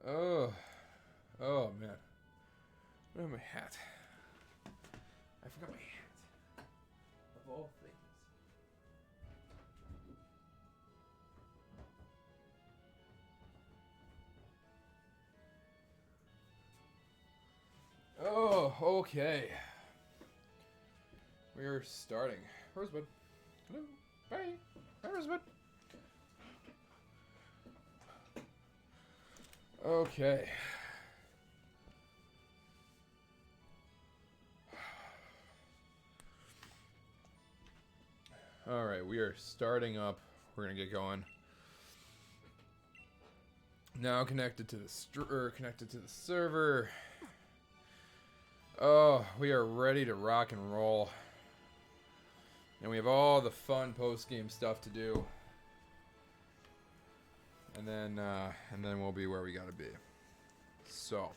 Oh, oh man. Where's my hat? I forgot my hat. Of all things. Oh, okay. We are starting. Rosebud. Hello. Bye. Hi, Rosebud. Okay. Alright, we are starting up. We're gonna get going. Now connected to the server. Oh, we are ready to rock and roll. And we have all the fun post-game stuff to do. And then we'll be where we gotta be. So.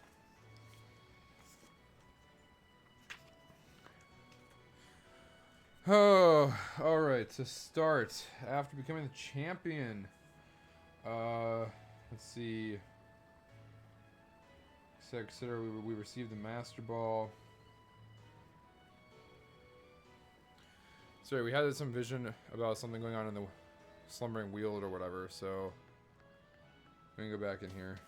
Oh, alright, to start. After becoming the champion. Let's see. Consider we received the Master Ball. Sorry, we had some vision about something going on in the Slumbering Weald or whatever, so I'm gonna go back in here.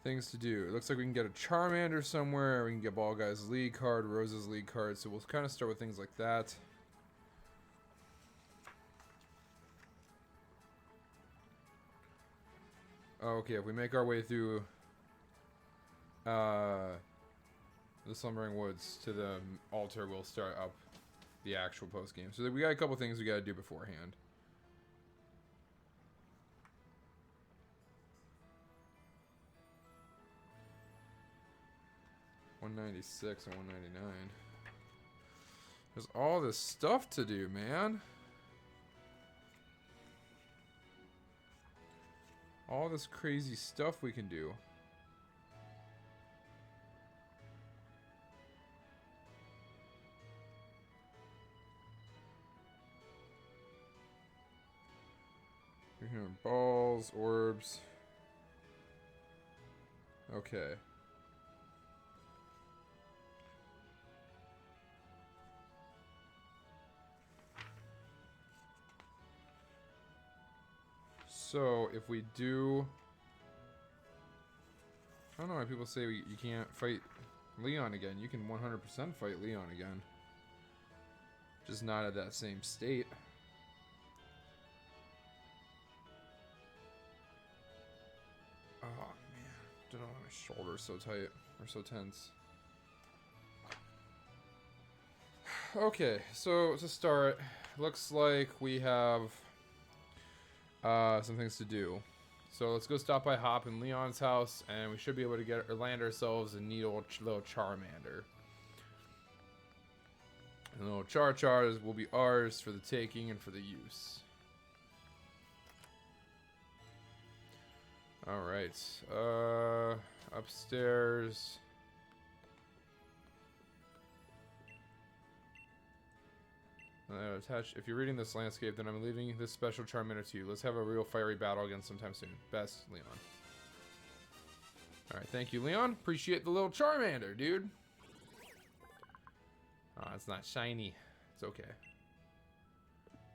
Things to do. It looks like we can get a Charmander somewhere. We can get Ball Guy's lead card, Rose's lead card. So we'll kind of start with things like that. Okay, if we make our way through the Slumbering Woods to the altar, we'll start up the actual post game. So we got a couple things we got to do beforehand. $196 and $199. There's all this stuff to do, man. All this crazy stuff we can do. You're hearing balls, orbs. Okay. So, if we do... I don't know why people say you can't fight Leon again. You can 100% fight Leon again. Just not at that same state. Oh, man. Don't know why my shoulder's so tight. Or so tense. Okay, so to start, looks like we have... some things to do. So let's go stop by Hop in Leon's house, and we should be able to get or land ourselves a neat old little Charmander. And the little Char will be ours for the taking and for the use. Alright. Upstairs. Attached. If you're reading this landscape, then I'm leaving this special Charmander to you. Let's have a real fiery battle again sometime soon. Best, Leon. Alright, thank you, Leon. Appreciate the little Charmander, dude. Oh, it's not shiny. It's okay.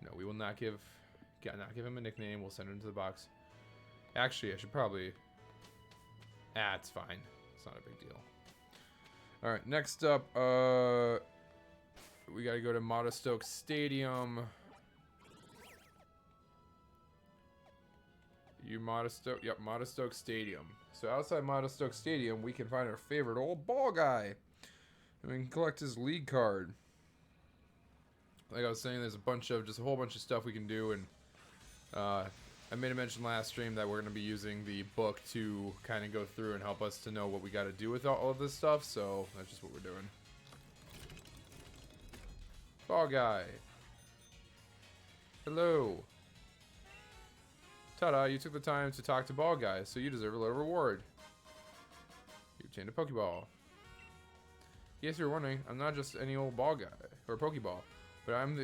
No, we will not give him a nickname. We'll send him to the box. Actually, I should probably... it's fine. It's not a big deal. Alright, next up, we gotta go to Modestoke Stadium. Modestoke? Yep, Modestoke Stadium. So outside Modestoke Stadium, we can find our favorite old Ball Guy. And we can collect his league card. Like I was saying, there's just a whole bunch of stuff we can do. And I made a mention last stream that we're going to be using the book to kind of go through and help us to know what we got to do with all of this stuff. So that's just what we're doing. Ball Guy. Hello. Ta-da, you took the time to talk to Ball Guy, so you deserve a little reward. You obtained a Pokeball. Yes, you're wondering, I'm not just any old Ball Guy, or Pokeball, but I'm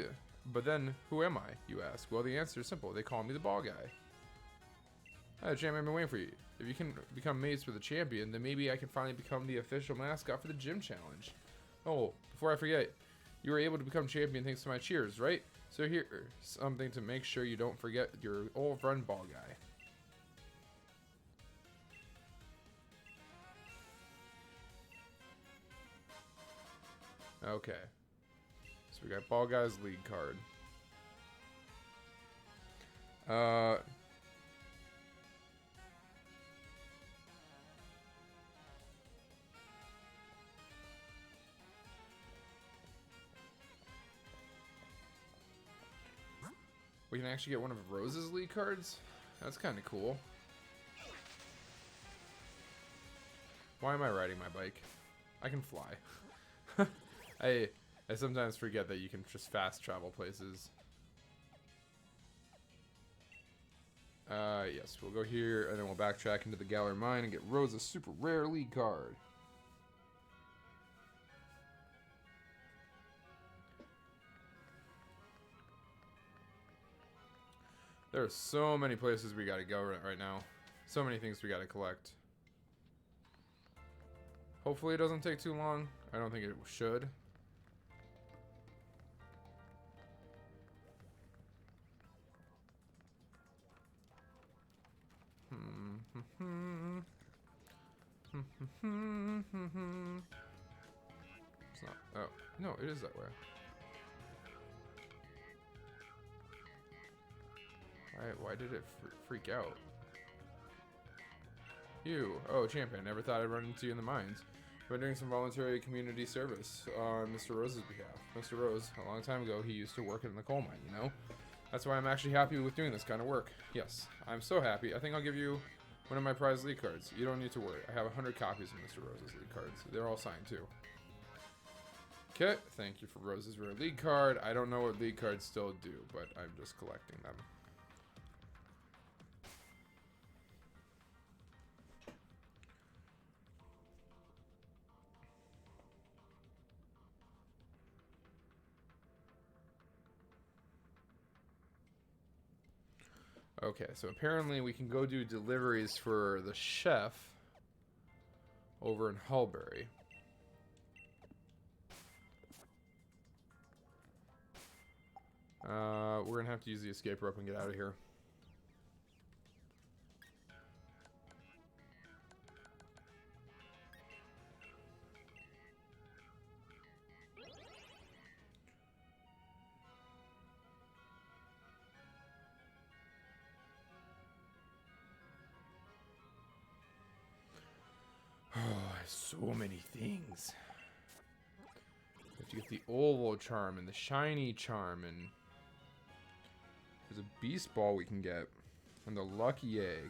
But then, who am I, you ask? Well, the answer is simple. They call me the ball guy. Hi, champion, I've been waiting for you. If you can become mates with the champion, then maybe I can finally become the official mascot for the gym challenge. Oh, before I forget, you were able to become champion thanks to my cheers, right? So here's something to make sure you don't forget your old friend ball guy. Okay. So we got ball guy's league card. We can actually get one of Rose's league cards? That's kind of cool. Why am I riding my bike? I can fly. I sometimes forget that you can just fast travel places. Yes, we'll go here and then we'll backtrack into the Galar Mine and get Rose's super rare league card. There are so many places we gotta go right now. So many things we gotta collect. Hopefully it doesn't take too long. I don't think it should. It's not. Oh, no, it is that way. Why did it freak out? You. Oh, champion. Never thought I'd run into you in the mines. Been doing some voluntary community service on Mr. Rose's behalf. Mr. Rose, a long time ago, he used to work in the coal mine, you know? That's why I'm actually happy with doing this kind of work. Yes, I'm so happy. I think I'll give you one of my prize league cards. You don't need to worry. I have 100 copies of Mr. Rose's league cards. They're all signed, too. Okay, thank you for Rose's rare league card. I don't know what league cards still do, but I'm just collecting them. Okay, so apparently we can go do deliveries for the chef over in Hullbury. We're gonna have to use the escape rope and get out of here. Oh, so many things. We have to get the oval charm and the shiny charm, and there's a beast ball we can get, and the lucky egg.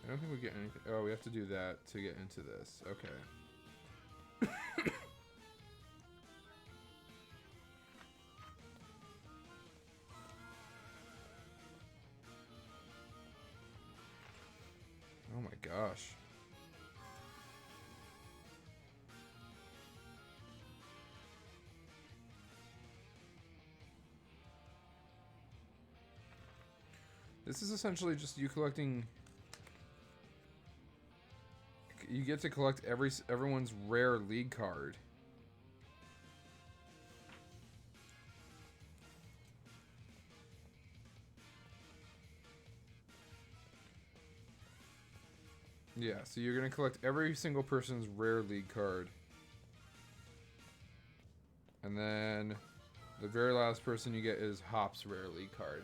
I don't think we get anything. Oh, we have to do that to get into this. Okay. Oh my gosh. This is essentially just you collecting. You get to collect everyone's rare league card. Yeah, so you're gonna collect every single person's rare league card. And then the very last person you get is Hop's rare league card.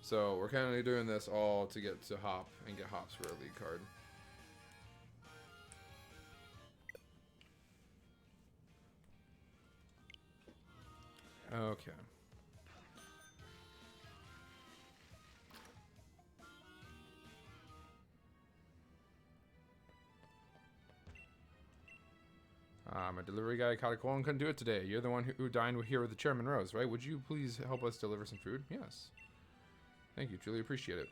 So we're kind of doing this all to get to Hop and get Hop's rare league card. Okay. My delivery guy caught a cold and couldn't do it today. You're the one who dined here with the Chairman Rose, right? Would you please help us deliver some food? Yes. Thank you. Truly appreciate it.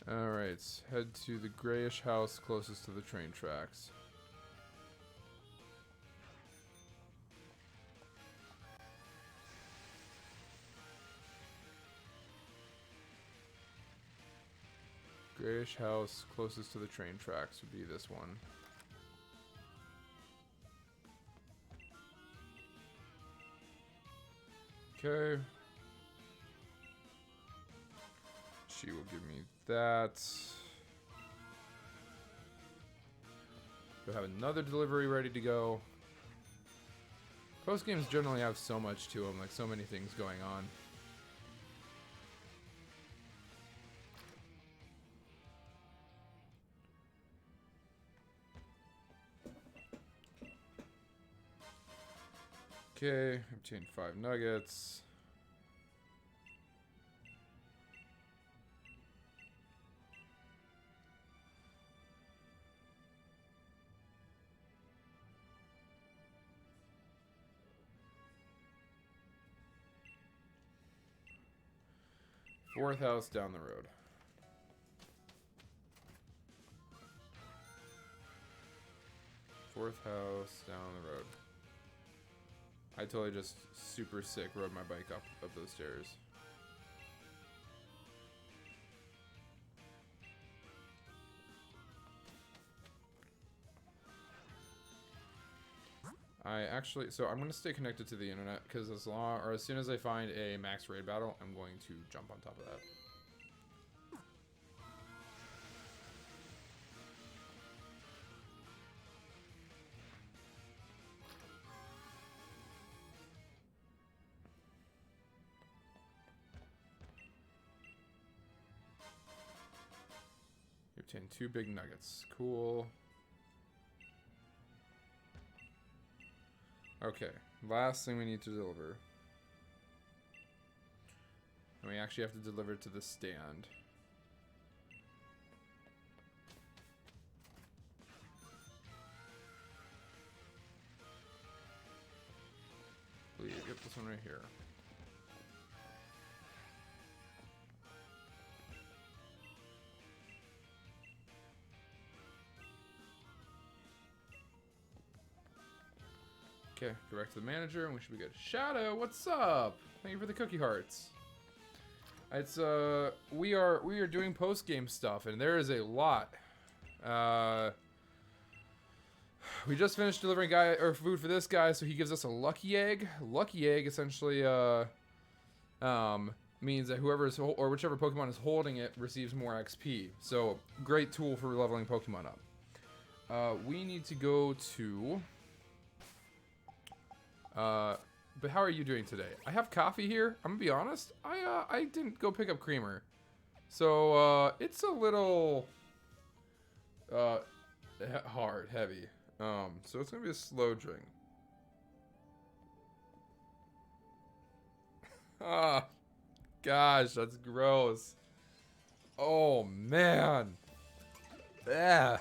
Alright, head to the grayish house closest to the train tracks. Grayish house closest to the train tracks would be this one. Okay. She will give me that. We'll have another delivery ready to go. Post games generally have so much to them, like so many things going on. Okay, obtained 5 nuggets. Fourth house down the road. Fourth house down the road. I totally just super sick rode my bike up those stairs. So I'm gonna stay connected to the internet because as soon as I find a max raid battle, I'm going to jump on top of that. You obtained 2 big nuggets. Cool. Okay, last thing we need to deliver. And we actually have to deliver to the stand. Please get this one right here. Okay, go back to the manager and we should be good. Shadow, what's up? Thank you for the cookie hearts. It's we are doing post game stuff and there is a lot. We just finished delivering food for this guy, so he gives us a lucky egg. Lucky egg essentially means that whichever Pokemon is holding it receives more XP. So great tool for leveling Pokemon up. We need to go to. But how are you doing today? I have coffee here. I'm gonna be honest. I didn't go pick up creamer, so it's a little heavy. So it's gonna be a slow drink. Ah, gosh, that's gross. Oh man. Yeah.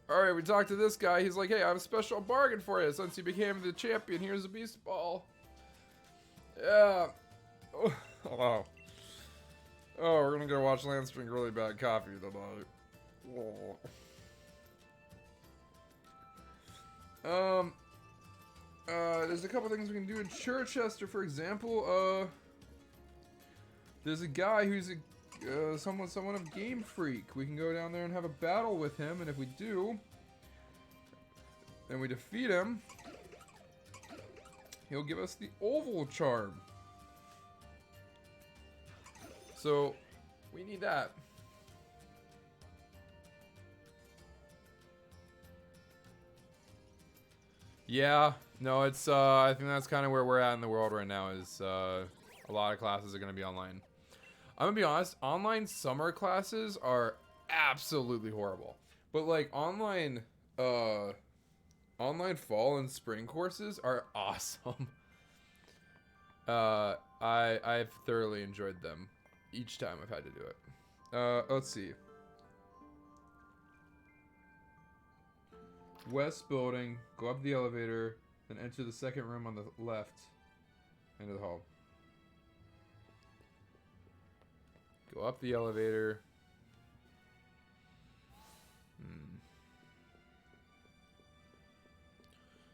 Alright, we talked to this guy. He's like, hey, I have a special bargain for you. Since you became the champion, here's a beast ball. Yeah. Oh, oh, we're gonna go watch Lance drink really bad coffee tonight. Oh. There's a couple things we can do in Chichester, for example. There's a guy who's someone of Game Freak. We can go down there and have a battle with him, and if we do, and we defeat him, he'll give us the Oval Charm. So, we need that. Yeah, no, it's, I think that's kind of where we're at in the world right now, is, a lot of classes are going to be online. I'm gonna be honest, online summer classes are absolutely horrible. But like online fall and spring courses are awesome. I've thoroughly enjoyed them each time I've had to do it. Let's see. West building, go up the elevator, then enter the second room on the left into the hall. Go up the elevator.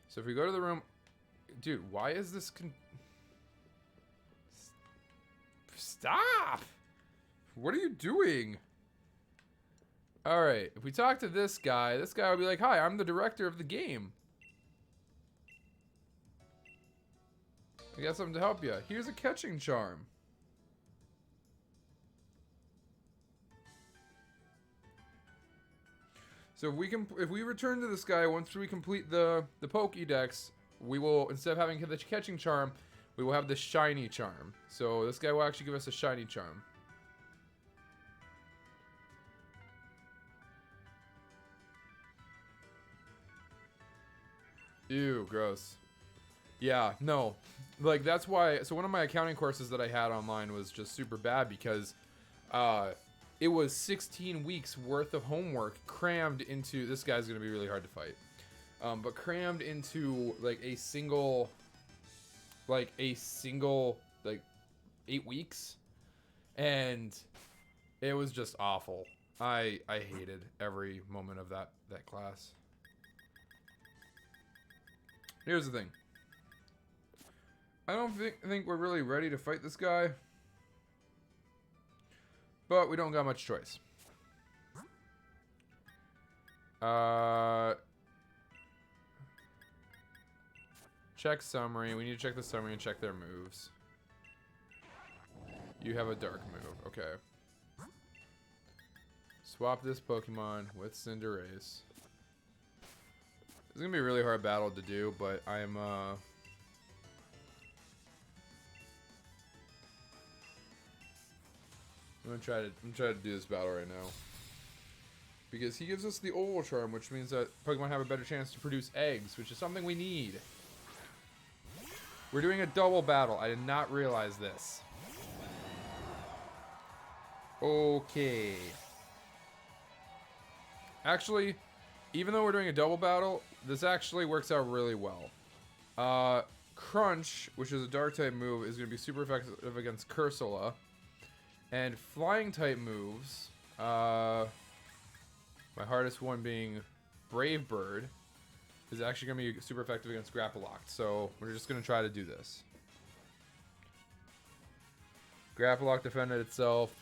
So if we go to the room... Dude, why is this... Stop! What are you doing? Alright, if we talk to this guy will be like, hi, I'm the director of the game. I got something to help you. Here's a catching charm. So if we return to this guy once we complete the Pokédex, we will, instead of having the catching charm, we will have the shiny charm. So this guy will actually give us a shiny charm. Ew, gross. Yeah, no. Like, that's why... So one of my accounting courses that I had online was just super bad because it was 16 weeks worth of homework crammed into... This guy's going to be really hard to fight. But crammed into, like, a single... Like, 8 weeks. And it was just awful. I hated every moment of that class. Here's the thing. I don't think we're really ready to fight this guy. But we don't got much choice. Check summary. We need to check the summary and check their moves. You have a dark move. Okay. Swap this Pokemon with Cinderace. It's gonna be a really hard battle to do, but I'm gonna try to do this battle right now. Because he gives us the Oval Charm, which means that Pokemon have a better chance to produce eggs, which is something we need. We're doing a double battle. I did not realize this. Okay. Actually, even though we're doing a double battle, this actually works out really well. Crunch, which is a dark type move, is going to be super effective against Cursola. And flying type moves, my hardest one being Brave Bird, is actually going to be super effective against Grapploct. So we're just going to try to do this. Grapploct defended itself.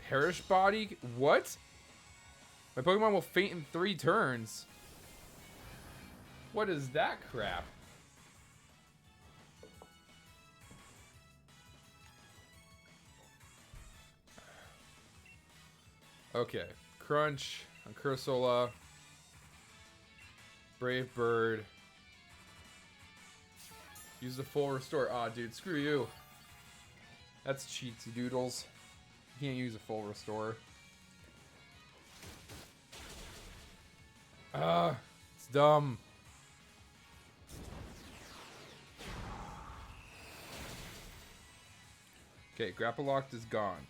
Perish Body? What? My Pokemon will faint in 3 turns. What is that crap? Okay. Crunch on Cursola. Brave Bird. Use the full restore. Aw, dude, screw you. That's cheatsy doodles. You can't use a full restore. It's dumb. Okay, Grapploct is gone.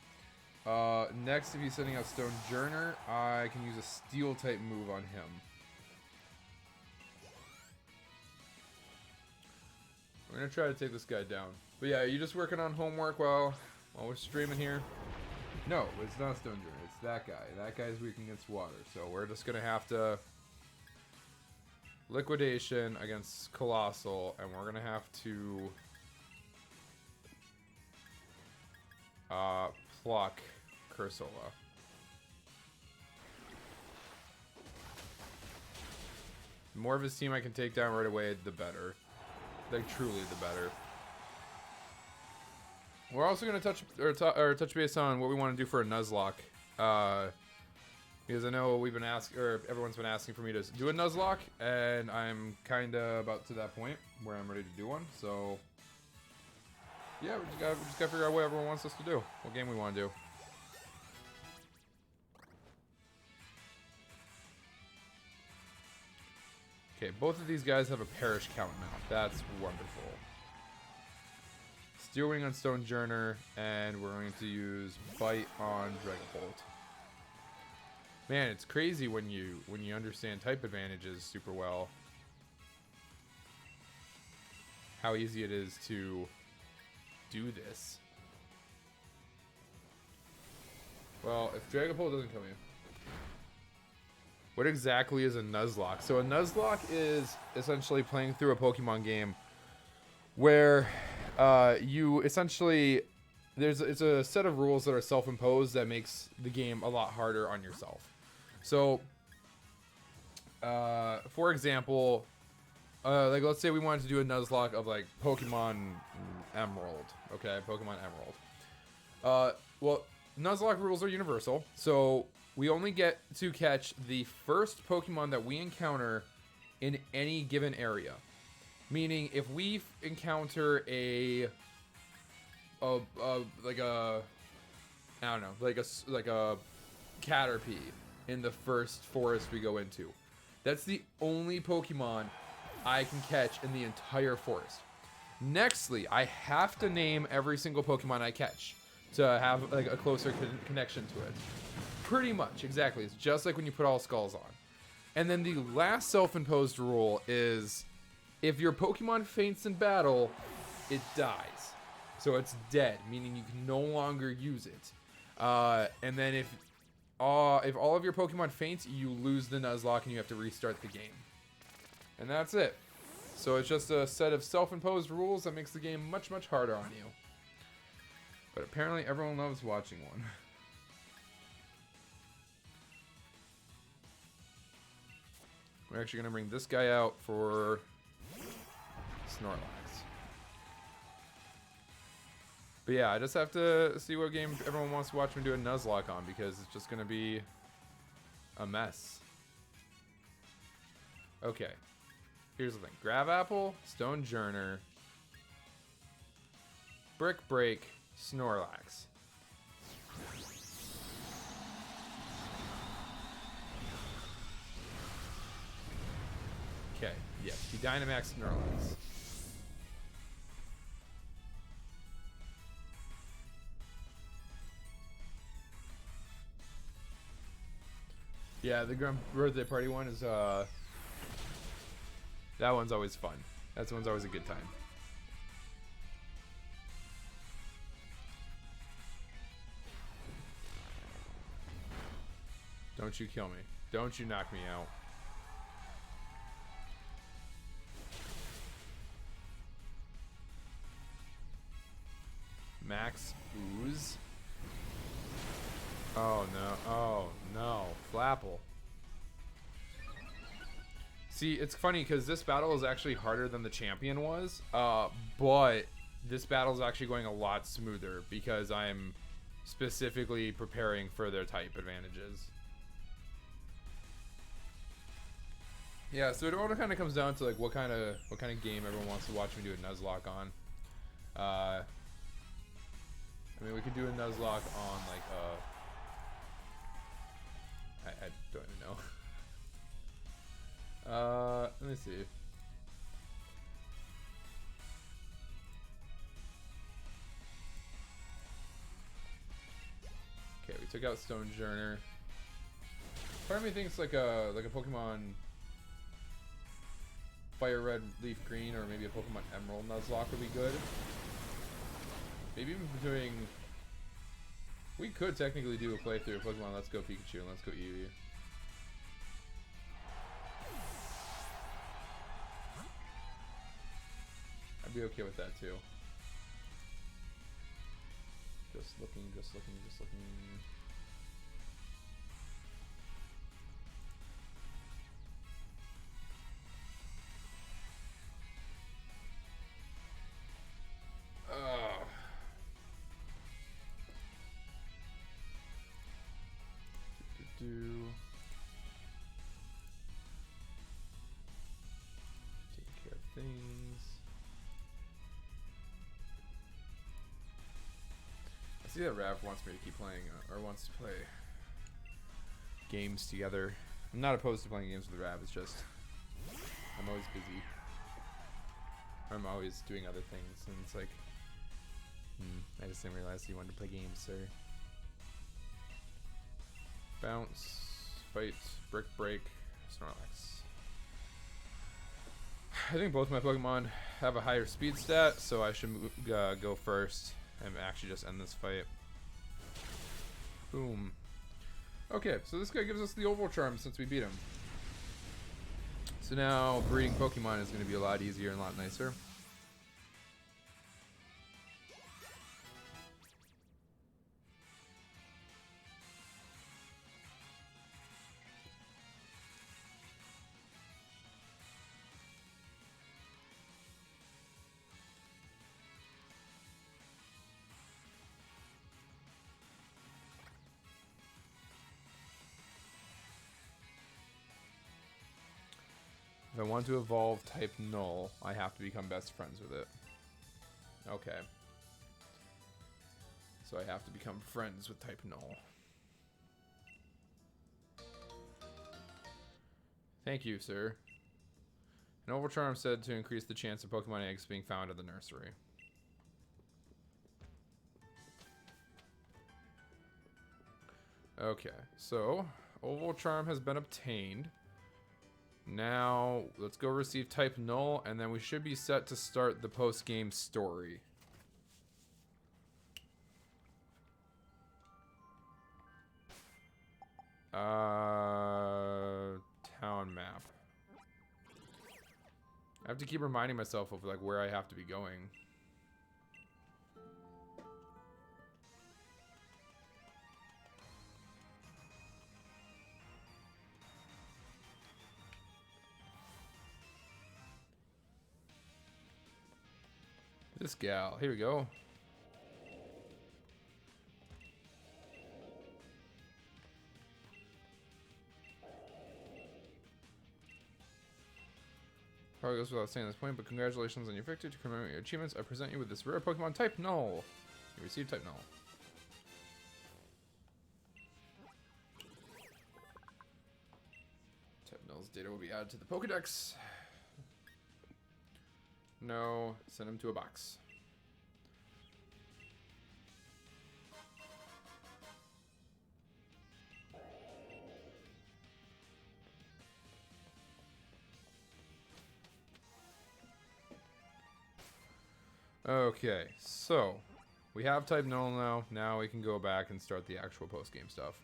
Next, if he's sending out Stonejourner, I can use a Steel type move on him. We're gonna try to take this guy down. But yeah, are you just working on homework while we're streaming here? No, it's not Stonejourner. It's that guy. That guy's weak against water. So we're just gonna have to Liquidation against Colossal, and we're gonna have to pluck Cursola. The more of his team I can take down right away, the better. Like, truly the better. We're also going to touch base on what we want to do for a Nuzlocke. Because I know we've been everyone's been asking for me to do a Nuzlocke, and I'm kind of about to that point where I'm ready to do one. So, yeah, we just gotta figure out what everyone wants us to do. What game we want to do. Okay, both of these guys have a Perish count now. That's wonderful. Steel Wing on Stonejourner, and we're going to use Bite on Dragapult. Man, it's crazy when you understand type advantages super well. How easy it is to do this. Well, if Dragapult doesn't kill me. What exactly is a Nuzlocke? So a Nuzlocke is essentially playing through a Pokemon game where you essentially it's a set of rules that are self-imposed that makes the game a lot harder on yourself. So for example, like let's say we wanted to do a Nuzlocke of like Pokemon Emerald, okay? Pokemon Emerald. Well, Nuzlocke rules are universal, so we only get to catch the first Pokemon that we encounter in any given area. Meaning, if we encounter like a Caterpie in the first forest we go into, that's the only Pokemon I can catch in the entire forest. Nextly, I have to name every single Pokemon I catch to have like a closer connection to it. Pretty much, exactly. It's just like when you put all skulls on. And then the last self-imposed rule is if your Pokemon faints in battle, it dies. So it's dead, meaning you can no longer use it. And then if all of your Pokemon faint, you lose the Nuzlocke and you have to restart the game. And that's it. So it's just a set of self-imposed rules that makes the game much, much harder on you. But apparently everyone loves watching one. We're actually going to bring this guy out for Snorlax. But yeah, I just have to see what game everyone wants to watch me do a Nuzlocke on, because it's just going to be a mess. Okay. Here's the thing. Gravapple, Stonejourner, Brick Break, Snorlax. Okay, yeah, he Dynamax Snorlax. Yeah, the birthday party one is that one's always fun. That one's always a good time. Don't you kill me. Don't you knock me out. Max Ooze. Oh no. Oh no. Flapple. See, it's funny because this battle is actually harder than the champion was. But this battle is actually going a lot smoother because I'm specifically preparing for their type advantages. Yeah, so it all kind of comes down to like what kind of game everyone wants to watch me do a Nuzlocke on. I mean, we could do a Nuzlocke on like I don't even know. Let me see. Okay, we took out Stonejourner. Part of me thinks like a Pokemon Fire Red, Leaf Green, or maybe a Pokemon Emerald Nuzlocke would be good. Maybe even doing... We could technically do a playthrough of Pokemon Let's Go Pikachu and Let's Go Eevee. I'd be okay with that too. Just looking. Take care of things. I see that Rav wants me to keep playing, or wants to play games together. I'm not opposed to playing games with Rav, it's just I'm always busy. I'm always doing other things, and it's like, I just didn't realize you wanted to play games, sir. Bounce, fight, brick break, Snorlax. I think both my Pokemon have a higher speed stat, so I should go first and actually just end this fight. Boom. Okay, so this guy gives us the Oval Charm since we beat him. So now breeding Pokemon is going to be a lot easier and a lot nicer. If I want to evolve type Null, I have to become best friends with it. Okay. So I have to become friends with type Null. Thank you, sir. An Oval Charm said to increase the chance of Pokemon eggs being found at the nursery. Okay, so Oval Charm has been obtained. Now, let's go receive type Null, and then we should be set to start the post-game story. Town map. I have to keep reminding myself of like where I have to be going. This gal. Here we go. Probably goes without saying at this point, but congratulations on your victory. To commemorate your achievements, I present you with this rare Pokemon type Null. You receive type Null. Type Null's data will be added to the Pokedex. No, send him to a box. Okay, so we have type Null now. Now we can go back and start the actual post-game stuff.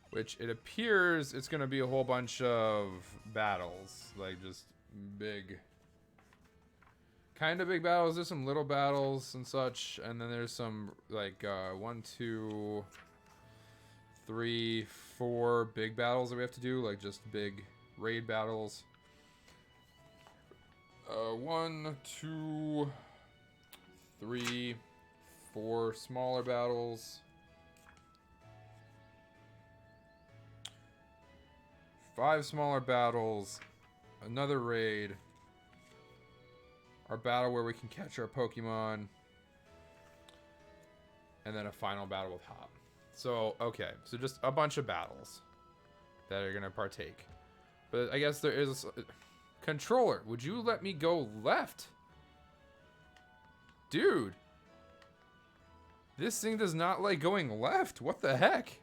Which it appears it's going to be a whole bunch of battles. Like just big, kind of big battles. There's some little battles and such. And then there's some like 1, 2, 3, 4 big battles that we have to do. Like just big raid battles. 1, 2, 3, 4 smaller battles. 5 smaller battles. Another raid. Our battle where we can catch our Pokemon. And then a final battle with Hop. So, okay. So just a bunch of battles that are going to partake. But I guess there is... Controller, would you let me go left? Dude. This thing does not like going left. What the heck?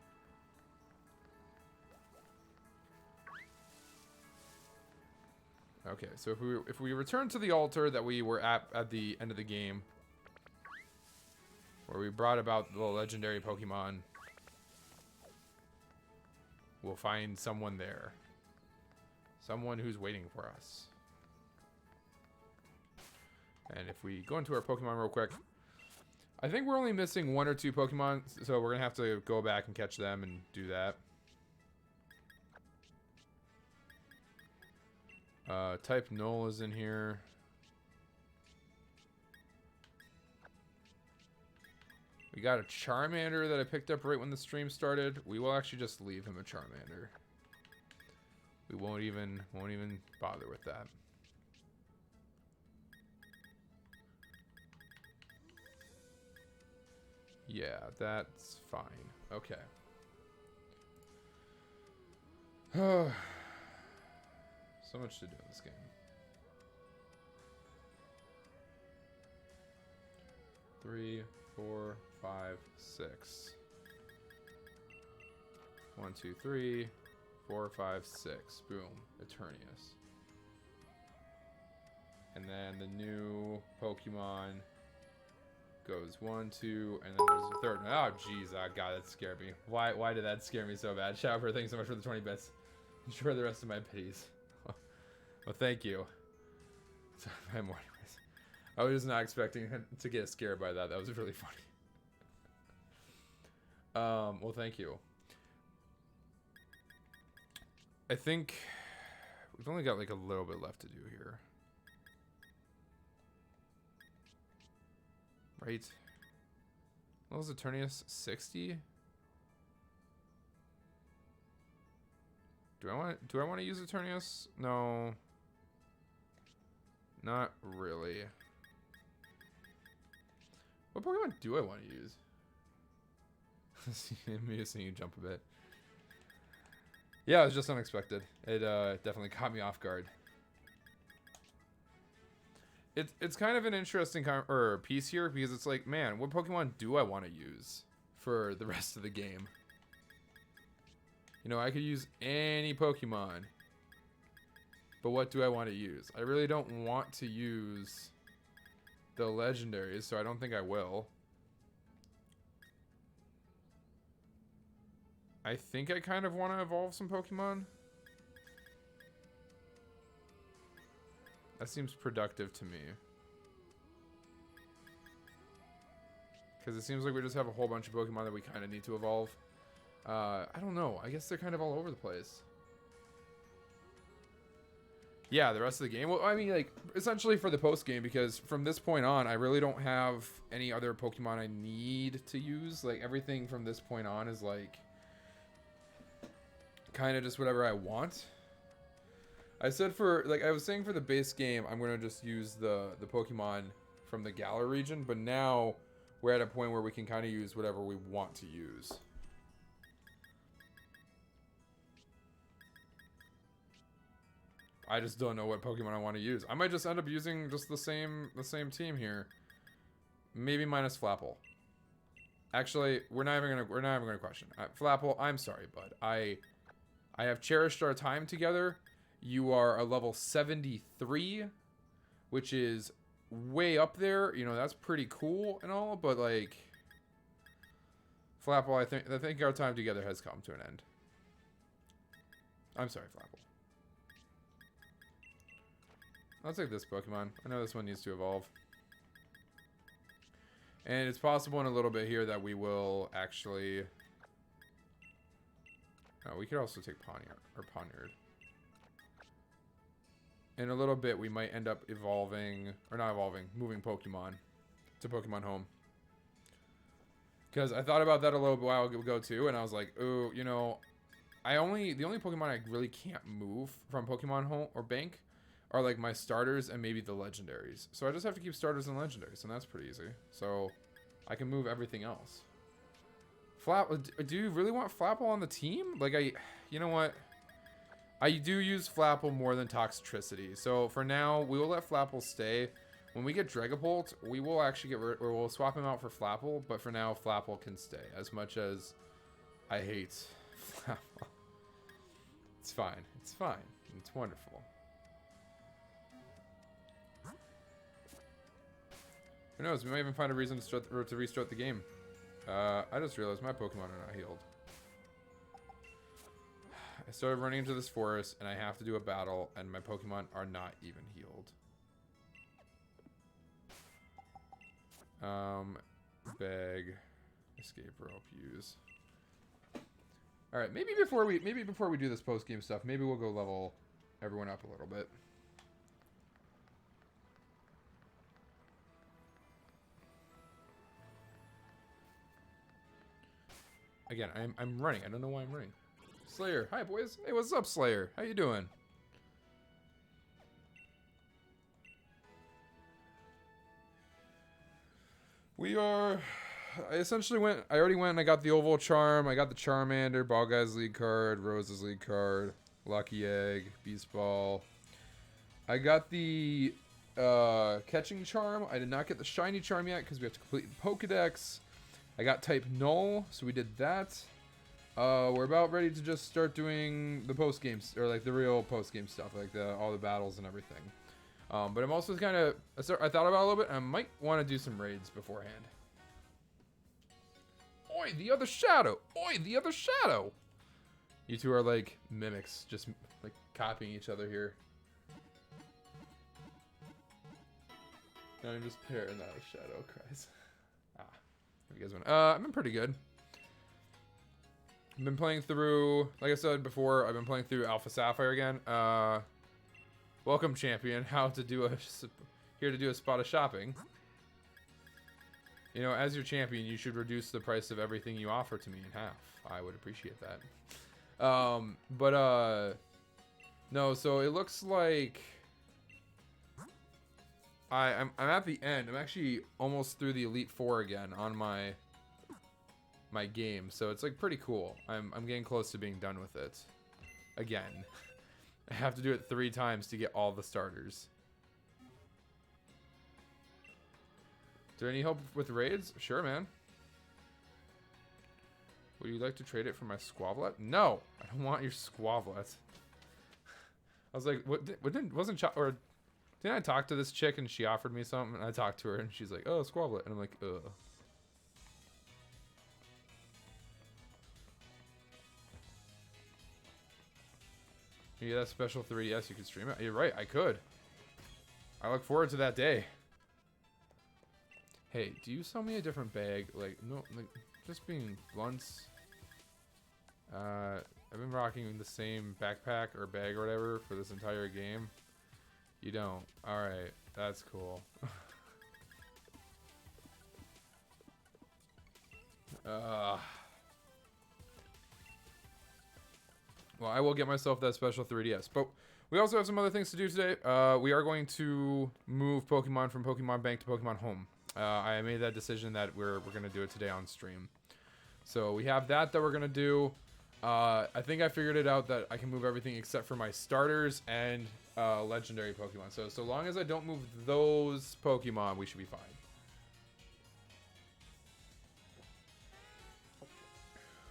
Okay, so if we return to the altar that we were at the end of the game, where we brought about the legendary Pokemon, we'll find someone there. Someone who's waiting for us. And if we go into our Pokemon real quick, I think we're only missing 1 or 2 Pokemon, so we're gonna have to go back and catch them and do that. Type Null is in here. We got a Charmander that I picked up right when the stream started. We will actually just leave him a Charmander. We won't even bother with that. Yeah, that's fine. Okay. So much to do in this game. Three, 4, 5, 6. 1, 2, 3, 4, 5, 6. Boom. Eternius. And then the new Pokemon goes 1, 2, and then there's a third. Oh, jeez. Oh, God, that scared me. Why did that scare me so bad? Shower, thanks so much for the 20 bits. Enjoy the rest of my pities. Well, thank you. I'm more anyways. I was not expecting to get scared by that. That was really funny. Well, thank you. I think we've only got like a little bit left to do here. Right? What was Eternius? 60? Do I want to use Eternius? No. Not really. What Pokemon do I want to use? I'm using you jump a bit. Yeah, it was just unexpected. It definitely caught me off guard. It's kind of an interesting piece here because it's like, man, what Pokemon do I want to use for the rest of the game? You know, I could use any Pokemon, but what do I want to use? I really don't want to use the legendaries, so I don't think I will. I think I kind of want to evolve some Pokemon. That seems productive to me. Because it seems like we just have a whole bunch of Pokemon that we kind of need to evolve. I don't know. I guess they're kind of all over the place. Yeah, the rest of the game. Well, I mean, like, essentially for the post game, because from this point on, I really don't have any other Pokemon I need to use. Like, everything from this point on is, like, kind of just whatever I want. I said I was saying for the base game, I'm going to just use the Pokemon from the Galar region, but now we're at a point where we can kind of use whatever we want to use. I just don't know what Pokemon I want to use. I might just end up using just the same team here. Maybe minus Flapple. Actually, we're not even gonna question. Flapple, I'm sorry, bud. I have cherished our time together. You are a level 73, which is way up there. You know, that's pretty cool and all, but like Flapple, I think our time together has come to an end. I'm sorry, Flapple. I'll take this Pokemon. I know this one needs to evolve. And it's possible in a little bit here that we will actually... Oh, we could also take Ponyard. In a little bit, we might end up moving Pokemon to Pokemon Home. Because I thought about that a little while ago too, and I was like, ooh, you know, the only Pokemon I really can't move from Pokemon Home or Bank are like my starters and maybe the legendaries. So I just have to keep starters and legendaries, and that's pretty easy. So I can move everything else. Do you really want Flapple on the team? Like, you know what? I do use Flapple more than Toxtricity. So for now, we will let Flapple stay. When we get Dragapult, we will actually we'll swap him out for Flapple. But for now, Flapple can stay. As much as I hate Flapple. It's fine. It's fine. It's wonderful. Who knows? We might even find a reason to restart the game. I just realized my Pokemon are not healed. I started running into this forest, and I have to do a battle, and my Pokemon are not even healed. Beg, escape rope, use. All right, maybe before we do this post game stuff, maybe we'll go level everyone up a little bit. Again, I'm running. I don't know why I'm running. Slayer, hi boys. Hey, what's up, Slayer? How you doing? I essentially I already went and I got the Oval Charm. I got the Charmander, Ball Guy's lead card, Rose's lead card, Lucky Egg, Beast Ball. I got the catching charm. I did not get the shiny charm yet because we have to complete the Pokedex. I got type null, so we did that. We're about ready to just start doing the post games, or like the real post game stuff, like all the battles and everything. But I'm also kind of, I thought about it a little bit, and I might want to do some raids beforehand. Oi, the other shadow! Oi, the other shadow! You two are like mimics, just like copying each other here. No, I'm just pairing that with Shadow Cries. You guys went. I've been pretty good. I've been playing through, like I said before, I've been playing through Alpha Sapphire again. Welcome, champion. Here to do a spot of shopping. You know, as your champion, you should reduce the price of everything you offer to me in half. I would appreciate that. No, so it looks like I'm at the end. I'm actually almost through the Elite Four again on my game, so it's like pretty cool. I'm getting close to being done with it again. I have to do it 3 times to get all the starters. Is there any help with raids? Sure, man. Would you like to trade it for my Squavlet? No, I don't want your Squavlet. I was like, didn't I talk to this chick and she offered me something? And I talked to her and she's like, oh, Squavlet. And I'm like, ugh. You get that special 3DS, you could stream it. You're right, I could. I look forward to that day. Hey, do you sell me a different bag? Like, no, like, just being blunt. I've been rocking the same backpack or bag or whatever for this entire game. You don't. Alright, that's cool. Well, I will get myself that special 3DS. But we also have some other things to do today. We are going to move Pokemon from Pokemon Bank to Pokemon Home. I made that decision that we're going to do it today on stream. So we have that we're going to do. I think I figured it out that I can move everything except for my starters and legendary Pokemon. So long as I don't move those Pokemon, we should be fine.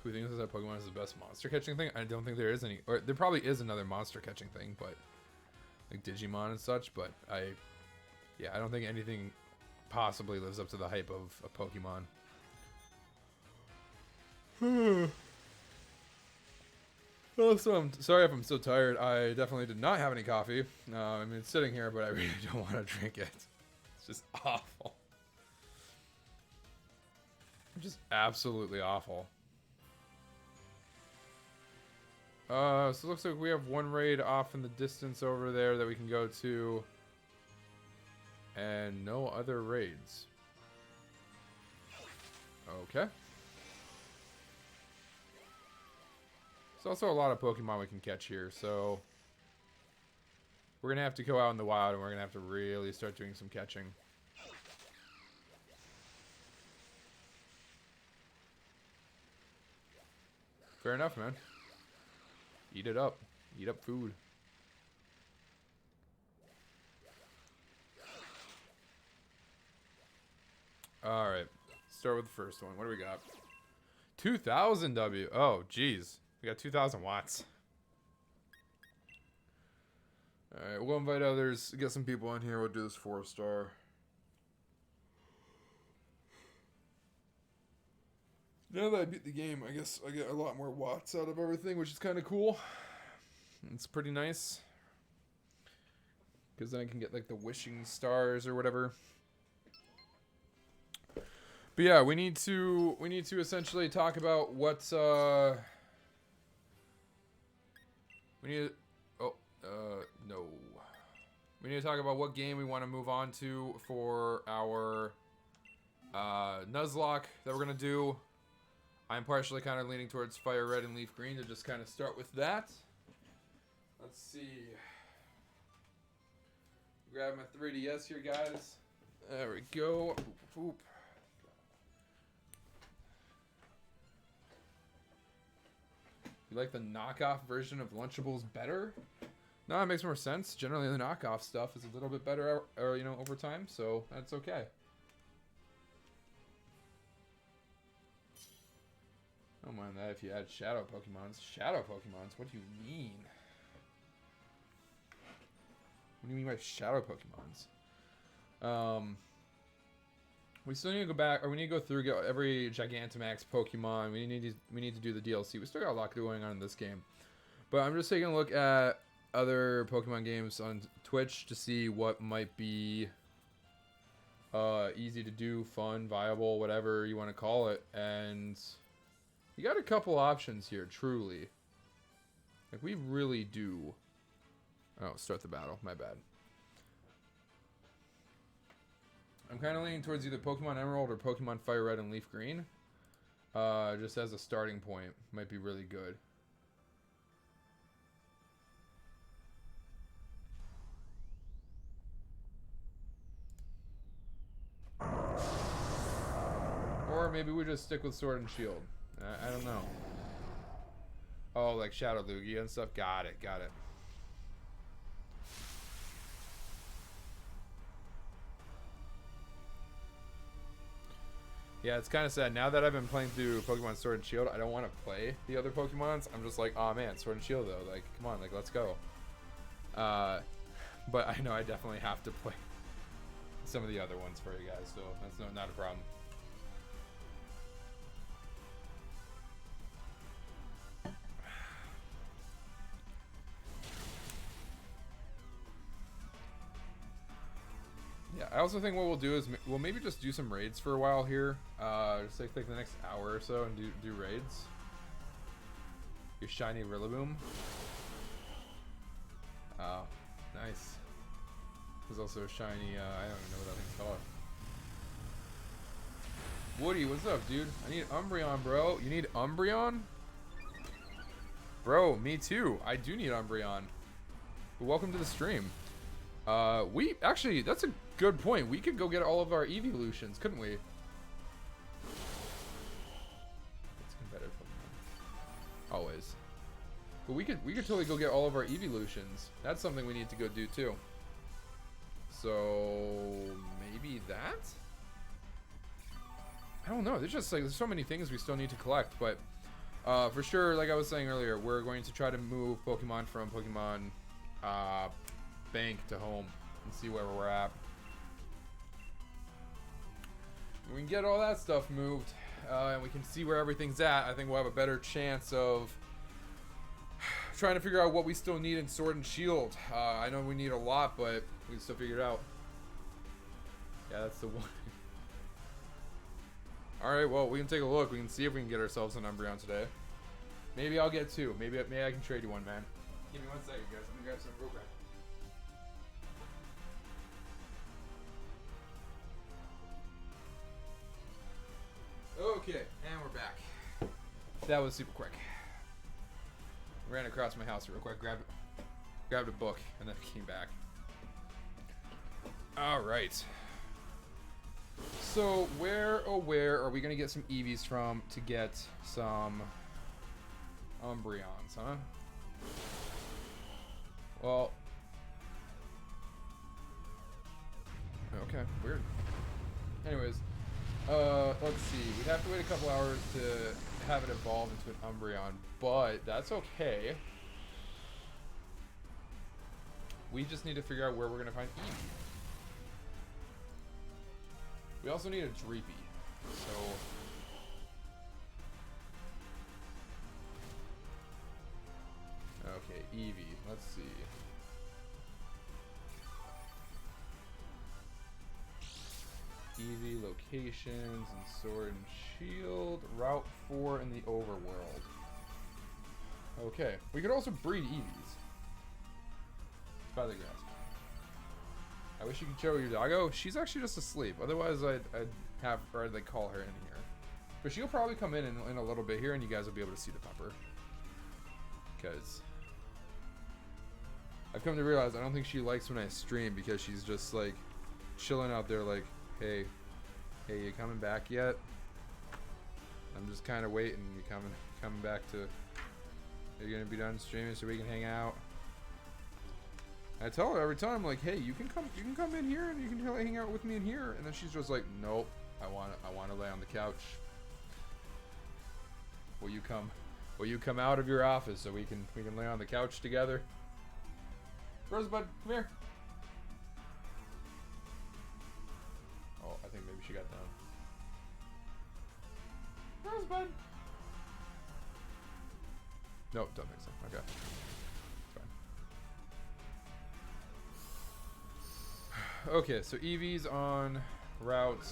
Who thinks that Pokemon is the best monster catching thing? I don't think there is any. Or there probably is another monster catching thing, but like Digimon and such. But I don't think anything possibly lives up to the hype of a Pokemon. So I'm sorry if I'm so tired. I definitely did not have any coffee. I mean, it's sitting here, but I really don't want to drink it. It's just awful. Just absolutely awful. So it looks like we have one raid off in the distance over there that we can go to. And no other raids. Okay. There's also a lot of Pokemon we can catch here, so we're going to have to go out in the wild and we're going to have to really start doing some catching. Fair enough, man. Eat it up. Eat up food. Alright. Start with the first one. What do we got? 2,000 W. Oh, geez. We got 2,000 watts. Alright, we'll invite others. Get some people in here. We'll do this 4-star. Now that I beat the game, I guess I get a lot more watts out of everything, which is kind of cool. It's pretty nice. Because then I can get like the wishing stars or whatever. But yeah, we need to essentially talk about what's no. We need to talk about what game we want to move on to for our Nuzlocke that we're gonna do. I'm partially kind of leaning towards Fire Red and Leaf Green to just kind of start with that. Let's see. Grab my 3DS here, guys. There we go. Boop, boop. You like the knockoff version of Lunchables better? No, it makes more sense. Generally, the knockoff stuff is a little bit better, or you know, over time, so that's okay. I don't mind that if you add shadow Pokemons. Shadow Pokemons? What do you mean? What do you mean by shadow Pokemons? We still need to go back, or we need to go through get every Gigantamax Pokemon. We need to do the DLC. We still got a lot going on in this game, but I'm just taking a look at other Pokemon games on Twitch to see what might be easy to do, fun, viable, whatever you want to call it, and you got a couple options here. Truly, like we really do. Oh, start the battle. My bad. I'm kind of leaning towards either Pokemon Emerald or Pokemon Fire Red and Leaf Green. Just as a starting point. Might be really good. Or maybe we just stick with Sword and Shield. I don't know. Oh, like Shadow Lugia and stuff? Got it, got it. Yeah, it's kind of sad. Now that I've been playing through Pokemon Sword and Shield, I don't want to play the other Pokemons. I'm just like, oh man, Sword and Shield though. Like, come on, like, let's go. But I know I definitely have to play some of the other ones for you guys, so that's not a problem. Yeah, I also think what we'll do is we'll maybe just do some raids for a while here. Just like the next hour or so and do raids. Your shiny Rillaboom. Oh, nice. There's also a shiny, I don't even know what that thing's called. Woody, what's up, dude? I need Umbreon, bro. You need Umbreon? Bro, me too. I do need Umbreon. But welcome to the stream. We actually, that's a good point. We could go get all of our evolutions, couldn't we? It's competitive Pokemon. Always. But we could totally go get all of our evolutions. That's something we need to go do too. So maybe that? I don't know. There's just like there's so many things we still need to collect, but for sure, like I was saying earlier, we're going to try to move Pokemon from Pokemon Bank to home and see where we're at. When we can get all that stuff moved and we can see where everything's at, I think we'll have a better chance of trying to figure out what we still need in Sword and Shield. I know we need a lot, but we can still figure it out. Yeah, that's the one. Alright, well, we can take a look. We can see if we can get ourselves an Umbreon today. Maybe I'll get two. Maybe I can trade you one, man. Give me 1 second, guys. Let me grab some real quick. Okay, and we're back. That was super quick. Ran across my house real quick, grabbed a book, and then came back. Alright. So, where are we going to get some Eevees from to get some Umbreons, huh? Well... Okay, weird. Anyways, let's see. We'd have to wait a couple hours to have it evolve into an Umbreon, but that's okay. We just need to figure out where we're going to find Eevee. We also need a Dreepy, so... Okay, Eevee, let's see. Eevee locations and Sword and Shield, Route 4 in the Overworld. Okay, we could also breed Eevees. By the grass. I wish you could show your doggo. She's actually just asleep. Otherwise, I'd like call her in here. But she'll probably come in a little bit here, and you guys will be able to see the pupper. Because I've come to realize I don't think she likes when I stream because she's just like chilling out there, like, hey, you coming back yet? I'm just kind of waiting. You coming back to? Are you gonna be done streaming so we can hang out? I tell her every time, like, hey, you can come in here and you can hang out with me in here, and then she's just like, nope, I want to lay on the couch. Will you come out of your office so we can lay on the couch together? Rosebud, come here. Oh, I think maybe she got down. Rosebud. Nope, don't think so. Okay. It's fine. Okay, so Eevee's on Route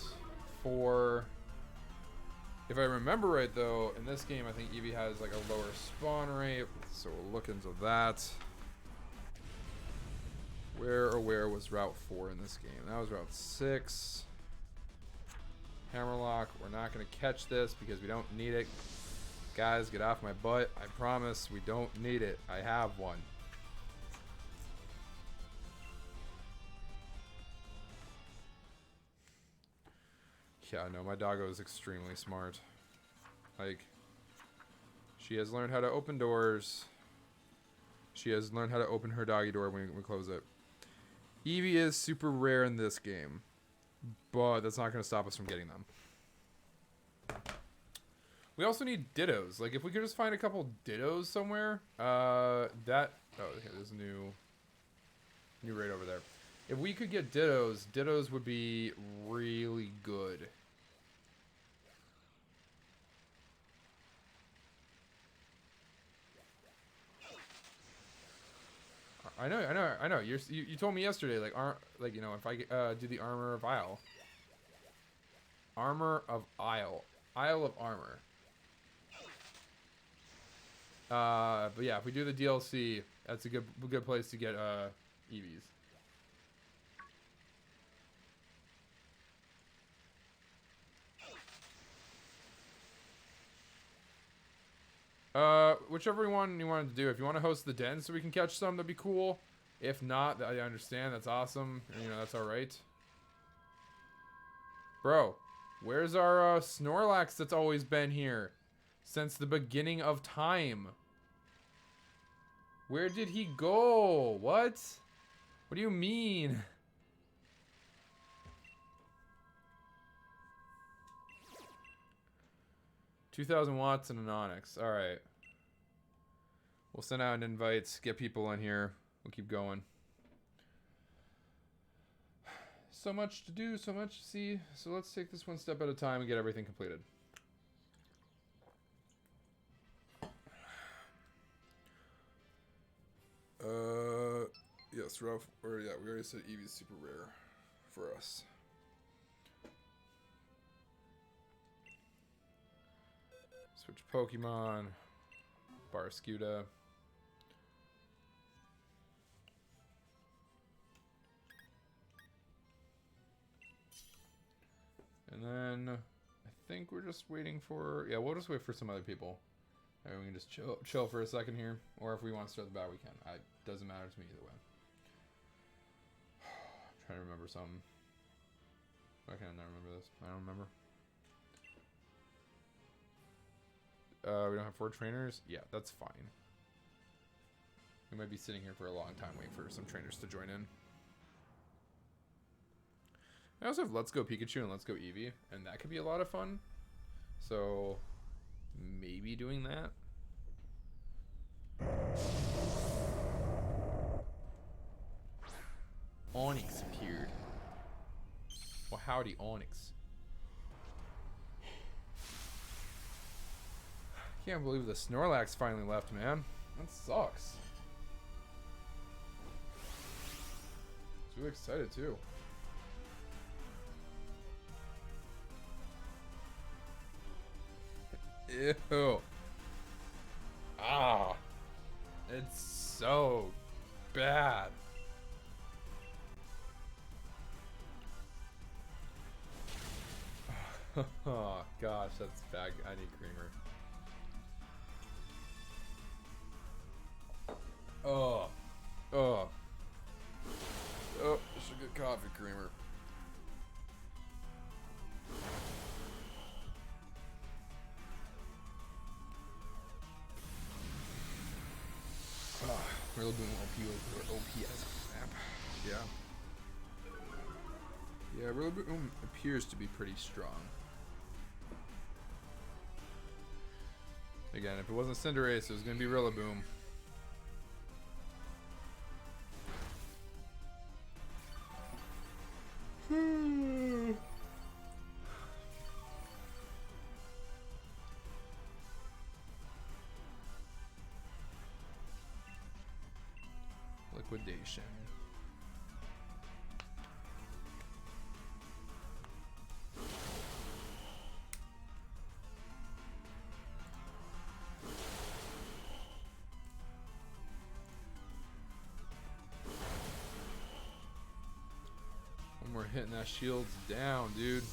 4. If I remember right, though, in this game, I think Eevee has like a lower spawn rate, so we'll look into that. Where was Route 4 in this game? That was Route 6. Hammerlock, we're not going to catch this because we don't need it. Guys, get off my butt. I promise we don't need it. I have one. Yeah, no, my doggo is extremely smart. Like, she has learned how to open doors. She has learned how to open her doggy door when we close it. Eevee is super rare in this game, but that's not going to stop us from getting them. We also need dittos. Like, if we could just find a couple dittos somewhere, oh, okay, there's a new raid over there. If we could get dittos would be really good. I know. You told me yesterday, like, you know, if I do the Armor of Isle. Armor of Isle. Isle of Armor. But yeah, if we do the DLC, that's a good place to get Eevees. Whichever one you wanted to do. If you want to host the den so we can catch some, that'd be cool. If not, I understand. That's awesome. You know, that's alright. Bro, where's our Snorlax that's always been here since the beginning of time? Where did he go? What? What do you mean? $2,000 and an Onyx. Alright. We'll send out invites, get people in here. We'll keep going. So much to do, so much to see. So let's take this one step at a time and get everything completed. Yes, Ralph. Or yeah, we already said Eevee's super rare for us. Switch Pokemon. Barraskewda. And then I think we're just waiting for... Yeah, we'll just wait for some other people. Maybe we can just chill for a second here. Or if we want to start the battle, we can. Doesn't matter to me either way. I'm trying to remember something. Why can't I not remember this? I don't remember. We don't have 4 trainers? Yeah, that's fine. We might be sitting here for a long time waiting for some trainers to join in. I also have Let's Go Pikachu and Let's Go Eevee, and that could be a lot of fun. So, maybe doing that. Onyx appeared. Well, howdy, Onyx. Can't believe the Snorlax finally left, man. That sucks. I was really excited, too. Ew. Ah. It's so bad. Oh, gosh, that's bad. I need creamer. Oh. Oh. Oh, I should get coffee creamer. We're doing OP as Yeah. Yeah, Rillaboom appears to be pretty strong. Again, if it wasn't Cinderace, it was going to be Rillaboom. Liquidation. When we're hitting that shield's down, dude.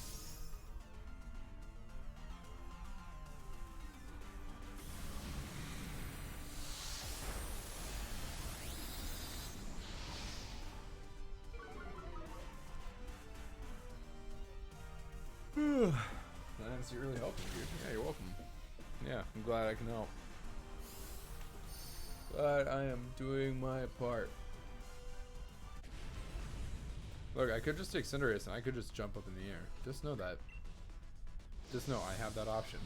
That's really helping, dude. Yeah, you're welcome. Yeah, I'm glad I can help. But I am doing my part. Look, I could just take Cinderace and I could just jump up in the air. Just know that. Just know I have that option.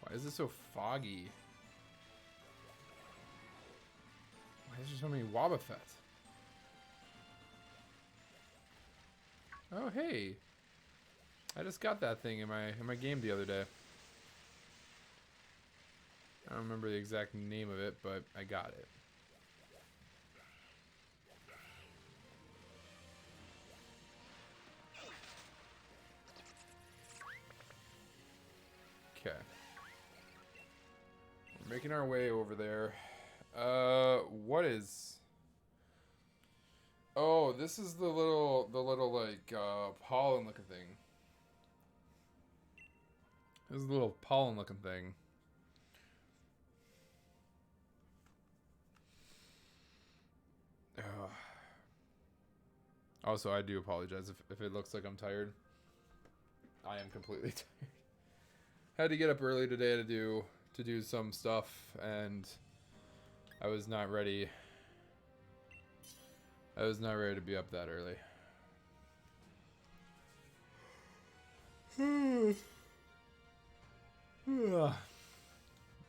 Why is it so foggy? Why is there so many Wobbuffets? Oh, hey. I just got that thing in my game the other day. I don't remember the exact name of it, but I got it. Okay. We're making our way over there. What is... Oh, this is the little like pollen looking thing. This is a little pollen looking thing. Also, I do apologize if it looks like I'm tired. I am completely tired. Had to get up early today to do some stuff, and I was not ready. I was not ready to be up that early.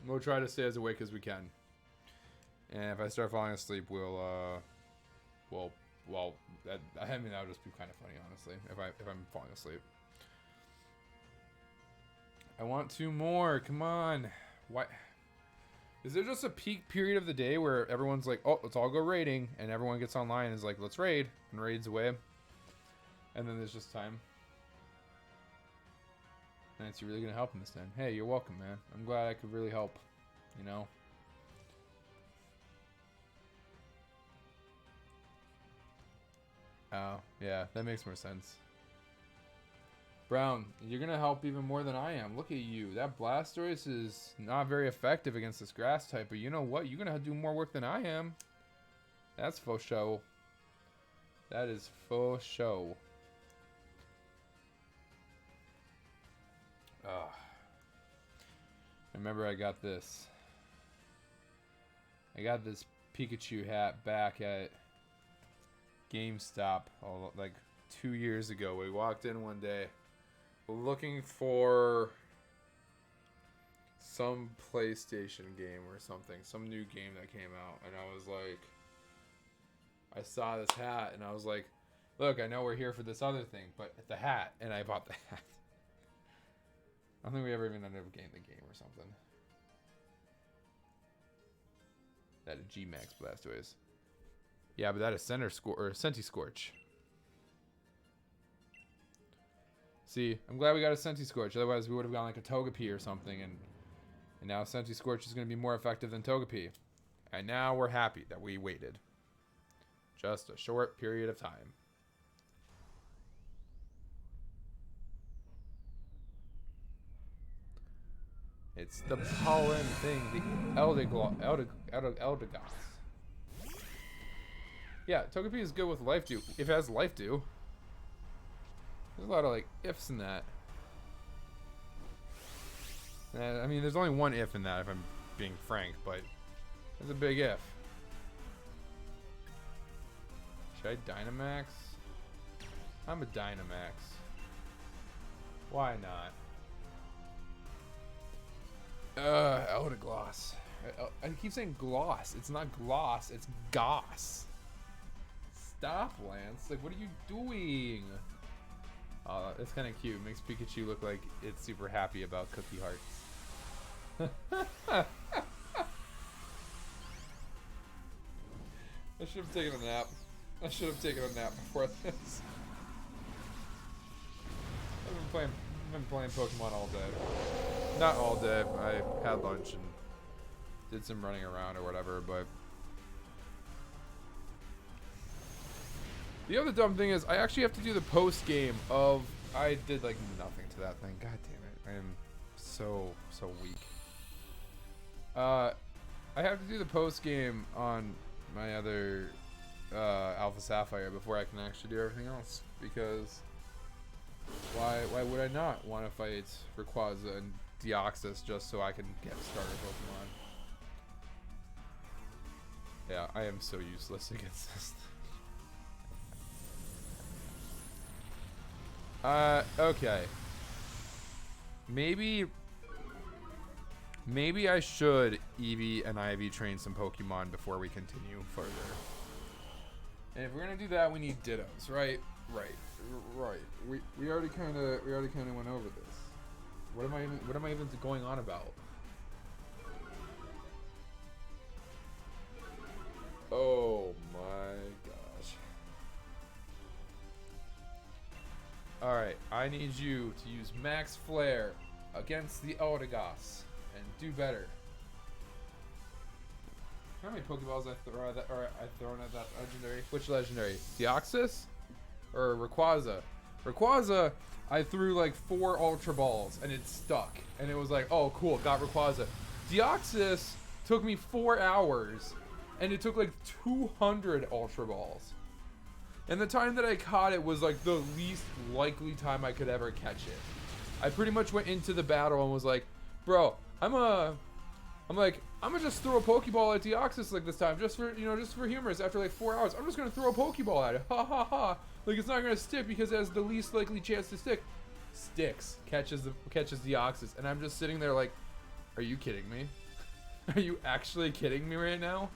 We'll try to stay as awake as we can. And if I start falling asleep, well, I mean, that would just be kind of funny, honestly, if I'm falling asleep. I want 2 more. Come on. Why? Is there just a peak period of the day where everyone's like, oh, let's all go raiding, and everyone gets online and is like, let's raid, and raids away, and then there's just time? Nancy, really gonna help him this time? Hey, you're welcome, man. I'm glad I could really help. You know. Oh, yeah, that makes more sense. Brown, you're gonna help even more than I am. Look at you. That Blastoise is not very effective against this grass type, but you know what? You're gonna do more work than I am. That's faux show. That is faux show. Remember, I got this. I got this Pikachu hat back at GameStop like 2 years ago. We walked in one day looking for some PlayStation game or something, some new game that came out, and I was like, I saw this hat and I was like, look, I know we're here for this other thing, but the hat, and I bought the hat. I don't think we ever even ended up getting the game or something. That a G-Max Blastoise. Yeah, but that is Centiskorch. See, I'm glad we got a Centiskorch. Otherwise, we would have gone like a Togepi or something, and now Centiskorch is going to be more effective than Togepi. And now we're happy that we waited. Just a short period of time. It's the pollen thing, the Eldegoss. Yeah, Togepi is good with Life Dew. If it has Life Dew. There's a lot of like ifs in that. I mean, there's only one if in that, if I'm being frank, but there's a big if. Should I Dynamax? I'm a Dynamax. Why not? Eldergloss. I keep saying gloss. It's not gloss, it's goss. Stop, Lance. Like, what are you doing? Oh, it's kind of cute. Makes Pikachu look like it's super happy about Cookie Hearts. I should have taken a nap. I should have taken a nap before this. I've been playing Pokemon all day. Not all day. I had lunch and did some running around or whatever, but the other dumb thing is I actually have to do the post game of I did like nothing to that thing. God damn it. I am so weak. I have to do the post game on my other Alpha Sapphire before I can actually do everything else, because why would I not want to fight Rayquaza and Deoxys just so I can get starter Pokemon? Yeah, I am so useless against this. Okay. Maybe I should Eevee and Ivy train some Pokemon before we continue further. And if we're gonna do that, we need Dittos, right? Right. We already kind of went over this. What am I even going on about? Oh my gosh. All right, I need you to use Max Flare against the Eldegoss and do better. How many Pokeballs I've thrown at that legendary? Which legendary? Deoxys or Rayquaza? Rayquaza, I threw like 4 Ultra Balls and it stuck. And it was like, oh cool, got Rayquaza. Deoxys took me 4 hours and it took like 200 Ultra Balls. And the time that I caught it was like the least likely time I could ever catch it. I pretty much went into the battle and was like, bro, I'm gonna just throw a Pokeball at Deoxys like this time, just for humorous. After like 4 hours, I'm just gonna throw a Pokeball at it. Ha ha ha! Like it's not gonna stick because it has the least likely chance to stick. Sticks, catches Deoxys, and I'm just sitting there like, are you kidding me? Are you actually kidding me right now?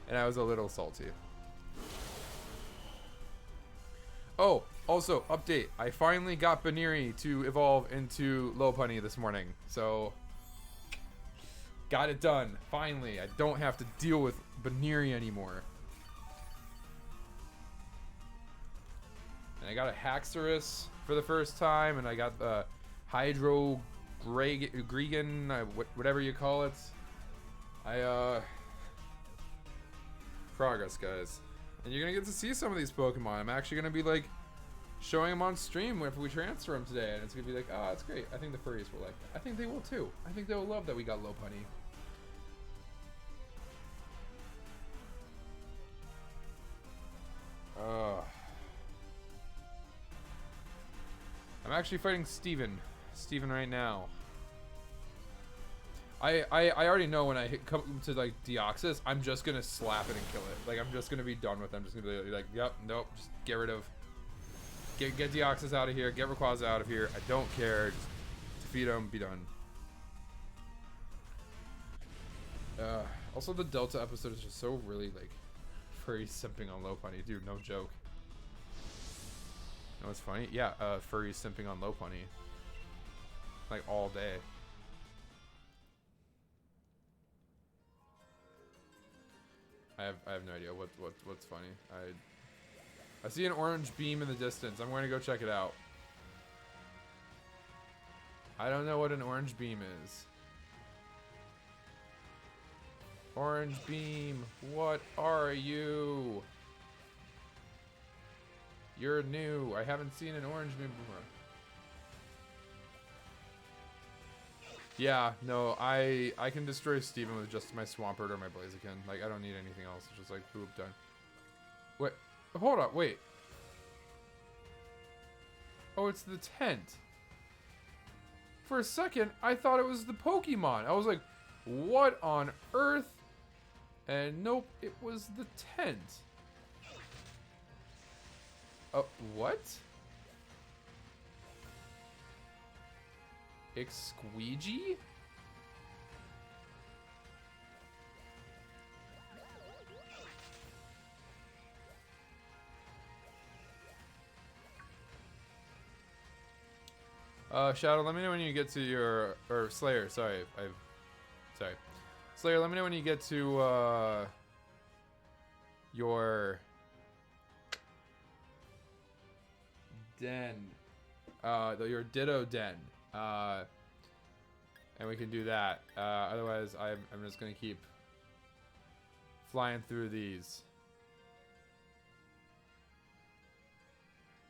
And I was a little salty. Oh, also, update. I finally got Baniri to evolve into Lopunny this morning. So, got it done. Finally. I don't have to deal with Baniri anymore. And I got a Haxorus for the first time. And I got the Hydro Gregan, whatever you call it. Progress, guys. And you're going to get to see some of these Pokemon. I'm actually going to be, like, showing them on stream if we transfer them today. And it's going to be like, oh, that's great. I think the furries will like that. I think they will, too. I think they will love that we got Lopunny. I'm actually fighting Steven right now. I already know when I come to like Deoxys, I'm just gonna slap it and kill it. Like I'm just gonna be done with it. I'm just gonna be like, yep, nope, just get rid of, get Deoxys out of here, get Rayquaza out of here. I don't care. Just defeat him, be done. Also the Delta episode is just so really like furry simping on Lopunny, dude. No joke. You know what's funny? Yeah, furry simping on Lopunny, like all day. I have no idea what's funny. I see an orange beam in the distance. I'm going to go check it out. I don't know what an orange beam is. Orange beam, what are you? You're new. I haven't seen an orange beam before. Yeah, no, I can destroy Steven with just my Swampert or my Blaziken. Like, I don't need anything else. It's just like, boop, done. Wait, hold up, wait. Oh, it's the tent. For a second, I thought it was the Pokemon. I was like, what on earth? And nope, it was the tent. Oh, what? Exqueegee? Shadow, let me know when you get to your... Or Slayer, sorry. Sorry. Slayer, let me know when you get to, your... den. Your Ditto den. And we can do that. Otherwise, I'm just gonna keep flying through these.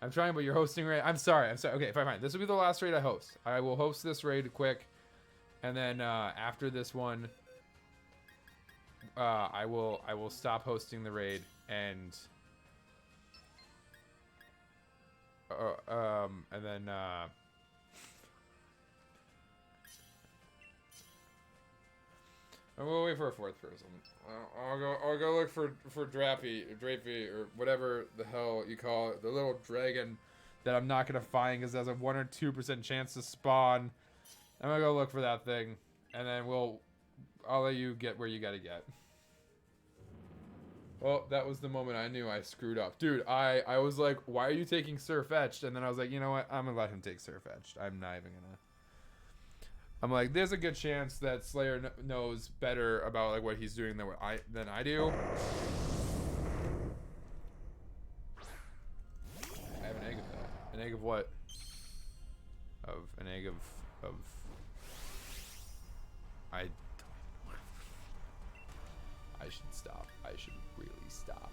I'm trying, but you're hosting raid. I'm sorry. Okay, fine. This will be the last raid I host. I will host this raid quick, and then after this one, I will stop hosting the raid and then I'm gonna wait for a fourth person. I'll go look for Drapey, or whatever the hell you call it, the little dragon that I'm not gonna find because it has a 1 or 2% chance to spawn. I'm gonna go look for that thing, and then I'll let you get where you gotta get. Well, that was the moment I knew I screwed up, dude. I was like, why are you taking Sirfetch'd? And then I was like, you know what? I'm gonna let him take Sirfetch'd. I'm not even gonna. I'm like, there's a good chance that Slayer knows better about like what he's doing than I do. I have an egg of that. An egg of what? An egg of. I should stop. I should really stop.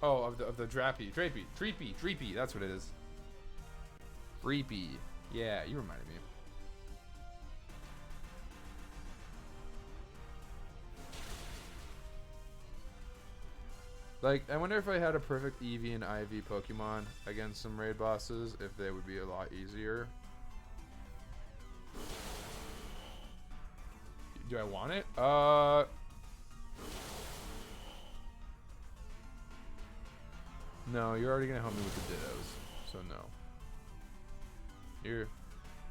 Oh, of the Drapey. Dreepy. That's what it is. Dreepy. Yeah, you reminded me. Like, I wonder if I had a perfect Eevee and Ivy Pokemon against some raid bosses, if they would be a lot easier. Do I want it? No, you're already gonna help me with the Dittos, so no.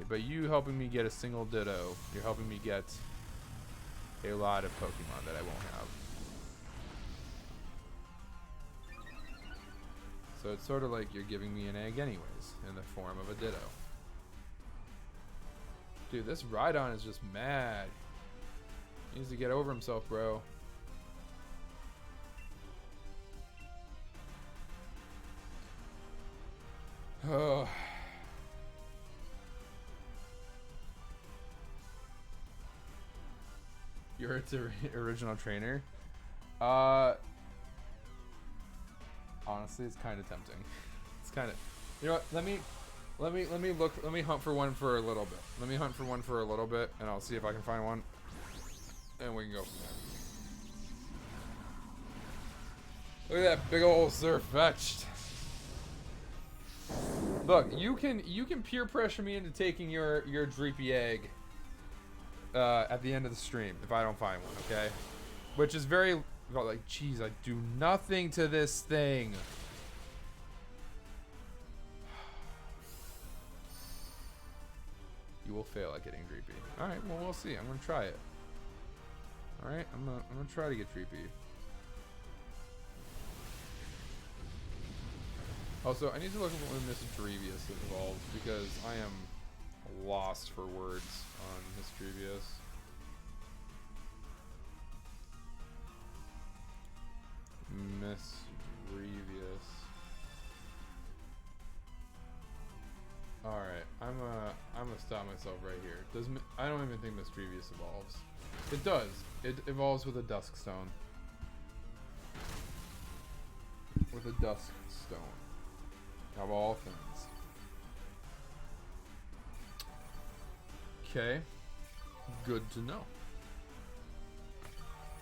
But you helping me get a single Ditto, you're helping me get a lot of Pokemon that I won't have. So it's sort of like you're giving me an egg anyways, in the form of a Ditto. Dude, this Rhydon is just mad. He needs to get over himself, bro. Oh. You're its original trainer. Honestly, it's kind of tempting. It's kind of, you know what? Let me hunt for one for a little bit. Let me hunt for one for a little bit, and I'll see if I can find one, and we can go from there. Look at that big old Sirfetch'd. Look, you can peer pressure me into taking your Dreepy egg. At the end of the stream, if I don't find one, okay? Which is very, like, geez, I do nothing to this thing. You will fail at getting Dreepy. Alright, well, we'll see. I'm gonna try it. Alright, I'm gonna try to get Dreepy. Also, I need to look at when Misdreavious evolves, because I am lost for words on Misdreavious. Misdreavious. Alright, I'm gonna stop myself right here. I don't even think Misdreavious evolves. It does. It evolves with a Dusk Stone. With a Dusk Stone. Of all things. Okay, good to know.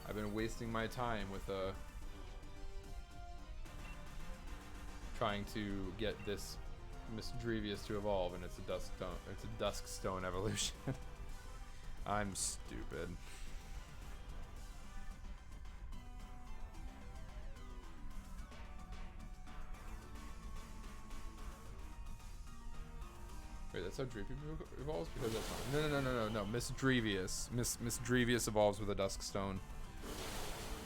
I've been wasting my time with trying to get this Misdrevious to evolve, and it's a Duskstone evolution. I'm stupid. Wait, that's how Dreepy evolves? Because that's not... No. Misdrevious. Misdrevious evolves with a Duskstone.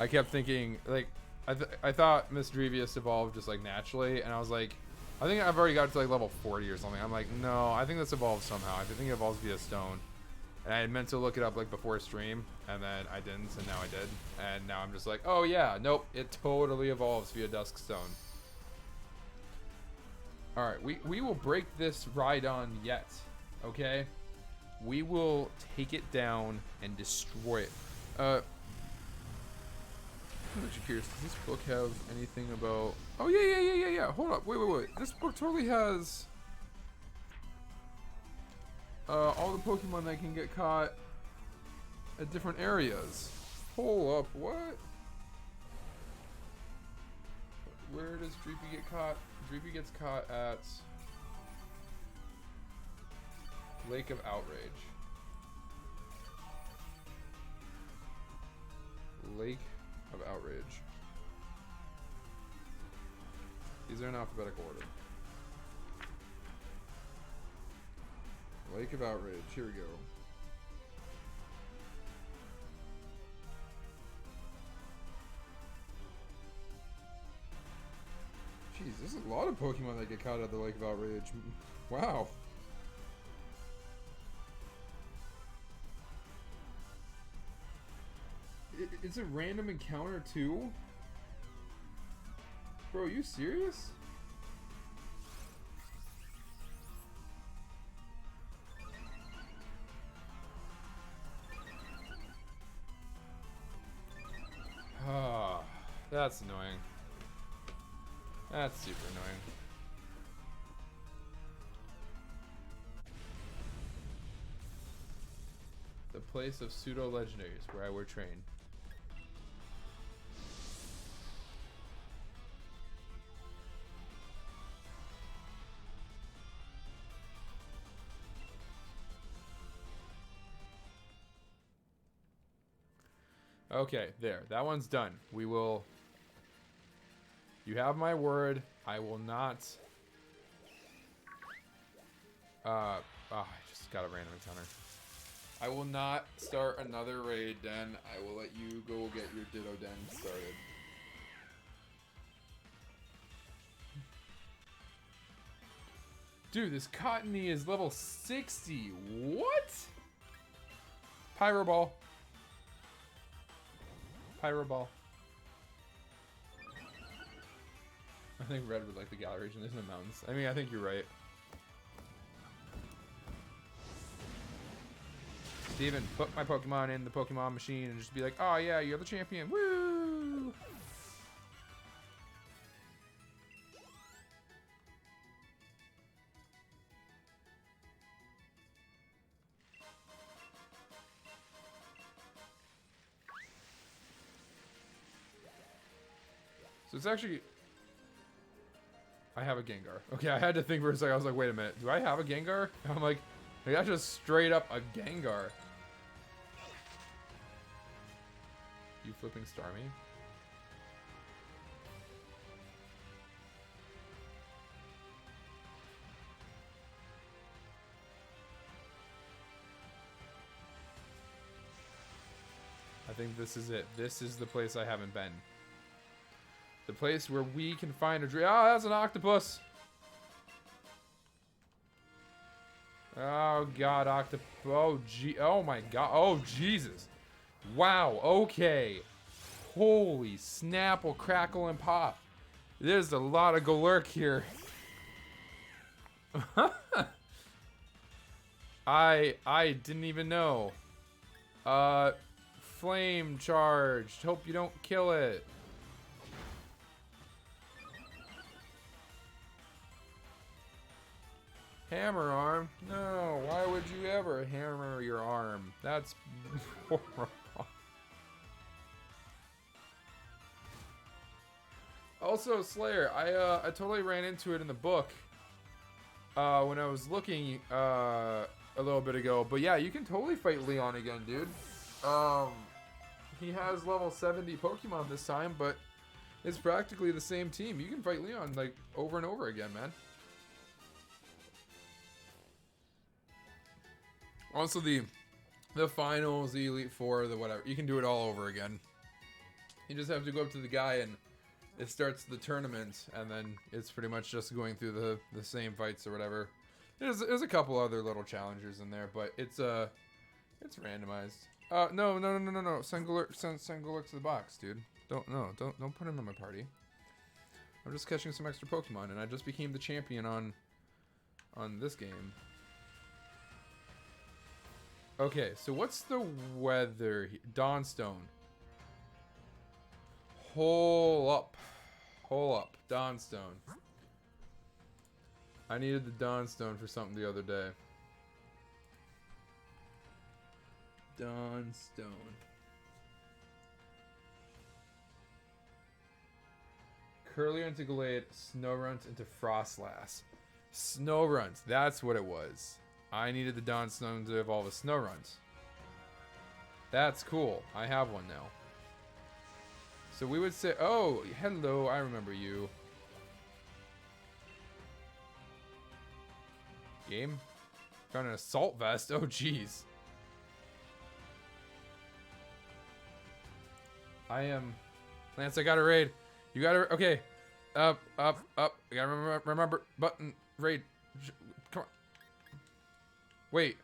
I kept thinking, like, I thought Misdrevious evolved just, like, naturally, and I was like, I think I've already got to, like, level 40 or something. I'm like, no, I think this evolves somehow. I think it evolves via stone. And I had meant to look it up, like, before stream, and then I didn't, and now I did. And now I'm just like, oh, yeah, nope, it totally evolves via Duskstone. Alright, we will break this Rhydon yet, okay? We will take it down and destroy it. I'm actually curious, does this book have anything about... Oh, yeah. Hold up, wait. This book totally has... all the Pokemon that can get caught at different areas. Hold up, what? Where does Dreepy get caught? Dreepy gets caught at Lake of Outrage. Lake of Outrage. These are in alphabetical order. Lake of Outrage, here we go. Jeez, there's a lot of Pokemon that get caught at the Lake of Outrage. Wow. It's a random encounter too? Bro, are you serious? Ah, that's annoying. That's super annoying. The place of pseudo-legendaries where I were trained. Okay, there. That one's done. We will... You have my word. I will not... I just got a random encounter. I will not start another raid den. I will let you go get your Ditto Den started. Dude, this Cottony is level 60. What? Pyro Ball. Pyro Ball. I think Red would like the Galar region. There's no mountains. I mean, I think you're right. Steven, put my Pokemon in the Pokemon machine and just be like, oh yeah, you're the champion. Woo! So it's actually... I have a Gengar. Okay, I had to think for a second. I was like, wait a minute. Do I have a Gengar? I'm like that's just straight up a Gengar. You flipping Starmie? I think this is it. This is the place I haven't been. The place where we can find a dream. Oh, that's an octopus. Oh god, octopus. Oh gee. Oh my god. Oh Jesus. Wow. Okay. Holy snapple, crackle, and pop. There's a lot of Golurk here. I didn't even know. Flame charged. Hope you don't kill it. Hammer arm? No, why would you ever hammer your arm? That's horrible. Also, Slayer, I totally ran into it in the book when I was looking a little bit ago. But yeah, you can totally fight Leon again, dude. He has level 70 Pokemon this time, but it's practically the same team. You can fight Leon like over and over again, man. Also, the finals, the Elite Four, the whatever, you can do it all over again. You just have to go up to the guy and it starts the tournament, and then it's pretty much just going through the same fights or whatever. There's a couple other little challengers in there, but it's randomized. No. Send Golurk to the box, dude. Don't put him in my party. I'm just catching some extra Pokemon, and I just became the champion on this game. Okay, so what's the weather here? Dawnstone. Hole up. Dawnstone. I needed the Dawnstone for something the other day. Dawnstone. Curlier into Gallade, Snorunt into Frostlass. Snorunt, that's what it was. I needed the Dawnstone to evolve a Snorunt. That's cool. I have one now. So we would say, oh, hello, I remember you. Game? Found an assault vest? Oh, jeez. I am... Lance, I got a raid. You got to... Okay. Up. I gotta remember button. Raid. Come on. Wait.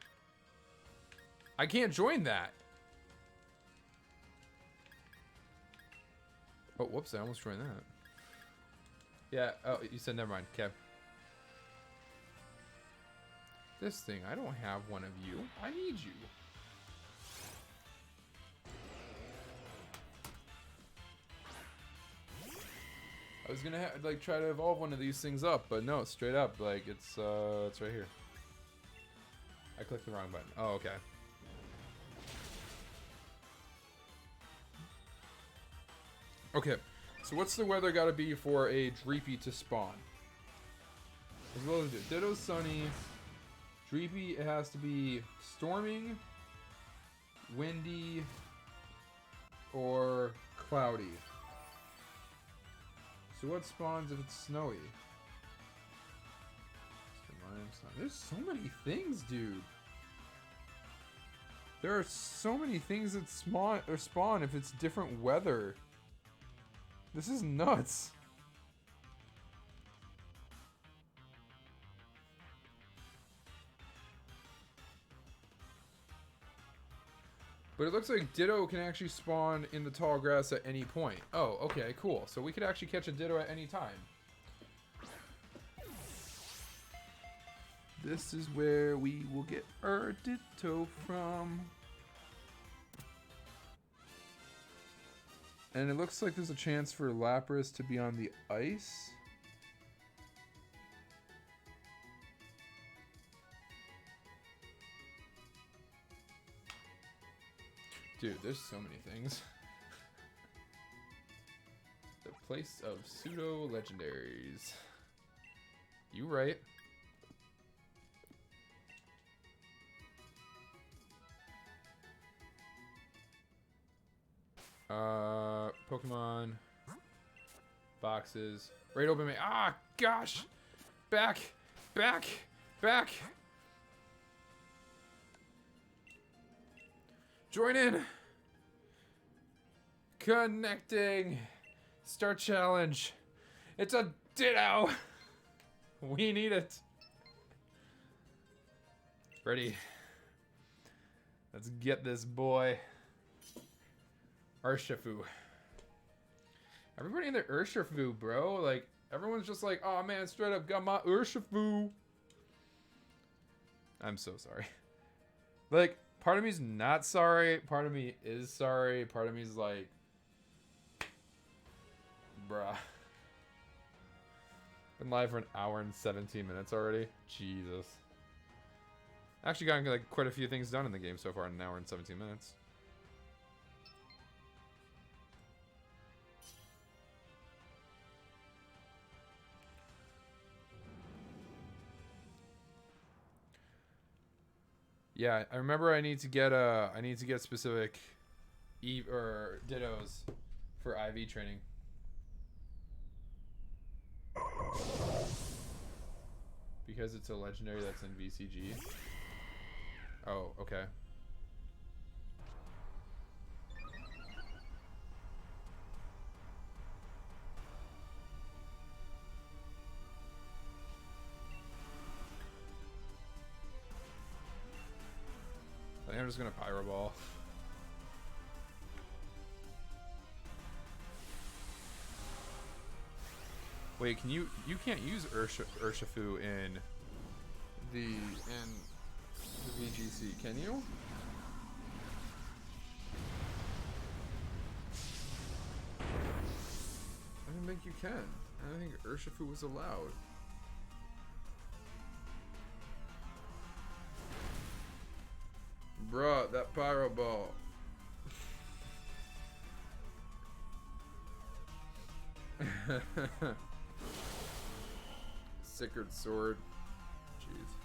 I can't join that. Oh, whoops. I almost joined that. Yeah. Oh, you said never mind. Okay. This thing. I don't have one of you. I need you. I was gonna like try to evolve one of these things up, but no, straight up, like it's right here. I clicked the wrong button. Oh, okay. Okay, so what's the weather gotta be for a Dreepy to spawn? As well as Ditto Sunny. Dreepy, it has to be storming, windy, or cloudy. So what spawns if it's snowy? There's so many things, dude. There are so many things that spawn if it's different weather. This is nuts. But it looks like Ditto can actually spawn in the tall grass at any point. Oh, okay, cool. So we could actually catch a Ditto at any time. This is where we will get our Ditto from. And it looks like there's a chance for Lapras to be on the ice. Dude, there's so many things. The place of pseudo legendaries. You right. Pokemon boxes. Right, open me. Ah, gosh. Back. Join in. Connecting. Start challenge. It's a Ditto. We need it. Ready. Let's get this boy. Urshifu. Everybody in their Urshifu, bro. Like, everyone's just like, oh man, straight up got my Urshifu. I'm so sorry. Like, part of me's not sorry. Part of me is sorry. Part of me's like, bruh. Been live for an hour and 17 minutes already. Jesus. Actually gotten like quite a few things done in the game so far in an hour and 17 minutes. Yeah, I remember I need to get specific Eve or Dittos for IV training. Because it's a legendary that's in VCG. Oh, okay. I think I'm just gonna Pyro Ball. Wait, can you can't use Urshifu in the VGC, can you? I don't think you can. I don't think Urshifu was allowed. Bruh, that Pyro Ball. Sickered Sword. Jeez.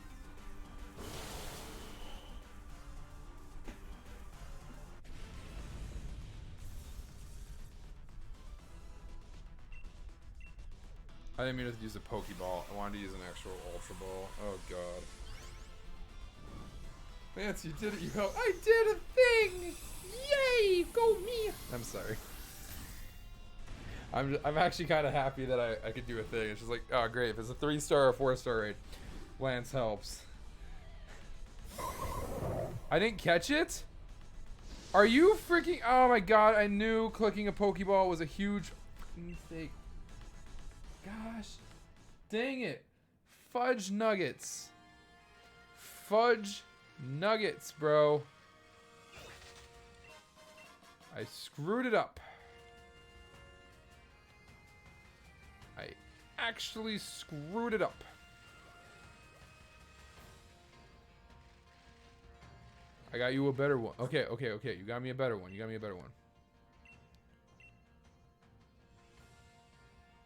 I didn't mean to use a Pokeball. I wanted to use an actual Ultra Ball. Oh god. Lance, you did it. You helped. I did a thing! Yay! Go me! I'm sorry. I'm actually kind of happy that I could do a thing. It's just like, oh great, if it's a 3-star or 4-star raid, Lance helps. I didn't catch it? Are you freaking... Oh my god, I knew clicking a Pokeball was a huge mistake. Gosh. Dang it. Fudge nuggets. Fudge nuggets, bro. I screwed it up. I actually screwed it up. I got you a better one. Okay. You got me a better one.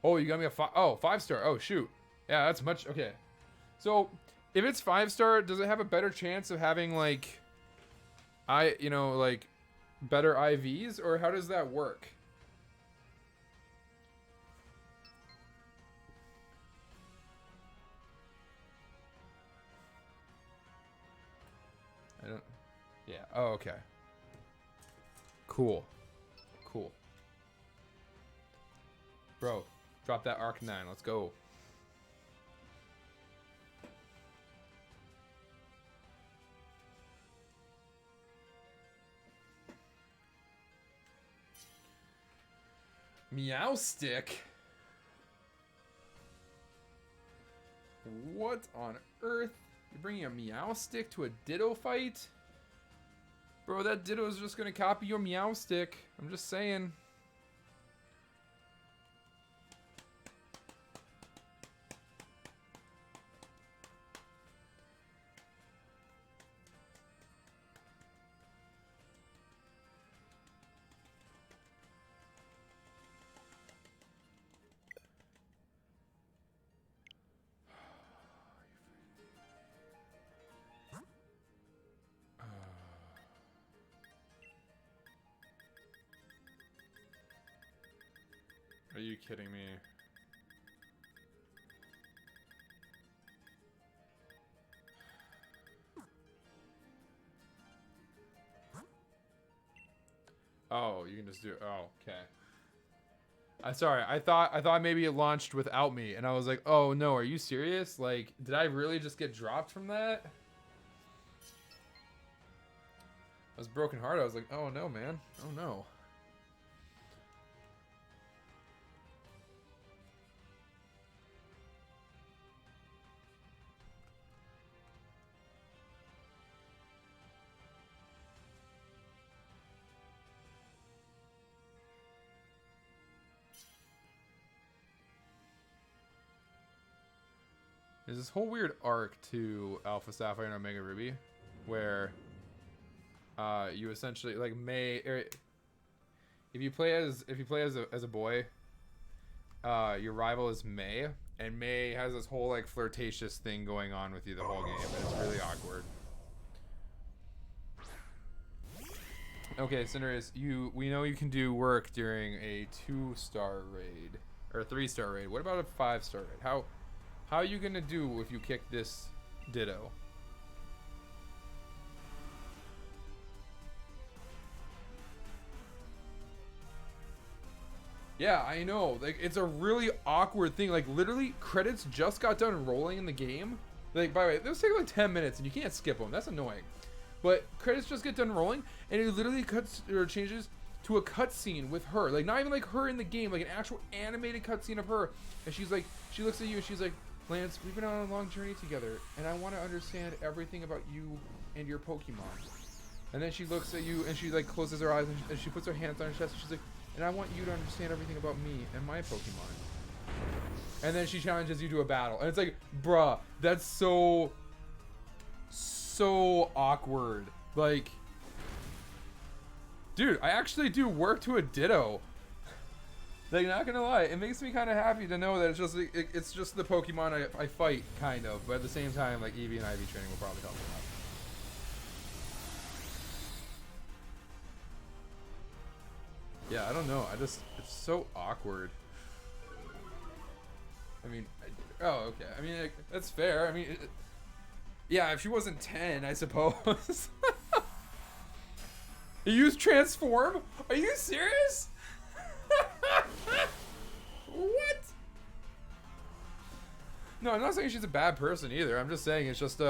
Oh, you got me a 5-star. Oh, shoot. Yeah, that's much. Okay. So, if it's 5-star, does it have a better chance of having, like, like, better IVs? Or how does that work? I don't... Yeah. Oh, okay. Cool. Bro, drop that Arc 9. Let's go. Meowstic? What on earth? You're bringing a Meowstic to a Ditto fight? Bro, that Ditto is just gonna copy your Meowstic. I'm just saying. Are you kidding me? Oh, you can just do it. Oh, okay. I'm sorry. I thought maybe it launched without me, and I was like, oh no, are you serious? Like, did I really just get dropped from that? I was brokenhearted. I was like, oh no, man. Oh no. There's this whole weird arc to Alpha Sapphire and Omega Ruby, where you essentially like if you play as a boy, your rival is May, and May has this whole like flirtatious thing going on with you the whole game, and it's really awkward. Okay, Cinderace, we know you can do work during a 2-star raid or a 3-star raid. What about a 5-star raid? How are you gonna do if you kick this Ditto? Yeah, I know. Like, it's a really awkward thing. Like, literally, credits just got done rolling in the game. Like, by the way, those take like 10 minutes, and you can't skip them. That's annoying. But credits just get done rolling, and it literally cuts or changes to a cutscene with her. Like, not even like her in the game, like an actual animated cutscene of her. And she's like, she looks at you, and she's like, Lance, we've been on a long journey together, and I want to understand everything about you and your Pokemon. And then she looks at you, and she like closes her eyes, and she puts her hands on her chest, and she's like, and I want you to understand everything about me and my Pokemon. And then she challenges you to a battle. And it's like, bruh, that's so awkward. Like, dude, I actually do work to a Ditto. Like, not gonna lie, it makes me kind of happy to know that it's just the Pokemon I fight, kind of. But at the same time, like, Eevee and Ivy training will probably help me out. Yeah, I don't know. It's so awkward. I mean, oh, okay. I mean, like, that's fair. I mean, yeah, if she wasn't 10, I suppose. You use transform? Are you serious? What? No, I'm not saying she's a bad person either. I'm just saying it's just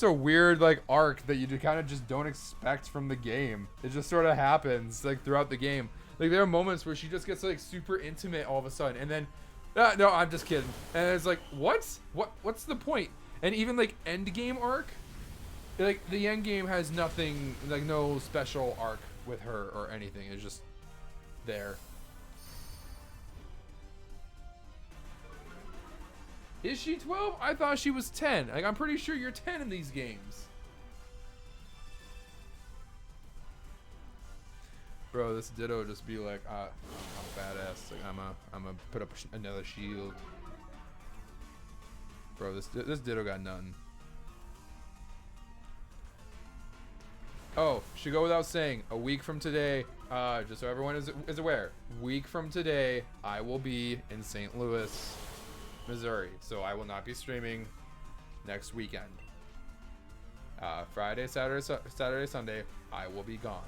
a weird like arc that you kind of just don't expect from the game. It just sort of happens like throughout the game. Like there are moments where she just gets like super intimate all of a sudden, and then no, I'm just kidding. And it's like, what's the point? And even like end game arc, like the end game has nothing, like no special arc with her or anything. It's just there. Is she 12? I thought she was 10. Like, I'm pretty sure you're 10 in these games. Bro, this Ditto just be like, I'm a badass. Like, I'm a put up another shield. Bro, this Ditto got none. Oh, should go without saying, a week from today, just so everyone is aware, week from today, I will be in St. Louis, Missouri, so I will not be streaming next weekend. Friday, Saturday, Sunday, I will be gone.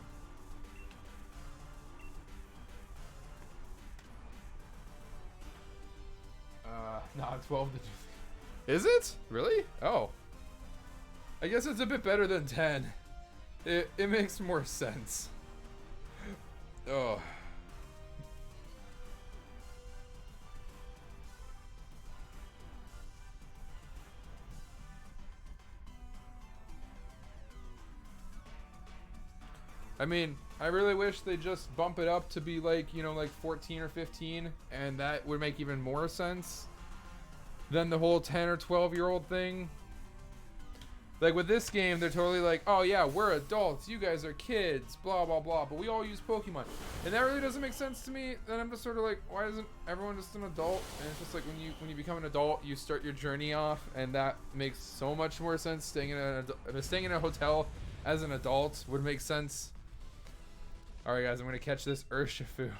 Not 12 to 2. Is it? Really? Oh. I guess it's a bit better than 10. It makes more sense. Oh. I mean, I really wish they just bump it up to be like, you know, like 14 or 15, and that would make even more sense than the whole 10 or 12-year-old thing. Like with this game, they're totally like, oh yeah, we're adults, you guys are kids, blah blah blah, but we all use Pokemon, and that really doesn't make sense to me. Then I'm just sort of like, why isn't everyone just an adult? And it's just like when you become an adult, you start your journey off, and that makes so much more sense. Staying in a hotel as an adult would make sense. All right, guys, I'm gonna catch this Urshifu.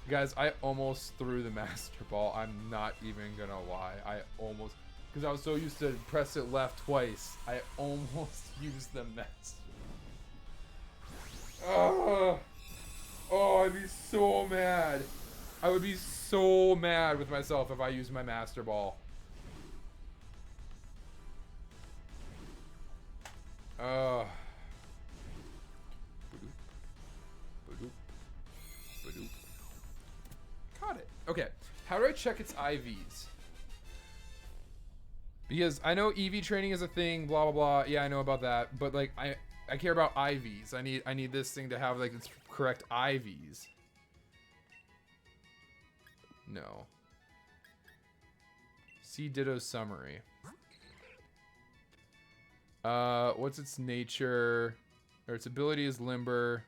Guys, I almost threw the Master Ball. I'm not even gonna lie. I almost, because I was so used to press it left twice, I almost used the Master. Oh, I'd be so mad. I would be so mad with myself if I used my Master Ball. Caught it. Okay, how do I check its IVs? Because I know EV training is a thing, blah blah blah. Yeah, I know about that, but like I care about IVs. I need this thing to have like its correct IVs. No. See Ditto's summary. What's its nature? Or its ability is limber.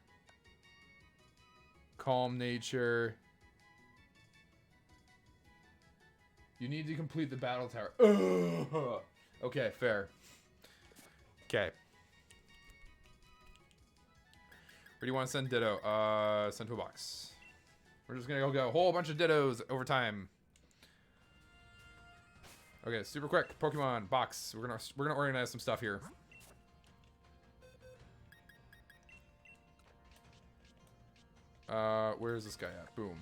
Calm nature. You need to complete the battle tower. Ugh. Okay, fair. Okay. Where do you want to send Ditto? Send to a box. We're just gonna go get a whole bunch of Dittos over time. Okay, super quick. Pokemon box. We're gonna organize some stuff here. Where's this guy at? Boom.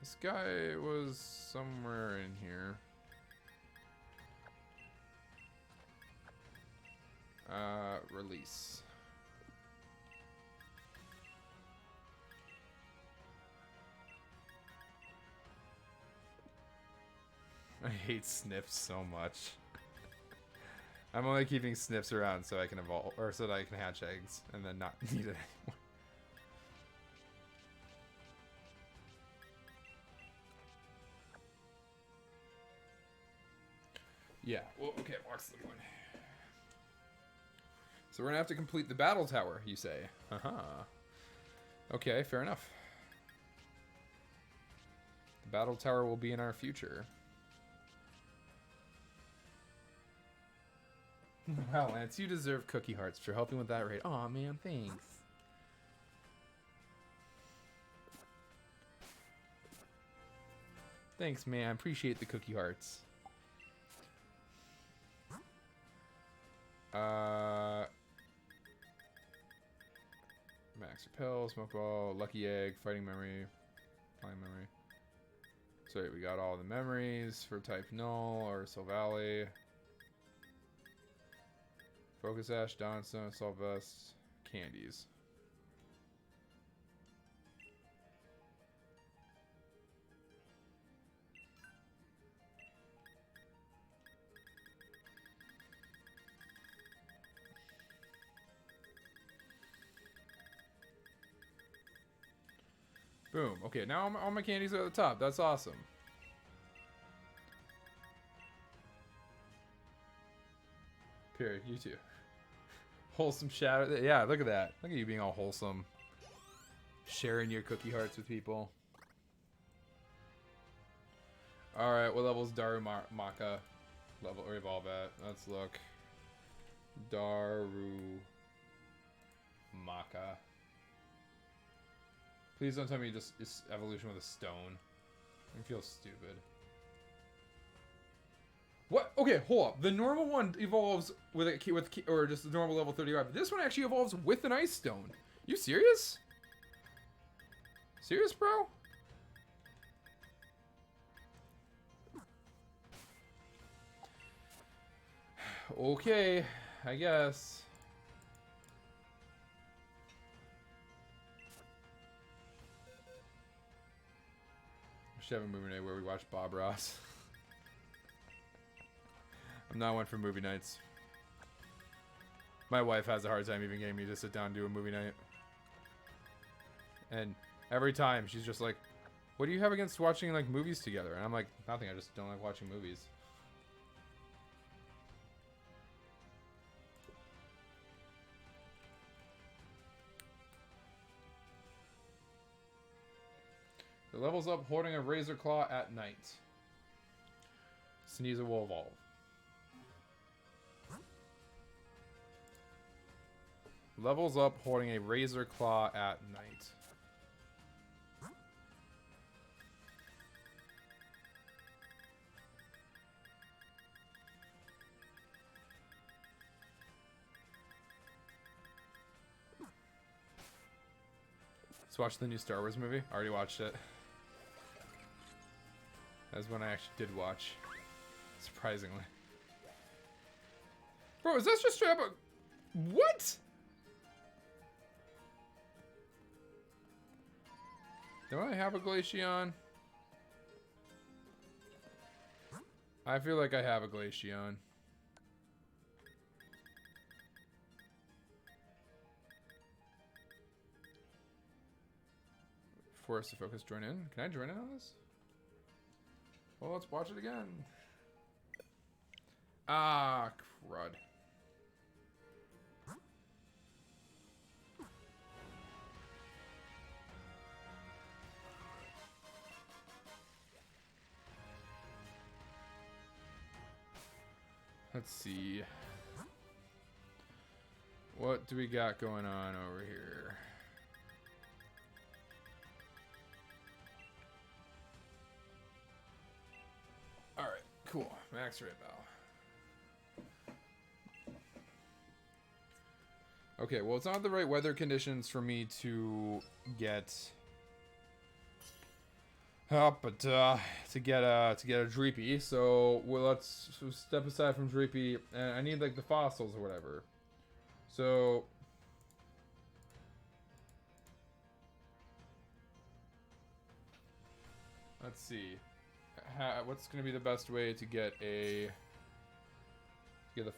This guy was somewhere in here. Release. I hate Snips so much. I'm only keeping Snips around so I can evolve, or so that I can hatch eggs and then not need it anymore. Yeah, well, okay, box the one. So we're gonna have to complete the battle tower, you say? Okay, fair enough. The battle tower will be in our future. Wow, Lance, you deserve cookie hearts for helping with that raid. Aw, man, thanks. Thanks, man. Appreciate the cookie hearts. Max Repel, Smoke Ball, Lucky Egg, Fighting Memory, Flying Memory. Sorry, we got all the memories for type Null or Silvally. Focus Ash, Dawnstone, Solvest, candies. Boom. Okay, now all my candies are at the top. That's awesome. Period. You too. Wholesome shadow. Yeah, look at that. Look at you being all wholesome. Sharing your cookie hearts with people. Alright, what level is Darumaka level or evolve at? Let's look. Darumaka. Please don't tell me just it's evolution with a stone. I feel stupid. What? Okay, hold up. The normal one evolves with or just the normal level 35. This one actually evolves with an ice stone. You serious? Serious, bro? Okay, I guess. We should have a movie night where we watch Bob Ross. I'm not one for movie nights. My wife has a hard time even getting me to sit down and do a movie night. And every time she's just like, what do you have against watching like movies together? And I'm like, nothing, I just don't like watching movies. The level's up holding a Razor Claw at night. Sneasel will evolve. Levels up holding a Razor Claw at night. Let's watch the new Star Wars movie. I already watched it. That's one I actually did watch. Surprisingly. Bro, is this just straight up a... What? Do I have a Glaceon? I feel like I have a Glaceon. Force to focus, join in. Can I join in on this? Well, let's watch it again. Ah, crud. Let's see. What do we got going on over here? Alright, cool. Max Ray Bow. Okay, well, it's not the right weather conditions for me to get to get a Dreepy. So let's step aside from Dreepy, and I need like the fossils or whatever. So let's see. What's gonna be the best way to get the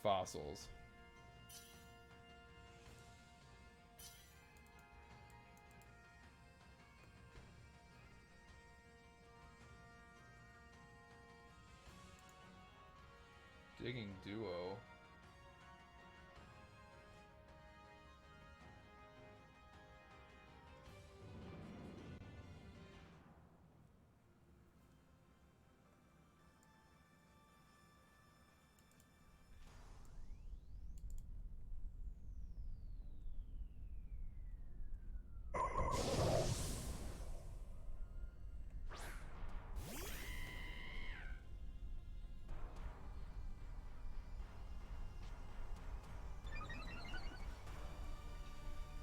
fossils? Digging duo.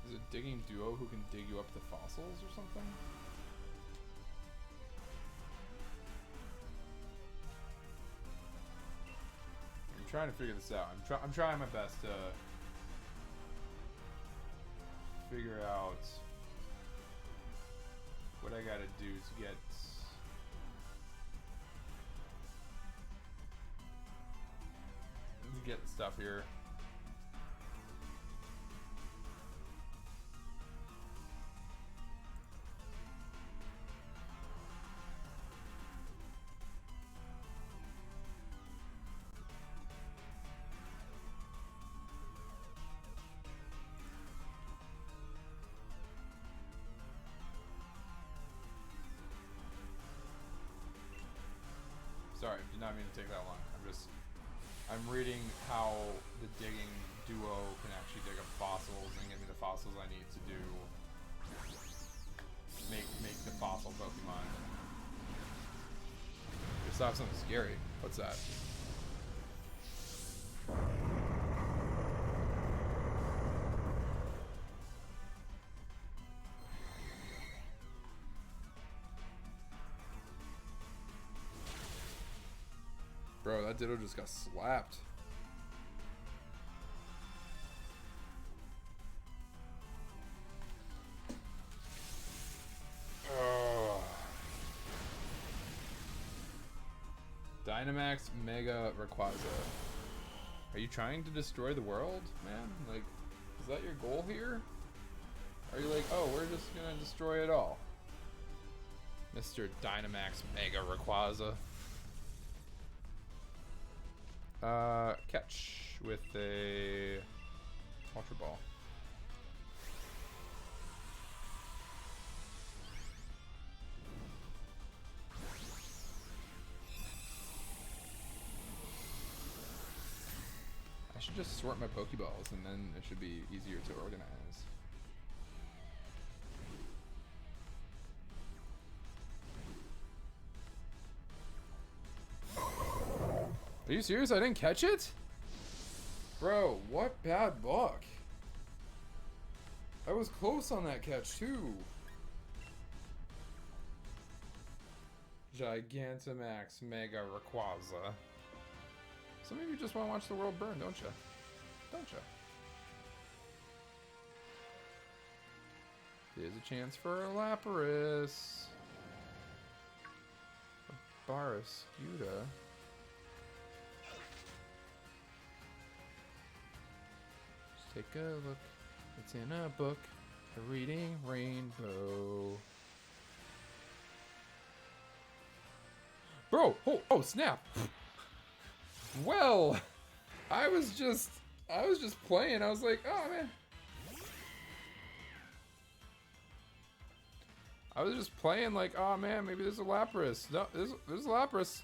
Is it digging duo who can dig you up the fossils or something? I'm trying to figure this out. I'm trying my best to figure out what I gotta do to get stuff here. Sorry, did not mean to take that long. I'm reading how the digging duo can actually dig up fossils and give me the fossils I need to do make the fossil Pokemon. Just saw something scary. What's that? Bro, that Ditto just got slapped. Dynamax Mega Rayquaza. Are you trying to destroy the world, man? Like, is that your goal here? Are you like, oh, we're just gonna destroy it all? Mr. Dynamax Mega Rayquaza. Catch with a Ultra Ball. I should just sort my Pokeballs and then it should be easier to organize. Are you serious? I didn't catch it? Bro, what bad luck. I was close on that catch too. Gigantamax Mega Rayquaza. Some of you just want to watch the world burn, don't you? Don't you? There's a chance for a Lapras. A Barraskewda. Take a look, it's in a book, a reading rainbow. Bro, oh snap. Well, I was just playing. I was like, oh man. I was just playing like, oh man, maybe there's a Lapras. No, there's a Lapras.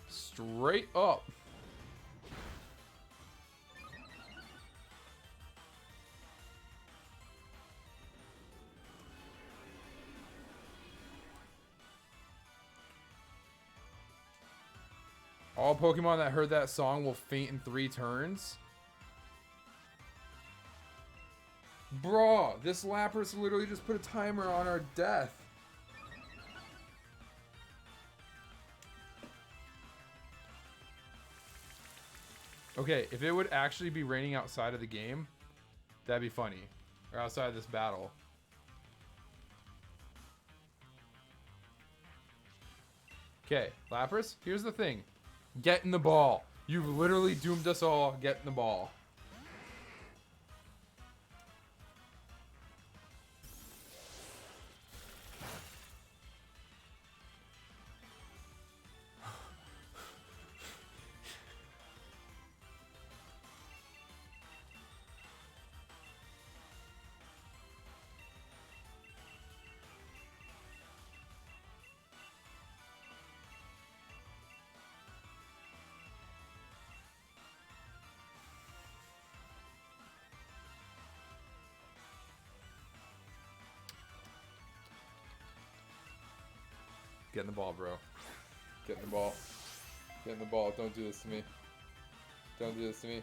Straight up. All Pokemon that heard that song will faint in 3 turns. Bro, this Lapras literally just put a timer on our death. Okay, if it would actually be raining outside of the game, that'd be funny. Or outside of this battle. Okay, Lapras, here's the thing. Get in the ball. You've literally doomed us all. Get in the ball. Get in the ball, bro. Get in the ball. Get in the ball. Don't do this to me. Don't do this to me.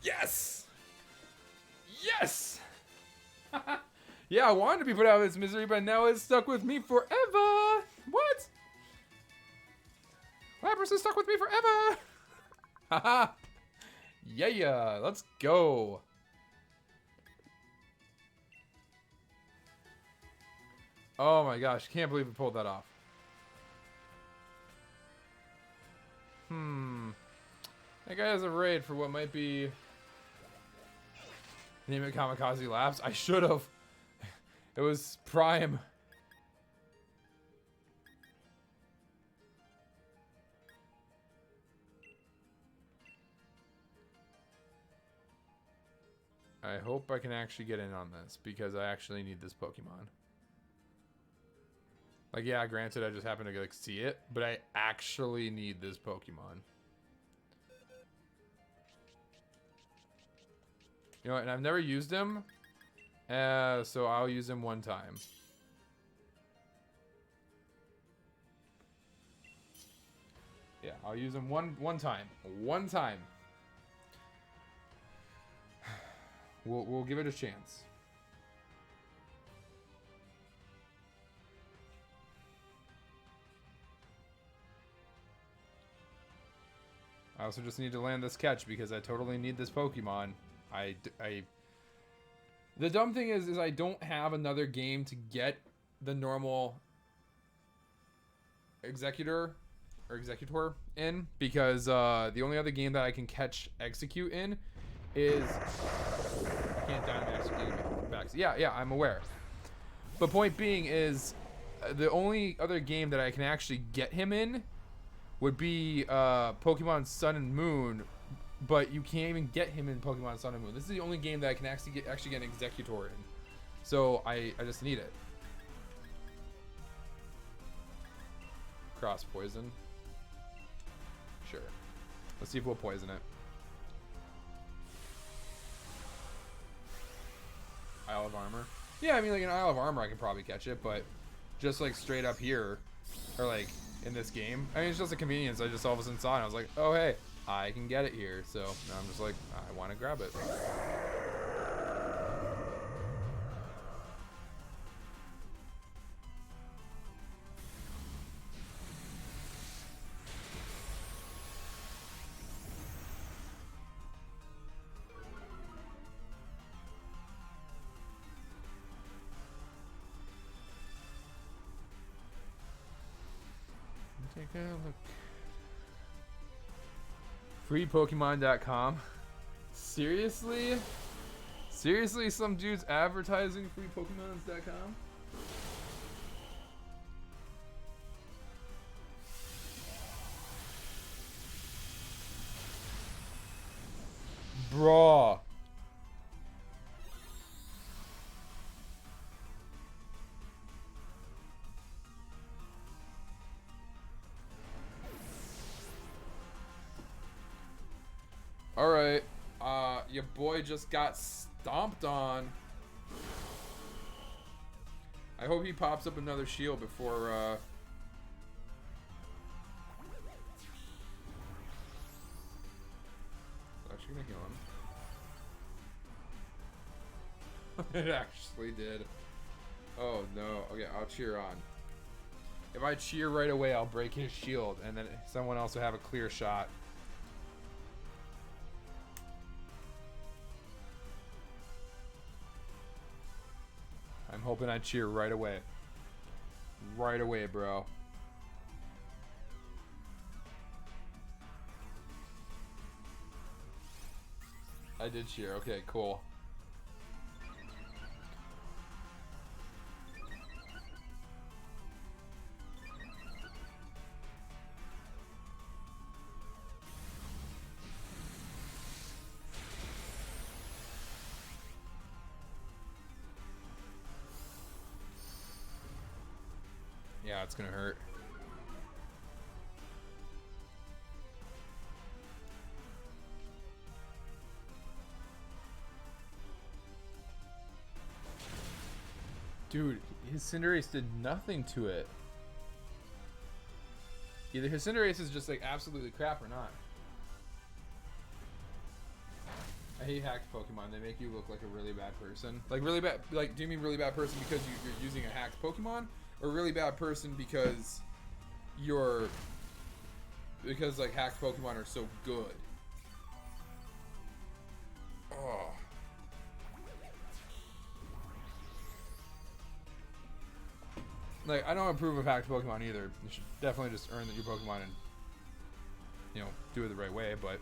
Yes! Yes! Yeah, I wanted to be put out of this misery, but now it's stuck with me forever. What? Lapras is stuck with me forever. Haha. Yeah, let's go. Oh my gosh, can't believe we pulled that off. That guy has a raid for what might be... Name it Kamikaze Labs. I should have. It was Prime. I hope I can actually get in on this because I actually need this Pokemon. Like, yeah, granted, I just happen to like see it, but I actually need this Pokemon. You know what? And I've never used him, so I'll use him one time. Yeah, I'll use him one time. One time. We'll give it a chance. I also just need to land this catch because I totally need this Pokemon. The dumb thing is I don't have another game to get the normal Executor or Executor in because the only other game that I can catch Execute in is I can't Dynamax back. Yeah, I'm aware. But point being is the only other game that I can actually get him in would be Pokemon Sun and Moon, but you can't even get him in Pokemon Sun and Moon. This is the only game that I can actually get an Executor in. So I just need it. Cross Poison. Sure. Let's see if we'll poison it. Isle of Armor. Yeah, I mean, like an Isle of Armor I can probably catch it, but just like straight up here, or like in this game, I mean, it's just a convenience. I just all of a sudden saw it and I was like, oh hey, I can get it here. So now I'm just like, I want to grab it. Take a look. FreePokemon.com. Seriously? Seriously, some dude's advertising FreePokemons.com? Bruh. Alright, your boy just got stomped on. I hope he pops up another shield before gonna heal him. It actually did. Oh no. Okay, I'll cheer on. If I cheer right away, I'll break his shield, and then someone else will have a clear shot. I'm hoping I cheer right away. Right away, bro. I did cheer. Okay, cool. Yeah, it's gonna hurt. Dude, his Cinderace did nothing to it. Either his Cinderace is just like absolutely crap or not. I hate hacked Pokemon. They make you look like a really bad person. Like really bad. Like, do you mean really bad person because you're using a hacked Pokemon, or really bad person because like hacked Pokemon are so good? Oh. Like, I don't approve of hacked Pokemon either. You should definitely just earn your Pokemon and, you know, do it the right way, but...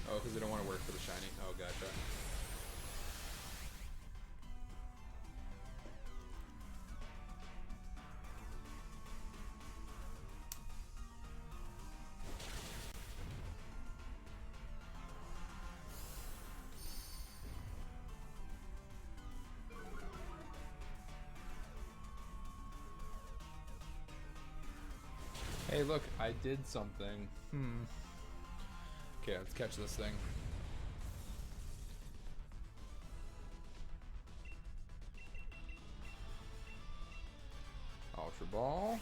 Oh, because they don't want to work for the shiny. Oh, gotcha. Hey, look, I did something. Okay, let's catch this thing. Ultra Ball.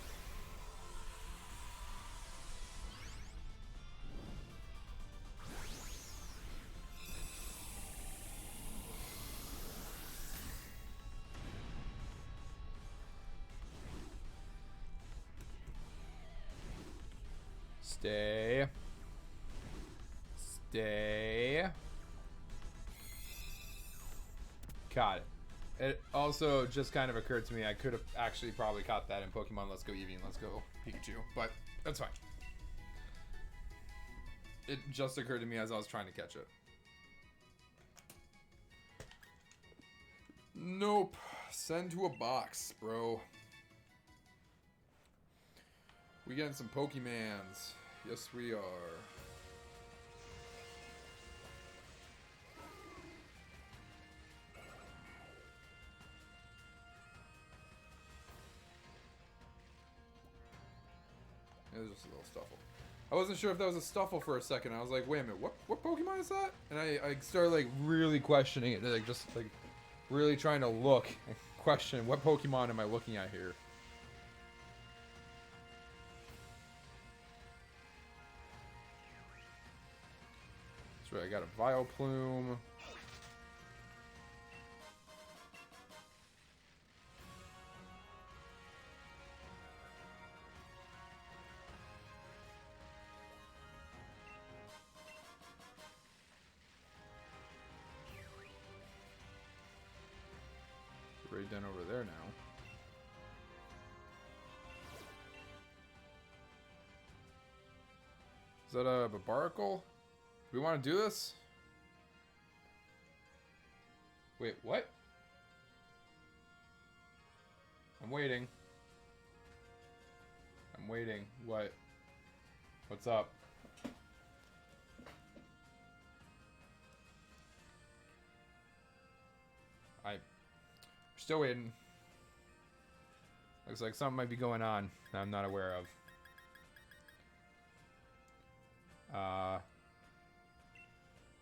Stay. Stay. Caught it. It also just kind of occurred to me I could have actually probably caught that in Pokemon Let's Go Eevee and Let's Go Pikachu, but that's fine. It just occurred to me as I was trying to catch it. Nope. Send to a box, bro. We getting some Pokemans. Yes, we are. It was just a little Stuffle. I wasn't sure if that was a Stuffle for a second. I was like, wait a minute, what Pokemon is that? And I started like really questioning it, like just like really trying to look and question what Pokemon am I looking at here. That's right, I got a Vileplume. Right down over there now. Is that a Barbaracle? Do we want to do this? Wait, what? I'm waiting. I'm waiting. What? What's up? Still waiting. Looks like something might be going on that I'm not aware of.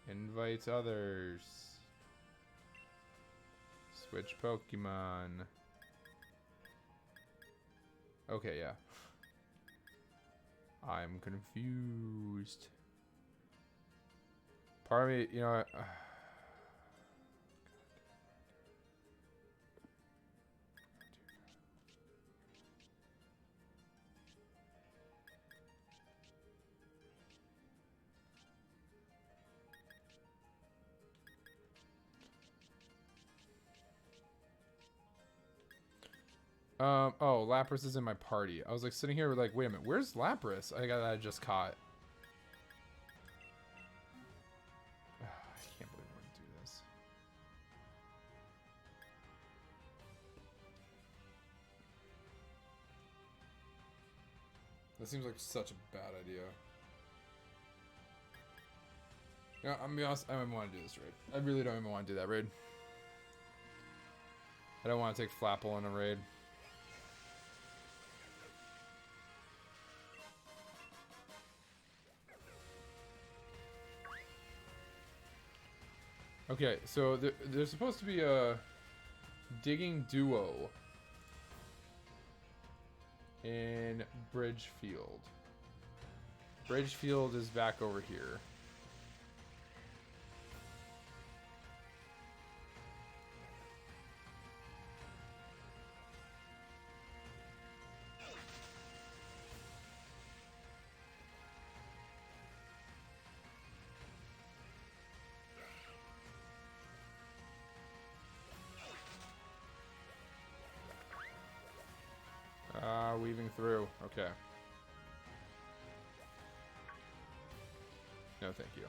Invite others. Switch Pokemon. Okay, yeah. I'm confused. Part of me, you know, oh, Lapras is in my party. I was like sitting here like, wait a minute, where's Lapras? I just caught. I can't believe I'm gonna do this. That seems like such a bad idea. Yeah, I'm gonna be honest, I don't even want to do this raid. I really don't even want to do that raid. I don't want to take Flapple in a raid. Okay, so there's supposed to be a digging duo in Bridgefield. Bridgefield is back over here. Weaving through. Okay. No, thank you.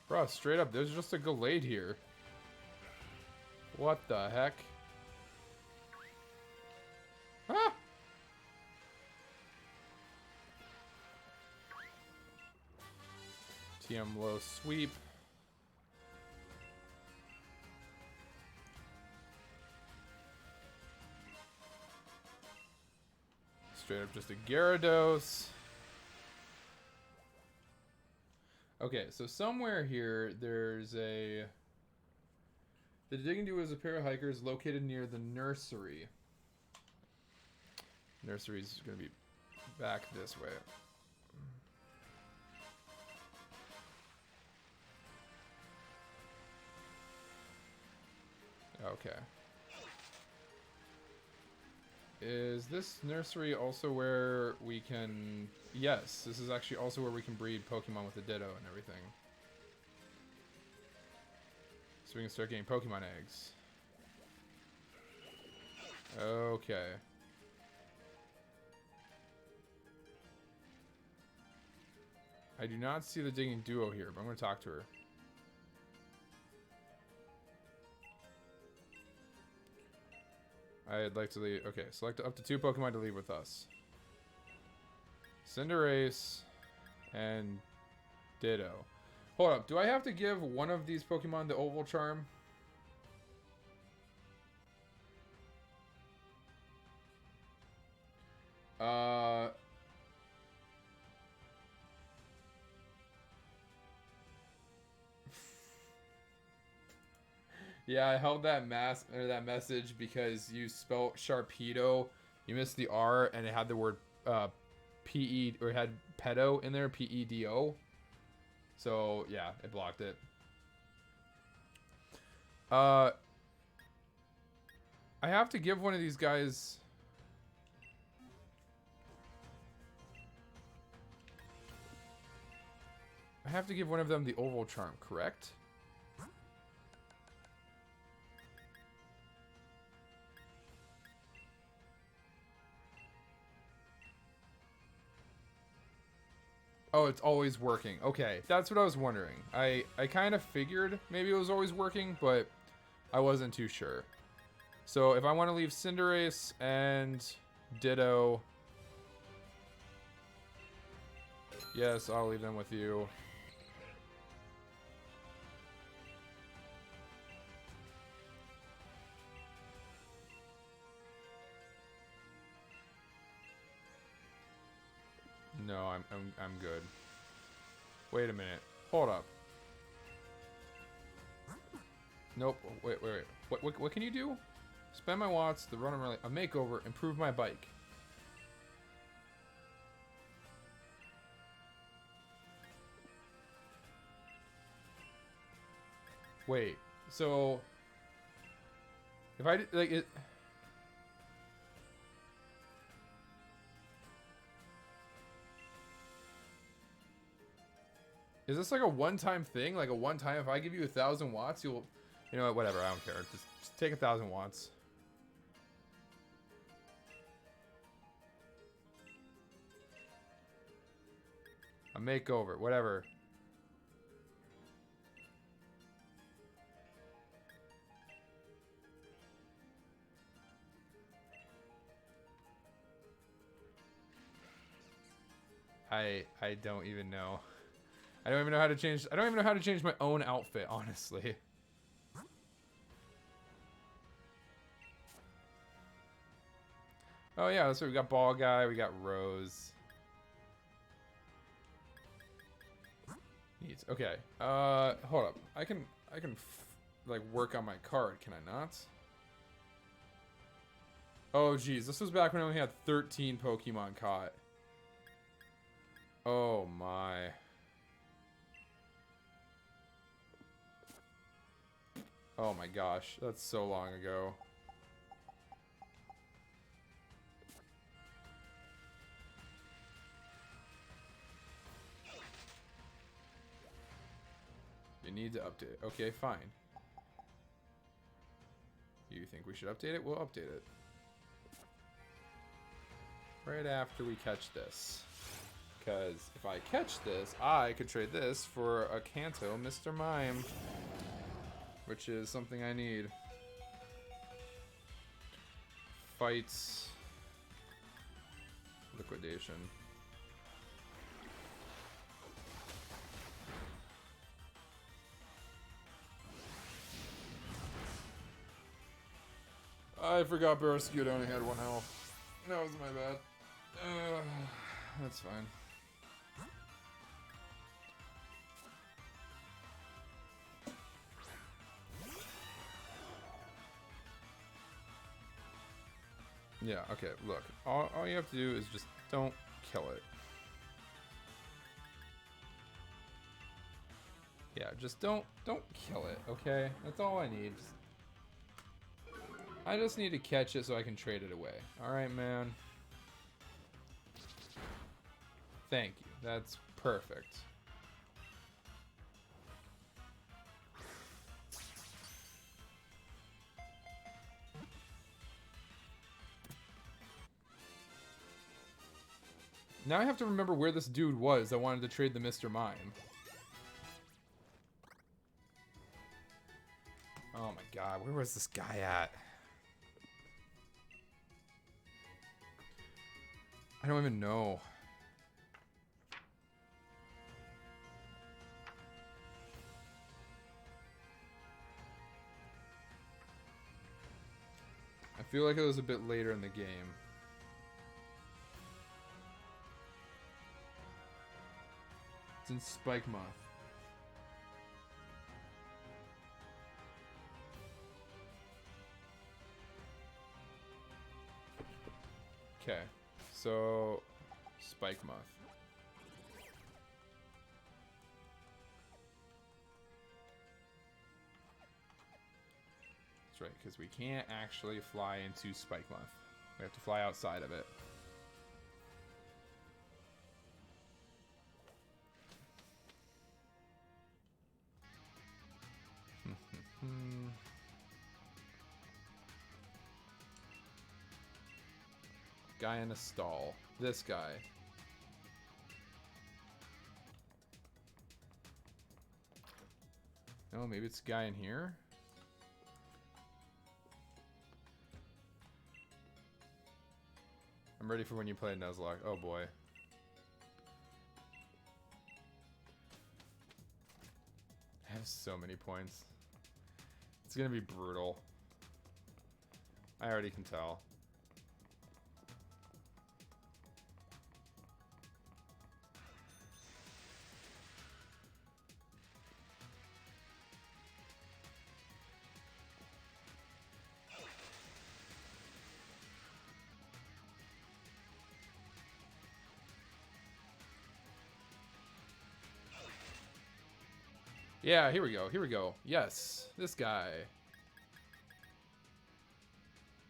Bro, straight up, there's just a Gallade here. What the heck? Ah! TM low sweep. Straight up just a Gyarados. Okay, so somewhere here, there's a... The Digging Duo is a pair of hikers located near the nursery. Nursery's going to be back this way. Okay. Is this nursery also where we can... Yes, this is actually also where we can breed Pokemon with the Ditto and everything. So we can start getting Pokemon eggs. Okay. I do not see the Digging Duo here, but I'm going to talk to her. I'd like to leave. Okay, select up to 2 Pokemon to leave with us. Cinderace and Ditto. Hold up, do I have to give one of these Pokemon the Oval Charm? Yeah, I held that message because you spelled Sharpedo. You missed the R and it had the word P-E, or it had pedo in there, P-E-D-O. So, yeah, it blocked it. I have to give one of these guys... I have to give one of them the Oval Charm, correct? Oh, it's always working. Okay, that's what I was wondering. I kind of figured maybe it was always working, but I wasn't too sure. So if I want to leave Cinderace and Ditto... Yes, I'll leave them with you. No, I'm good. Wait a minute. Hold up. Nope. Wait. What can you do? Spend my watts, the run a makeover, improve my bike. Wait. So if I like it. Is this like a one-time thing? Like a one-time, if I give you 1,000 watts, you'll... You know what, whatever, I don't care. Just take 1,000 watts. A makeover, whatever. I don't even know. I don't even know how to change... I don't even know how to change my own outfit, honestly. Oh yeah, so we got Ball Guy, we got Rose. Neat. Okay. Hold up. I can like work on my card, can I not? Oh geez, this was back when I only had 13 Pokemon caught. Oh my. Oh my gosh, that's so long ago. You need to update. Okay, fine. You think we should update it? We'll update it. Right after we catch this. Because if I catch this, I could trade this for a Kanto Mr. Mime. Which is something I need. Fights. Liquidation. I forgot Barrascute only had 1 health. That was my bad. That's fine. Yeah, okay, look. All you have to do is just don't kill it. Yeah, just don't kill it, okay? That's all I need. I just need to catch it so I can trade it away. Alright, man. Thank you. That's perfect. Now I have to remember where this dude was I wanted to trade the Mr. Mime. Oh my god, where was this guy at? I don't even know. I feel like it was a bit later in the game. It's in Spike Moth. Okay, so Spike Moth. That's right, because we can't actually fly into Spike Moth. We have to fly outside of it. Guy in a stall. This guy. Oh, maybe it's a guy in here? I'm ready for when you play Nuzlocke. Oh boy. I have so many points. It's gonna be brutal. I already can tell. Yeah, here we go. Here we go. Yes, this guy.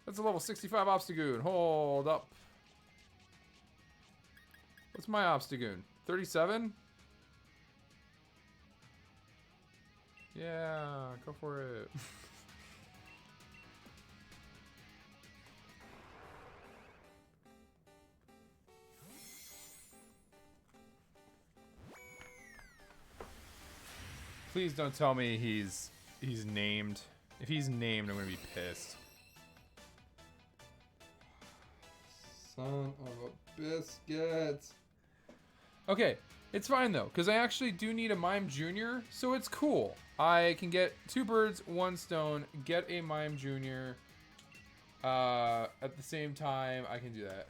That's a level 65 Obstagoon. Hold up. What's my Obstagoon? 37? Yeah, go for it. Please don't tell me he's named. If he's named, I'm gonna be pissed. Son of a biscuit. Okay, it's fine though, because I actually do need a Mime Junior, so it's cool. I can get 2 birds, 1 stone, get a Mime Junior. At the same time, I can do that.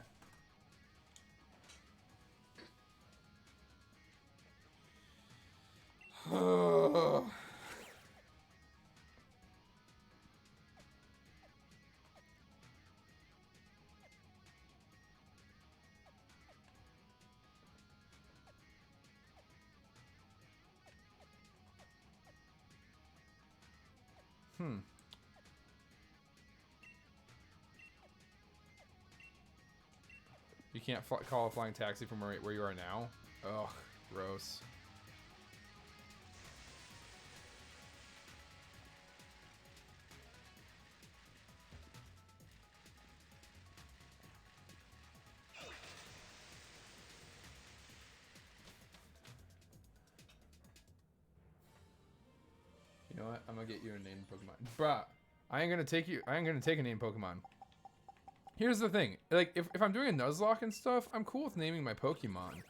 You can't call a flying taxi from where you are now? Ugh, gross. You know what? I'm gonna get you a named Pokemon. Bruh, I ain't gonna take a named Pokemon. Here's the thing. Like, if I'm doing a Nuzlocke and stuff, I'm cool with naming my Pokemon.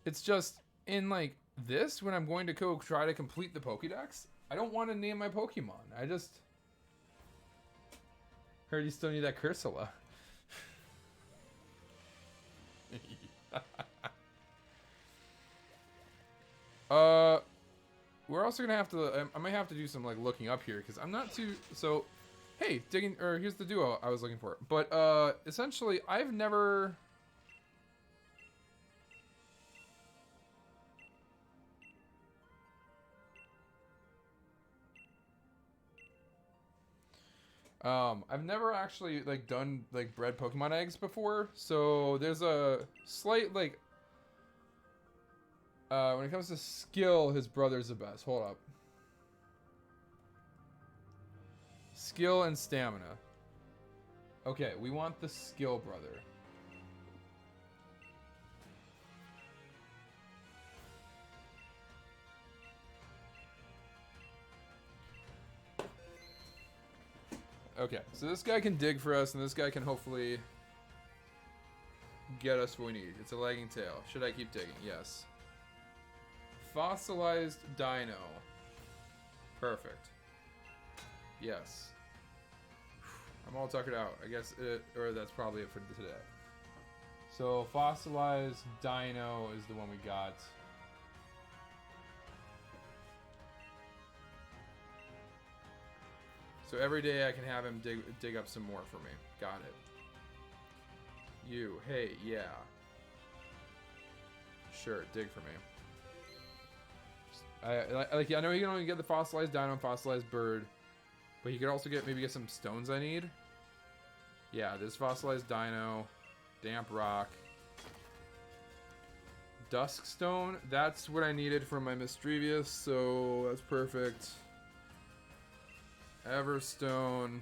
It's just, in, like, this, when I'm going to go try to complete the Pokédex, I don't want to name my Pokemon. I just... Heard you still need that Cursula. We're also gonna have to... I might have to do some, like, looking up here, because I'm not too... So... Hey, digging, or here's the duo I was looking for. But, essentially, I've never... I've never actually, like, done, like, bred Pokemon eggs before. So, there's a slight, like... when it comes to skill, his brother's the best. Hold up. Skill and stamina. Okay, we want the skill brother. Okay, so this guy can dig for us, and this guy can hopefully get us what we need. It's a lagging tail. Should I keep digging? Yes. Fossilized dino. Perfect. Yes. I'm all tuckered out. I guess or that's probably it for today. So, fossilized dino is the one we got. So every day I can have him dig up some more for me. Got it. You, hey, yeah. Sure, dig for me. I know you can only get the fossilized dino and fossilized bird, but you could also maybe get some stones I need. Yeah, this fossilized dino, damp rock, dusk stone. That's what I needed for my Misdrevius, so that's perfect. Everstone,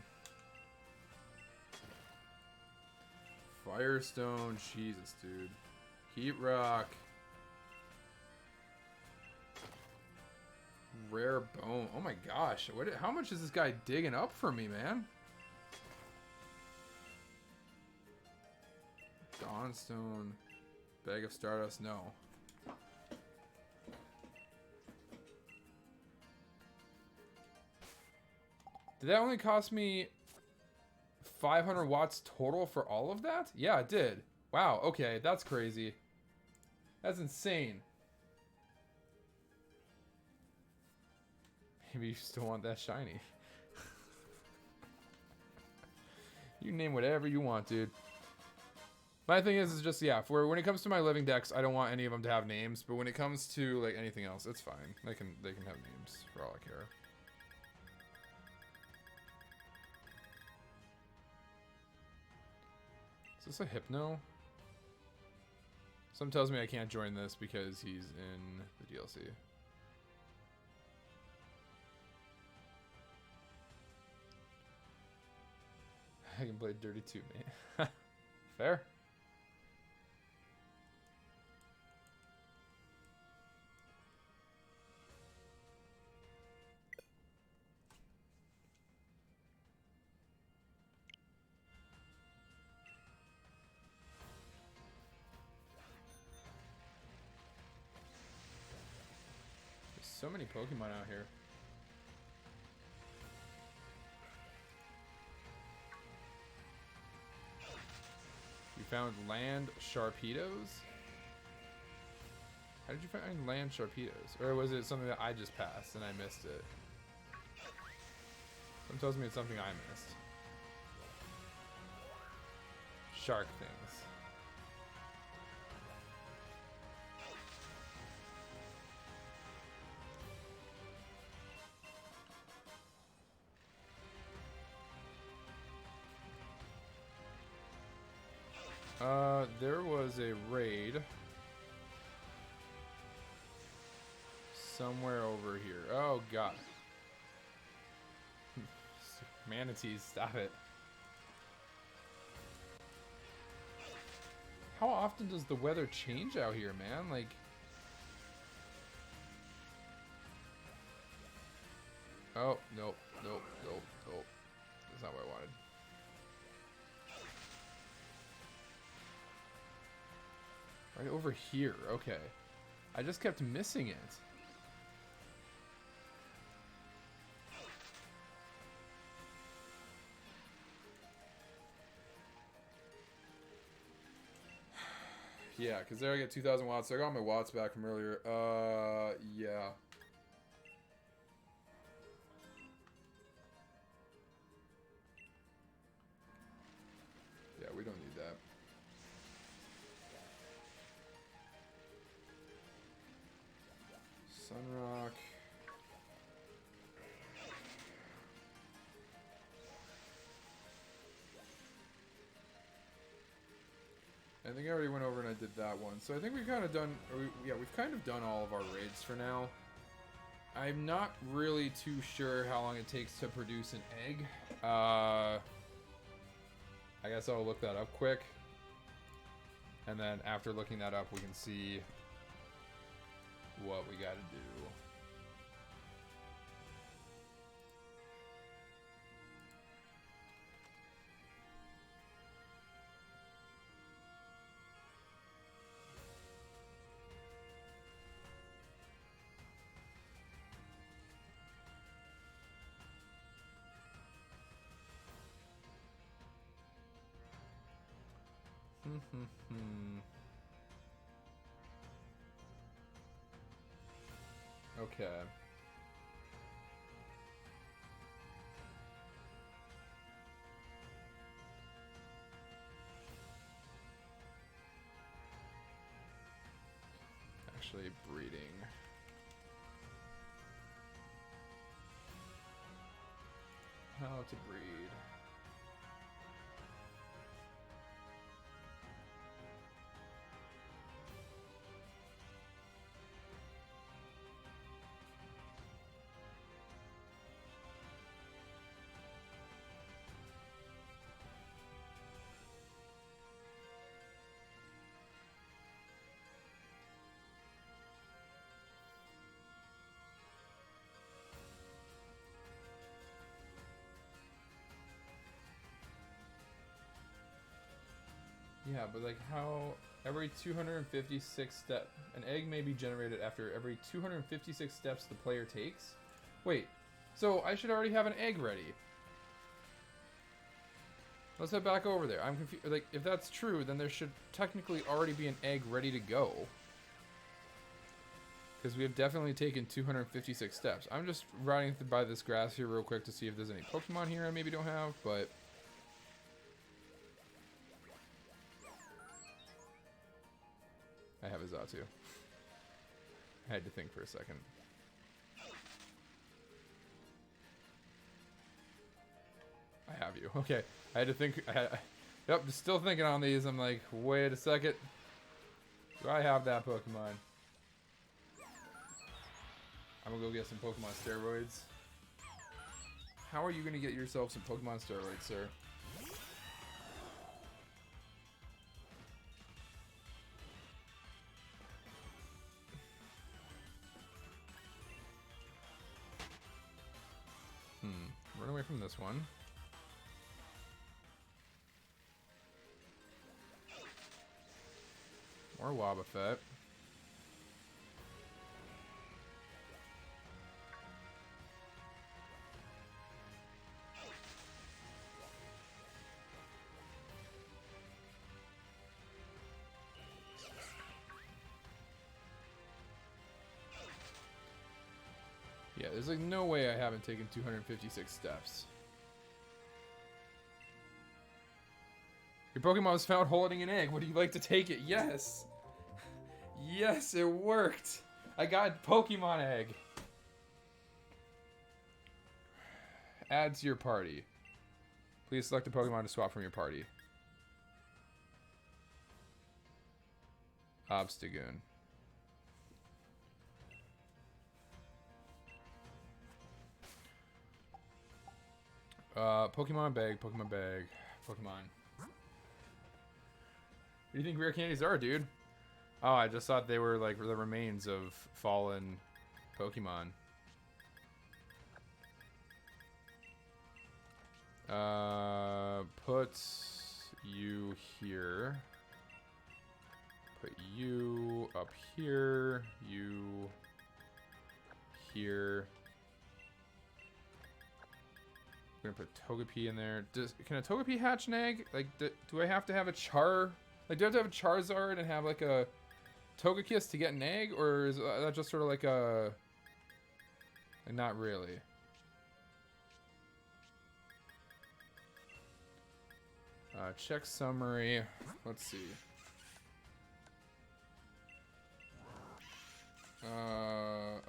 Firestone. Jesus, dude. Heat rock. Rare bone. Oh my gosh. How much is this guy digging up for me, man? Dawnstone. Bag of Stardust. No. Did that only cost me 500 watts total for all of that? Yeah, it did. Wow. Okay. That's crazy. That's insane. Maybe you still want that shiny. You name whatever you want, dude. My thing is just, yeah, for when it comes to my living decks, I don't want any of them to have names, but when it comes to, like, anything else, it's fine. They can have names, for all I care. Is this a Hypno? Some tells me I can't join this because he's in the DLC. I can play Dirty too, mate. Fair. There's so many Pokemon out here. You found land Sharpedos? How did you find land Sharpedos? Or was it something that I just passed and I missed it? Someone tells me it's something I missed. Shark things. There was a raid somewhere over here. Oh god. Manatees, stop it. How often does the weather change out here, man? Like, oh, nope, nope, nope, nope. That's not what I wanted. Right over here, okay. I just kept missing it. Yeah, because there I get 2,000 watts. So I got my watts back from earlier. Yeah. Yeah, we don't need that. Sunrock. I think I already went over and I did that one. So I think we've kind of done, yeah, we've kind of done all of our raids for now. I'm not really too sure how long it takes to produce an egg. I guess I'll look that up quick. And then after looking that up, we can see what we got to do. Okay. Actually breeding. How to breed. Yeah, but like how every 256 step, an egg may be generated after every 256 steps the player takes? Wait, so I should already have an egg ready. Let's head back over there. I'm confused. Like, if that's true, then there should technically already be an egg ready to go. Because we have definitely taken 256 steps. I'm just riding by this grass here real quick to see if there's any Pokemon here I maybe don't have, but... I have a Xatu. I had to think for a second. I have you. Okay. I had to think. Yep, still thinking on these. I'm like, wait a second. Do I have that Pokemon? I'm gonna go get some Pokemon steroids. How are you gonna get yourself some Pokemon steroids, sir? Run away from this one. More Wobbuffet. Yeah, there's like no way I haven't taken 256 steps. Your Pokemon was found holding an egg. Would you like to take it? Yes! Yes, it worked! I got Pokemon egg! Add to your party. Please select a Pokemon to swap from your party. Obstagoon. Pokemon bag, Pokemon bag, Pokemon. What do you think rare candies are, dude? Oh, I just thought they were like the remains of fallen Pokemon. Put you here. Put you up here. You here. I'm gonna put Togepi in there. Can a Togepi hatch an egg? Like, do I have to have a Like, do I have to have a Charizard and have like a Togekiss to get an egg, or is that just sort of like a? Like, not really. Check summary. Let's see.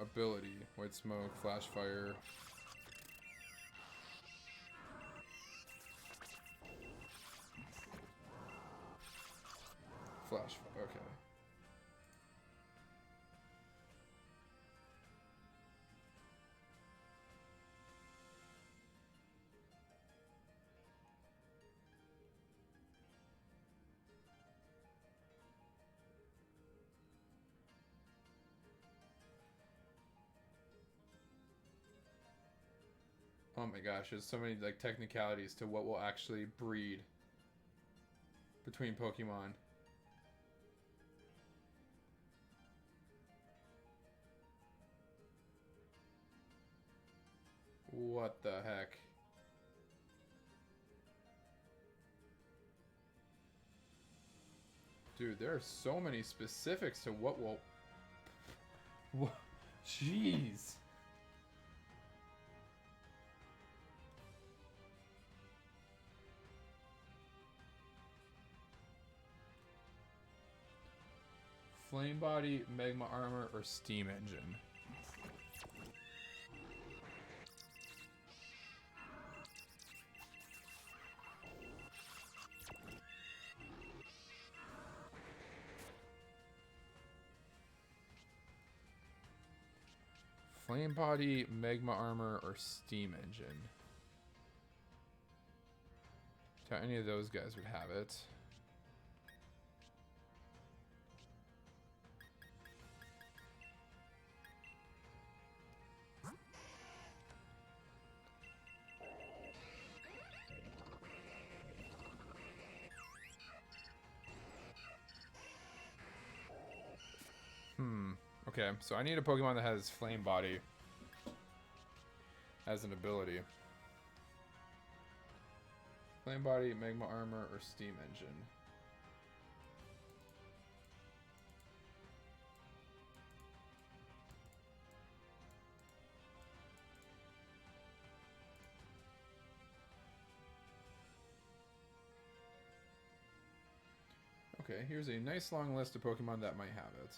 Ability: White Smoke, Flash Fire. Flash, okay. Oh my gosh, there's so many like technicalities to what will actually breed between Pokemon. What the heck? Dude, there are so many specifics to what will... What? Jeez. Flame Body, Magma Armor, or Steam Engine? Flame Body, Magma Armor, or Steam Engine? So any of those guys would have it. Okay, so I need a Pokemon that has Flame Body as an ability. Flame Body, Magma Armor, or Steam Engine? Okay, here's a nice long list of Pokemon that might have it.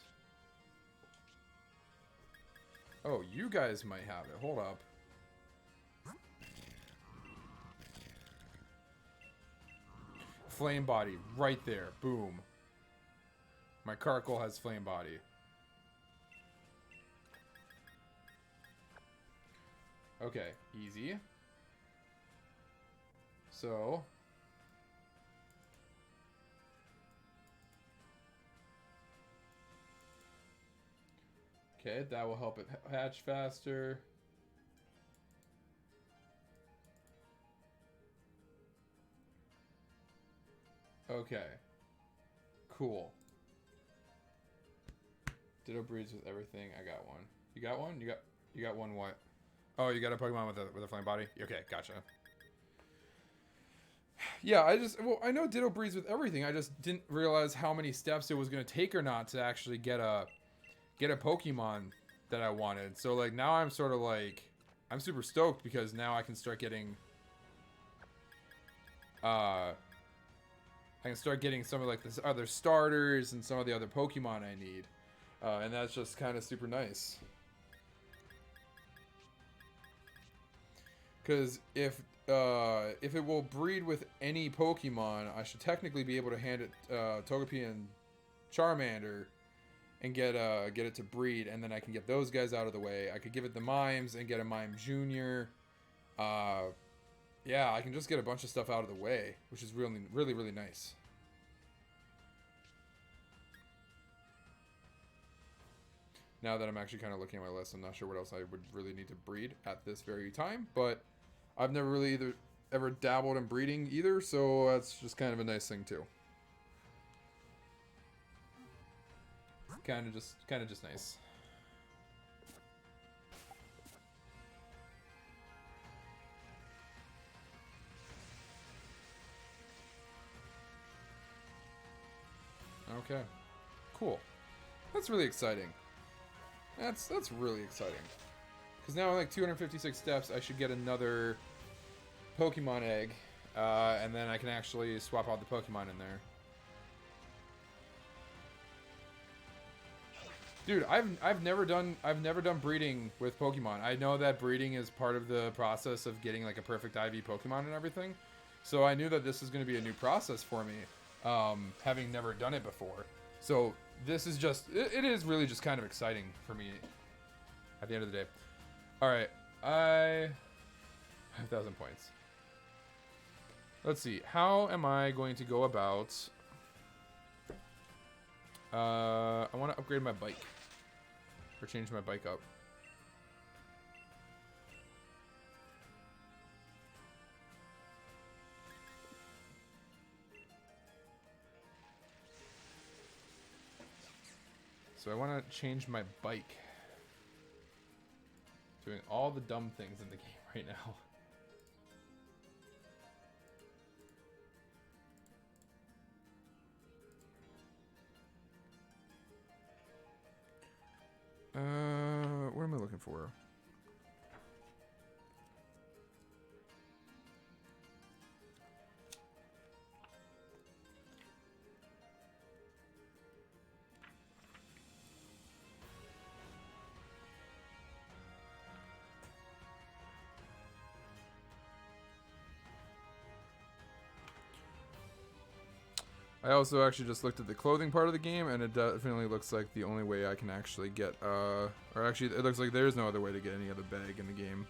Oh, you guys might have it. Hold up. Flame Body, right there. Boom. My Carkle has Flame Body. Okay, easy. So... okay, that will help it hatch faster. Okay. Cool. Ditto breeds with everything. I got one. You got one? You got one what? Oh, you got a Pokemon with a flame body? Okay, gotcha. Yeah, I know Ditto breeds with everything. I just didn't realize how many steps it was going to take or not to actually get a Pokemon that I wanted. So like now I'm sort of like I'm super stoked because now I can start getting I can start getting some of like the other starters and some of the other Pokemon I need. And that's just kind of super nice. Because if it will breed with any Pokemon, I should technically be able to hand it Togepi and Charmander and get it to breed, and then I can get those guys out of the way. I could give it the Mimes and get a Mime Junior. Yeah, I can just get a bunch of stuff out of the way, which is really, really, really nice. Now that I'm actually kind of looking at my list, I'm not sure what else I would really need to breed at this very time, but I've never really ever dabbled in breeding either, so that's just kind of a nice thing too. Kind of just nice. Okay, cool. That's really exciting. That's really exciting. Because now in like 256 steps, I should get another Pokemon egg, and then I can actually swap out the Pokemon in there. Dude, I've never done breeding with Pokemon. I know that breeding is part of the process of getting like a perfect IV Pokemon and everything. So I knew that this is going to be a new process for me, having never done it before. So this is just it is really just kind of exciting for me at the end of the day. All right, 5,000 points. Let's see. How am I going to go about? I want to upgrade my bike. Or change my bike up. So I want to change my bike. Doing all the dumb things in the game right now. What am I looking for? I also actually just looked at the clothing part of the game, and it definitely looks like the only way I can actually get, or actually, it looks like there's no other way to get any other bag in the game.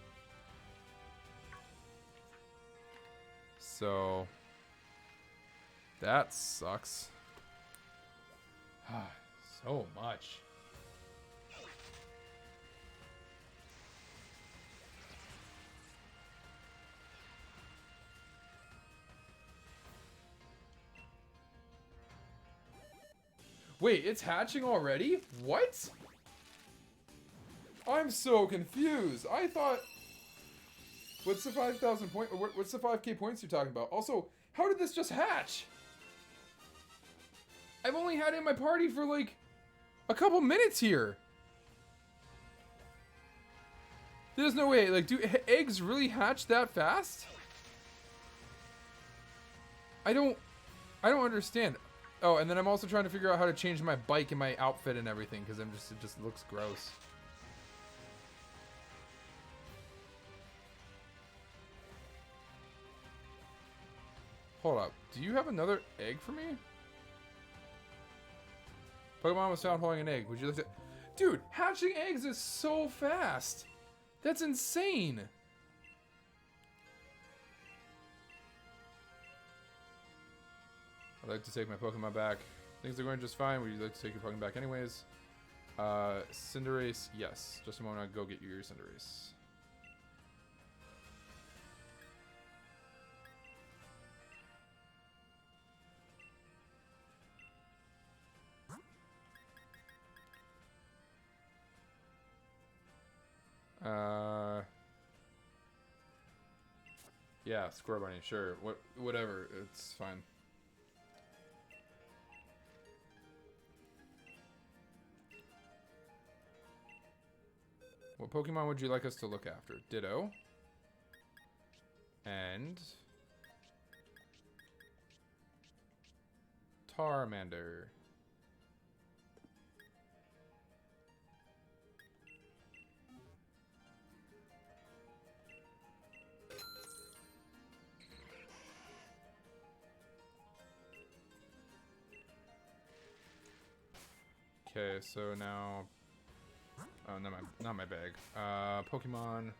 So, that sucks. So much. Wait, it's hatching already? What? I'm so confused. I thought... What's the 5,000 point? What's the 5k points you're talking about? Also, how did this just hatch? I've only had it in my party for like a couple minutes here. There's no way. Like, do eggs really hatch that fast? I don't understand. Oh, and then I'm also trying to figure out how to change my bike and my outfit and everything because it just looks gross. Hold up. Do you have another egg for me? Pokemon was found holding an egg. Would you like to... Dude, hatching eggs is so fast. That's insane. I'd like to take my Pokemon back. Things are going just fine. Would you like to take your Pokemon back anyways? Cinderace, yes. Just a moment, I'll go get you your Cinderace. Yeah, Square Bunny, sure. Whatever, it's fine. What Pokemon would you like us to look after? Ditto. And... Charmander. Okay, so now... Oh, not my bag. Pokemon.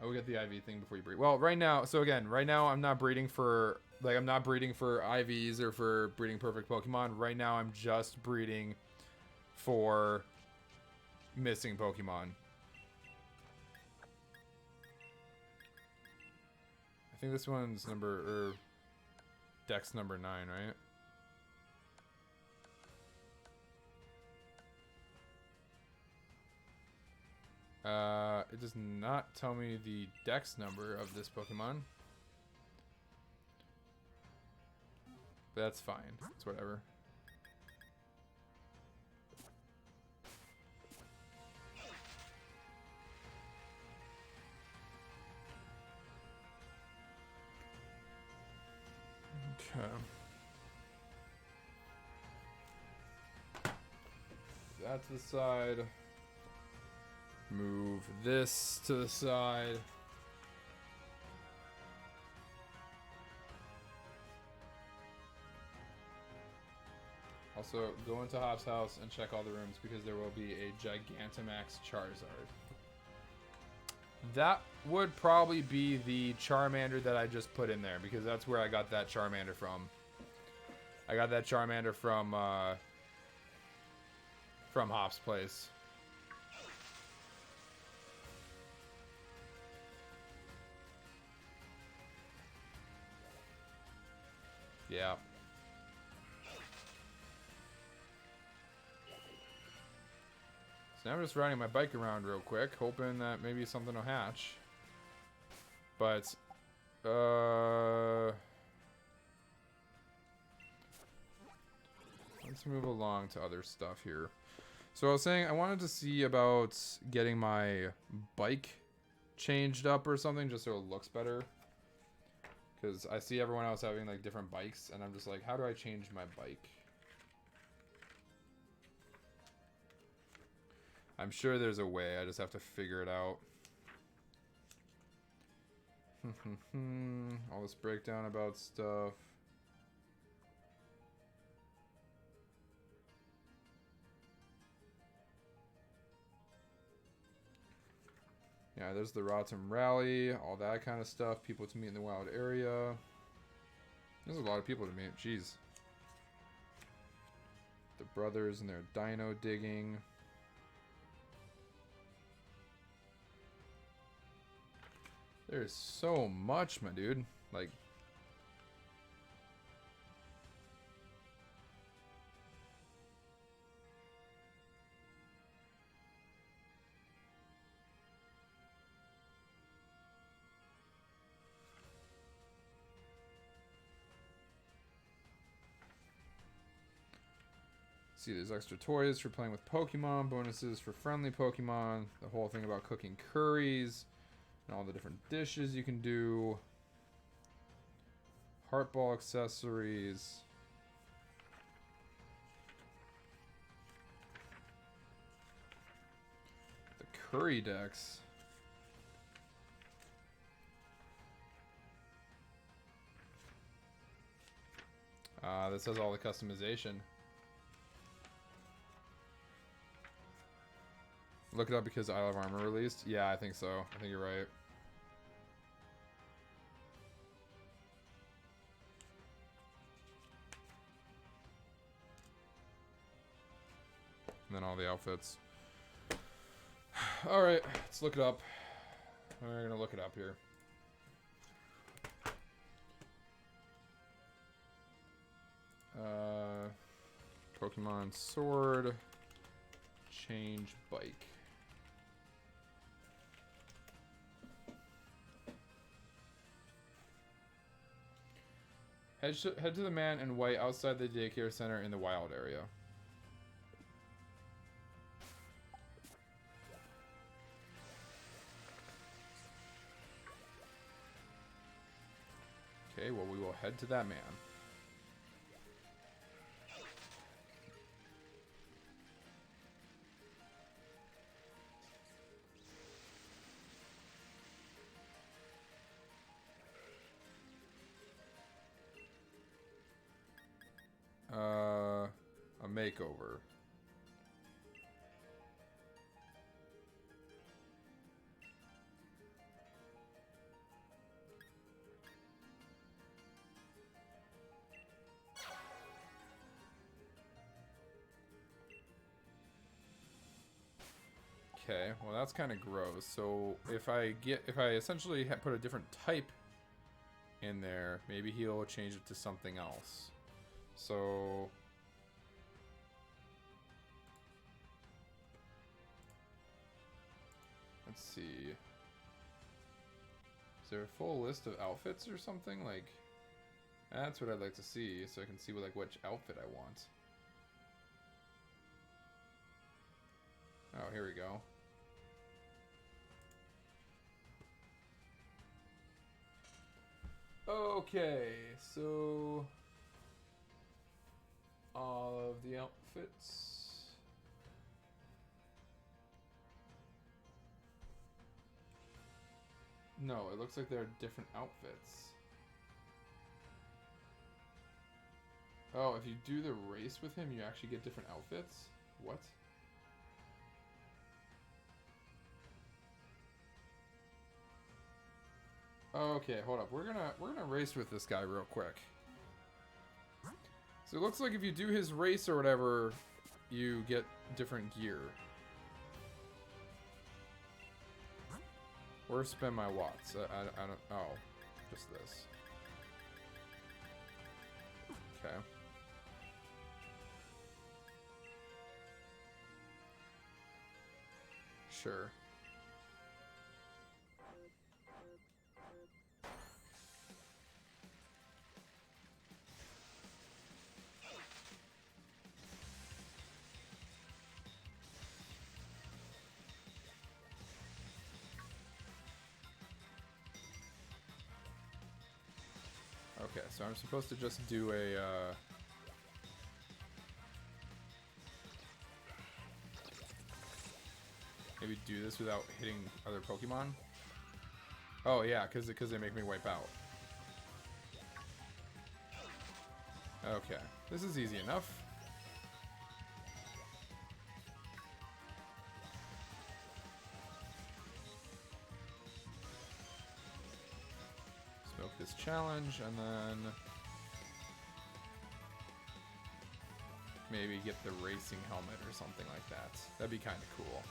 I will get the IV thing before you breed. Well, right now, so again, right now I'm not breeding for... Like, I'm not breeding for IVs or for breeding perfect Pokemon. Right now I'm just breeding for missing Pokemon. I think this one's Dex number 9, right? It does not tell me the Dex number of this Pokemon. But that's fine. It's whatever. Okay. That to the side. Move this to the side. Also, go into Hop's house and check all the rooms because there will be a Gigantamax Charizard. That would probably be the Charmander that I just put in there because that's where I got that Charmander from. I got that Charmander from Hop's place. Yeah. So now I'm just riding my bike around real quick, hoping that maybe something will hatch. But, let's move along to other stuff here. So I was saying I wanted to see about getting my bike changed up or something just so it looks better. Because I see everyone else having like different bikes and I'm just like, how do I change my bike? I'm sure there's a way, I just have to figure it out. All this breakdown about stuff. Yeah, there's the Rotom Rally, all that kind of stuff. People to meet in the wild area. There's a lot of people to meet, jeez. The brothers and their dino digging. There's so much, my dude. Like... See, there's extra toys for playing with Pokemon, bonuses for friendly Pokemon, the whole thing about cooking curries, and all the different dishes you can do. Heartball accessories. The Curry decks. This has all the customization. Look it up because Isle of Armor released? Yeah, I think so. I think you're right. And then all the outfits. Alright, let's look it up. We're gonna look it up here. Pokemon Sword. Change bike. Head to the man in white outside the daycare center in the wild area. Okay, well, we will head to that man. A makeover. Okay, well that's kind of gross. So if I essentially put a different type in there, maybe he'll change it to something else. So let's see. Is there a full list of outfits or something? Like, that's what I'd like to see, so I can see what, like, which outfit I want. Oh, here we go. Okay, so all of the outfits. No, it looks like they're different outfits. Oh, if you do the race with him, you actually get different outfits? What? Okay, hold up. We're gonna race with this guy real quick. So it looks like if you do his race or whatever, you get different gear. Or spend my watts. I don't. Oh, just this. Okay. Sure. Okay, so I'm supposed to just do a, maybe do this without hitting other Pokemon? Oh yeah, because they make me wipe out. Okay, this is easy enough. Smoke this challenge, and then maybe get the racing helmet or something like that. That'd be kind of cool.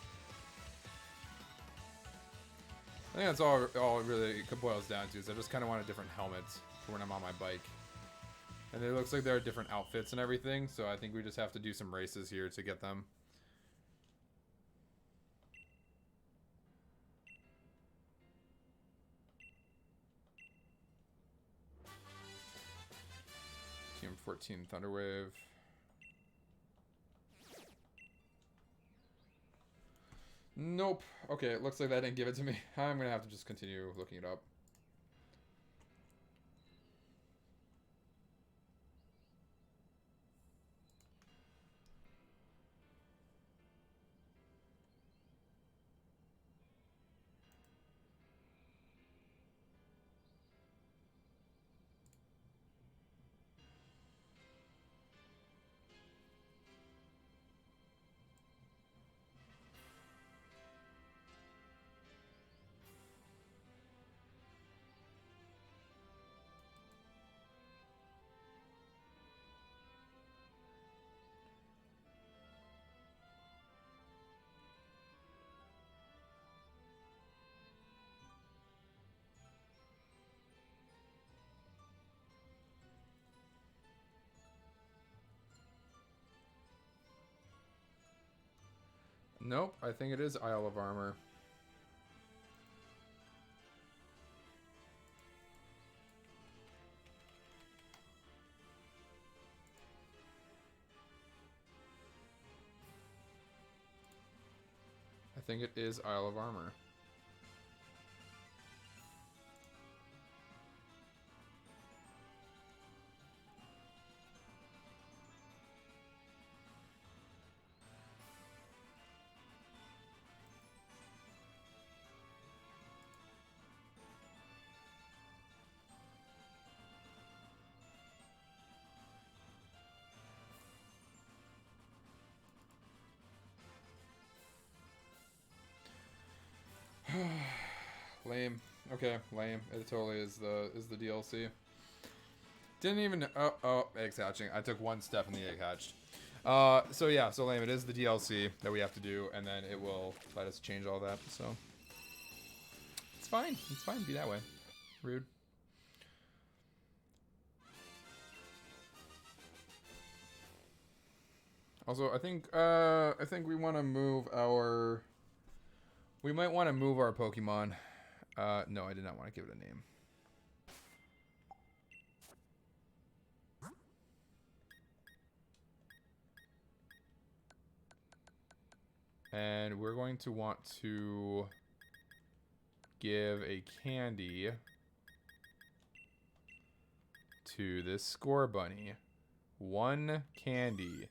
I think that's all it really boils down to, is I just kind of want a different helmet for when I'm on my bike. And it looks like there are different outfits and everything, so I think we just have to do some races here to get them. Team 14 Thunderwave. Nope. Okay, it looks like that didn't give it to me. I'm gonna have to just continue looking it up. Nope, I think it is Isle of Armor. I think it is Isle of Armor. Lame. Okay, lame. It totally is the DLC. Didn't even eggs hatching. I took one step and the egg hatched. So yeah, so lame. It is the DLC that we have to do, and then it will let us change all that. So it's fine. It's fine to be that way. Rude. Also, I think we want to move our. We might want to move our Pokemon. No, I did not want to give it a name. And we're going to want to give a candy to this Scorbunny. One candy.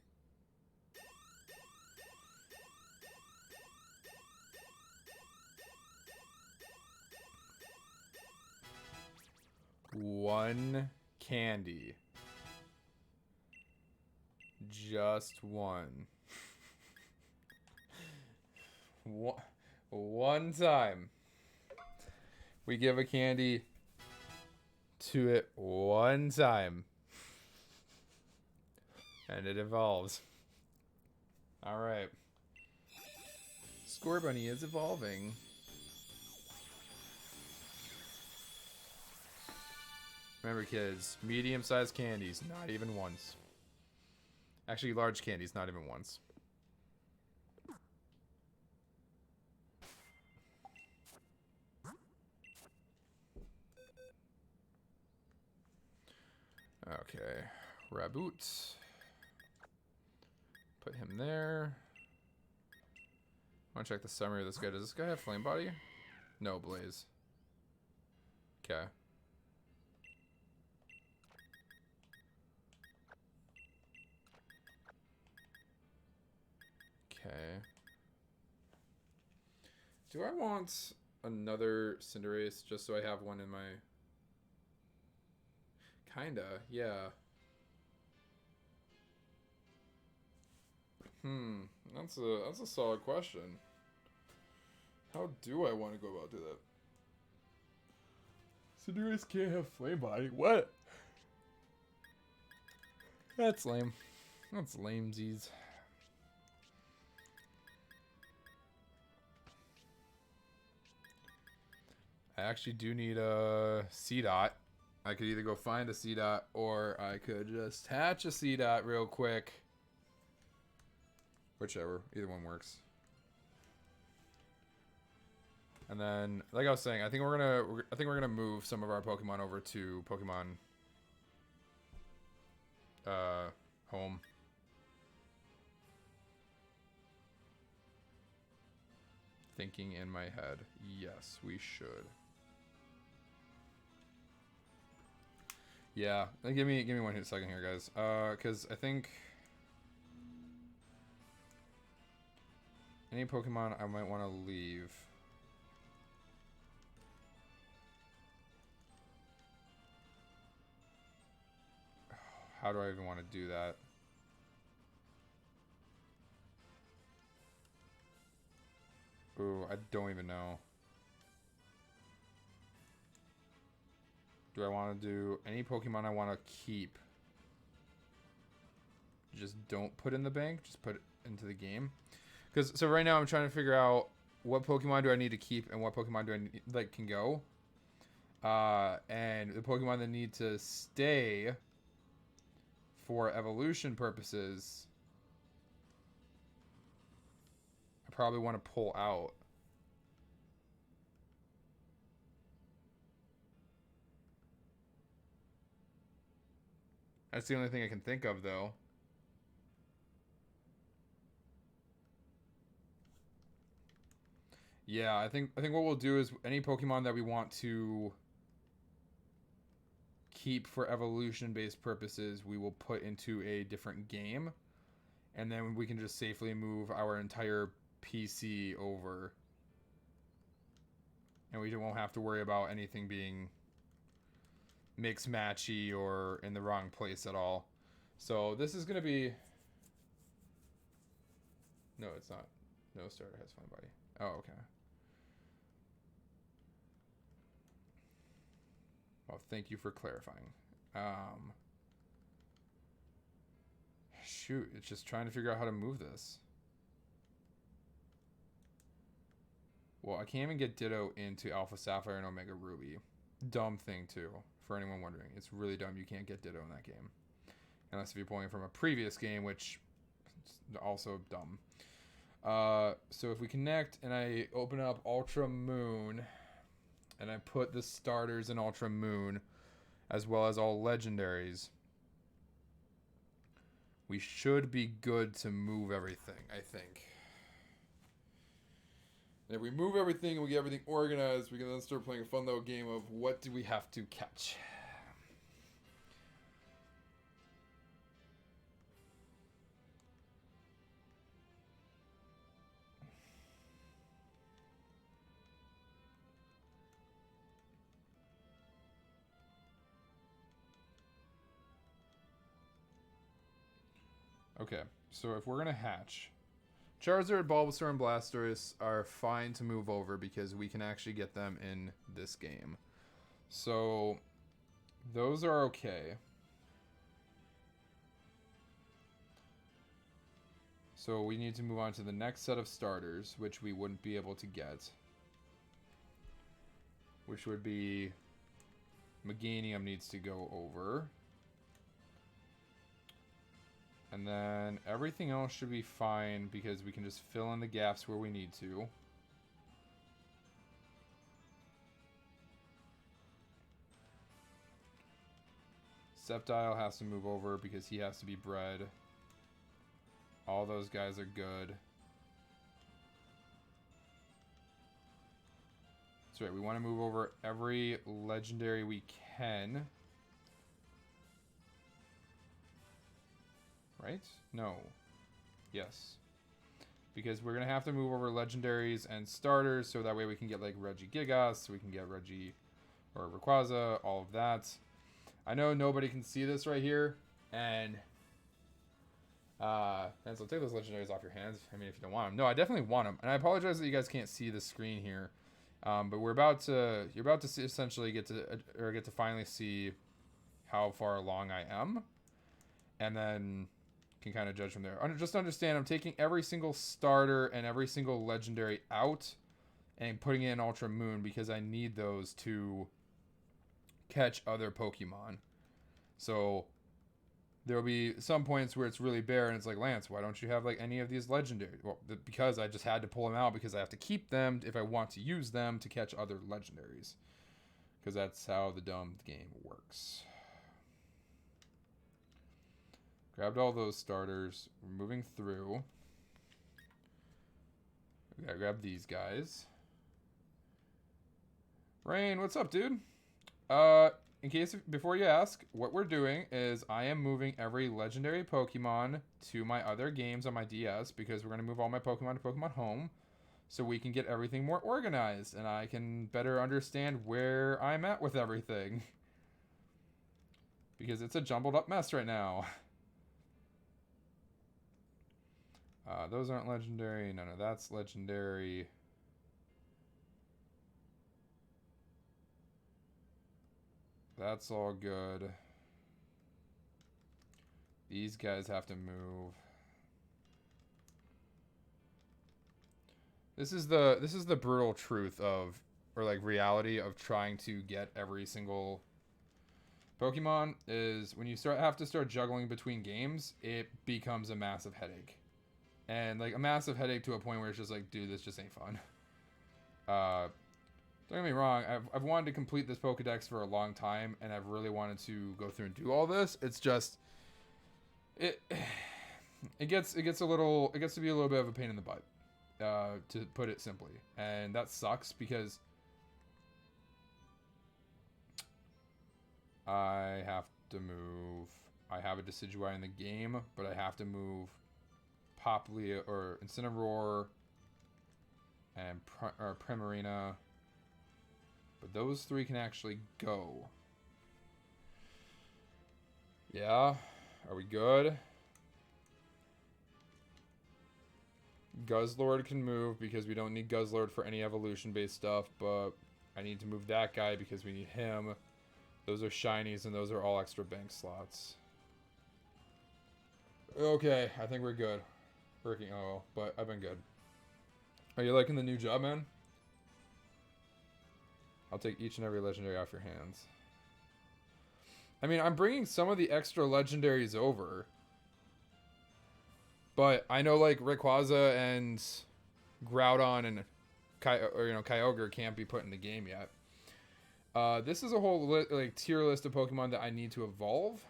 One candy. Just one. One time. We give a candy to it one time. And it evolves. Alright. Scorbunny is evolving. Remember, kids, medium-sized candies, not even once. Actually, large candies, not even once. Okay, Raboot. Put him there. I want to check the summary of this guy. Does this guy have Flame Body? No, Blaze. Okay. Okay. Do I want another Cinderace just so I have one in my... Kinda, yeah. That's a solid question. How do I want to go about do that? Cinderace can't have Flame Body. What? That's lame. That's lamesies. I actually do need a C-Dot. I could either go find a C-Dot or I could just hatch a C-Dot real quick. Whichever. Either one works. And then, like I was saying, I think we're gonna move some of our Pokemon over to Pokemon Home. Thinking in my head. Yes, we should. Yeah, give me 1 second here, guys. Because I think any Pokemon I might want to leave. How do I even want to do that? Ooh, I don't even know. Do I want to do any Pokemon I want to keep? Just don't put in the bank. Just put it into the game. Because so right now I'm trying to figure out what Pokemon do I need to keep and what Pokemon do I need, like can go. And the Pokemon that need to stay for evolution purposes, I probably want to pull out. That's the only thing I can think of, though. Yeah, I think what we'll do is any Pokemon that we want to keep for evolution-based purposes, we will put into a different game, and then we can just safely move our entire PC over, and we won't have to worry about anything being mix matchy or in the wrong place at all. So this is gonna be. No, it's not. No starter has fun body. Oh, okay. Well, thank you for clarifying. Shoot, it's just trying to figure out how to move this. Well, I can't even get Ditto into Alpha Sapphire and Omega Ruby. Dumb thing, too, for anyone wondering. It's really dumb. You can't get Ditto in that game. Unless if you're pulling from a previous game, which is also dumb. So if we connect and I open up Ultra Moon and I put the starters in Ultra Moon as well as all legendaries, we should be good to move everything, I think. And if we move everything and we get everything organized, we can then start playing a fun little game of what do we have to catch. Okay, so if we're going to hatch, Charizard, Bulbasaur, and Blastoise are fine to move over because we can actually get them in this game. So, those are okay. So we need to move on to the next set of starters, which we wouldn't be able to get. Which would be... Meganium needs to go over. And then everything else should be fine because we can just fill in the gaps where we need to. Sceptile has to move over because he has to be bred. All those guys are good. That's right, we want to move over every legendary we can. Right? No. Yes. Because we're going to have to move over legendaries and starters so that way we can get like Regigigas, we can get Regi or Rayquaza, all of that. I know nobody can see this right here, and so take those legendaries off your hands. I mean, if you don't want them. No, I definitely want them. And I apologize that you guys can't see the screen here. But you're about to see, essentially get to finally see how far along I am. And then can kind of judge from there. Just understand, I'm taking every single starter and every single legendary out and putting it in Ultra Moon because I need those to catch other Pokemon. So there will be some points where it's really bare and it's like, Lance, why don't you have like any of these legendary? Well, because I just had to pull them out because I have to keep them if I want to use them to catch other legendaries. Because that's how the dumb game works. Grabbed all those starters. We're moving through. We gotta grab these guys. Rain, what's up, dude? In case, before you ask, what we're doing is I am moving every legendary Pokemon to my other games on my DS because we're going to move all my Pokemon to Pokemon Home so we can get everything more organized and I can better understand where I'm at with everything. Because it's a jumbled up mess right now. Those aren't legendary. None of that's legendary. That's all good. These guys have to move. This is the brutal truth of, or like reality of trying to get every single Pokemon is when you have to start juggling between games, it becomes a massive headache. And like a massive headache to a point where it's just like, dude, this just ain't fun. Don't get me wrong, I've wanted to complete this Pokedex for a long time, and I've really wanted to go through and do all this. It's just it gets to be a little bit of a pain in the butt, to put it simply. And that sucks because I have to move. I have a Decidueye in the game, but I have to move Popplio or Incineroar and Primarina. But those three can actually go. Yeah. Are we good? Guzzlord can move because we don't need Guzzlord for any evolution-based stuff, but I need to move that guy because we need him. Those are shinies, and those are all extra bank slots. Okay, I think we're good. Working, oh, but I've been good. Are you liking the new job, man? I'll take each and every legendary off your hands. I mean, I'm bringing some of the extra legendaries over. But I know, like, Rayquaza and Groudon and Kyogre can't be put in the game yet. This is a whole tier list of Pokemon that I need to evolve,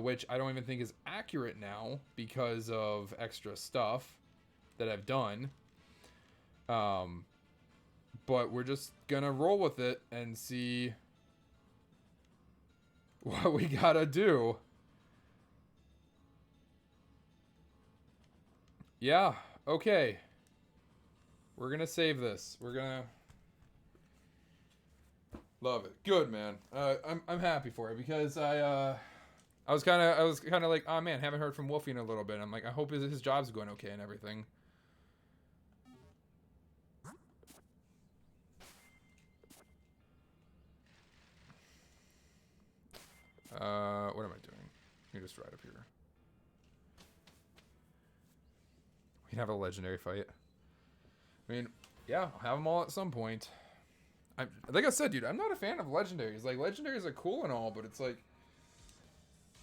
which I don't even think is accurate now because of extra stuff that I've done. But we're just gonna roll with it and see what we gotta do. Yeah, okay. We're gonna save this. We're gonna love it. Good, man. I'm happy for it because I was kind of like, oh man, haven't heard from Wolfie in a little bit. I'm like, I hope his job's going okay and everything. What am I doing? Let me just right up here. We can have a legendary fight. I mean, yeah, I'll have them all at some point. Like I said, dude, I'm not a fan of legendaries. Like, legendaries are cool and all, but it's like,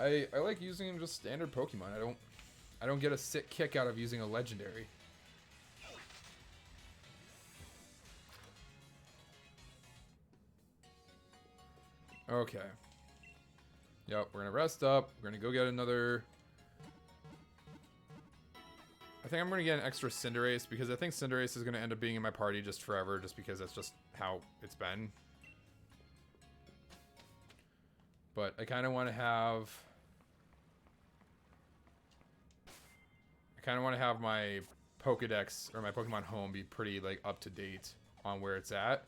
I like using them just standard Pokemon. I don't get a sick kick out of using a legendary. Okay. Yep, we're gonna rest up. We're gonna go get another. I think I'm gonna get an extra Cinderace because I think Cinderace is gonna end up being in my party just forever, just because that's just how it's been. But I kind of want to have. My Pokedex or my Pokemon home be pretty like up to date on where it's at.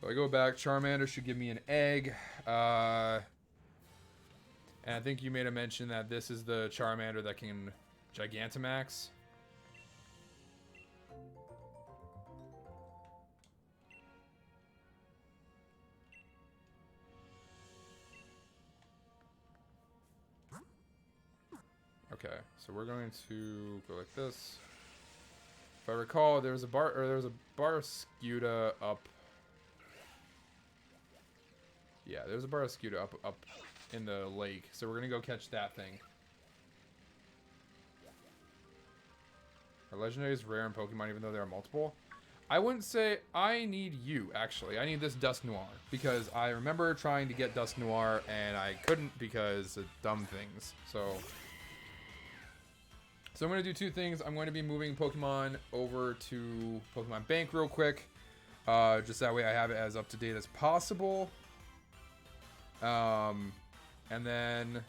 So I go back. Charmander should give me an egg. And I think you made a mention that this is the Charmander that can Gigantamax. Okay, so we're going to go like this. If I recall, there was a Barraskewda up. Yeah, there's a Barraskewda up in the lake, so we're gonna go catch that thing. Are legendaries rare in Pokemon even though there are multiple? I wouldn't say I need you, actually. I need this Dusknoir, because I remember trying to get Dusknoir and I couldn't because of dumb things. So I'm going to do two things. I'm going to be moving Pokemon over to Pokemon Bank real quick. Just that way I have it as up to date as possible. And then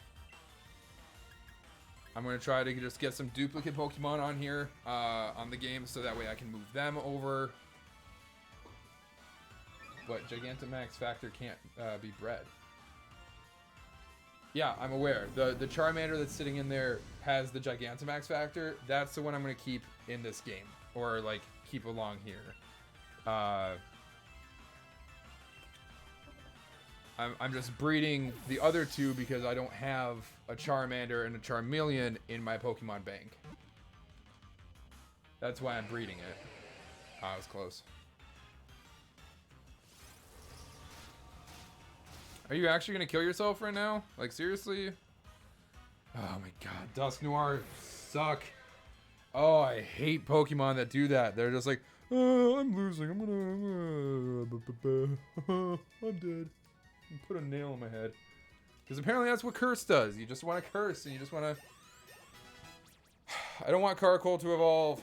I'm going to try to just get some duplicate Pokemon on here on the game so that way I can move them over. But Gigantamax Factor can't be bred. Yeah, I'm aware. The Charmander that's sitting in there has the Gigantamax Factor. That's the one I'm going to keep in this game. Or, like, keep along here. I'm just breeding the other two because I don't have a Charmander and a Charmeleon in my Pokemon bank. That's why I'm breeding it. Ah, it was close. Are you actually gonna kill yourself right now? Like, seriously? Oh my god, Dusknoir suck. Oh, I hate Pokemon that do that. They're just like, oh, I'm losing. I'm dead. Put a nail in my head. Because apparently that's what Curse does. You just want to curse and you just want to... I don't want Caracol to evolve.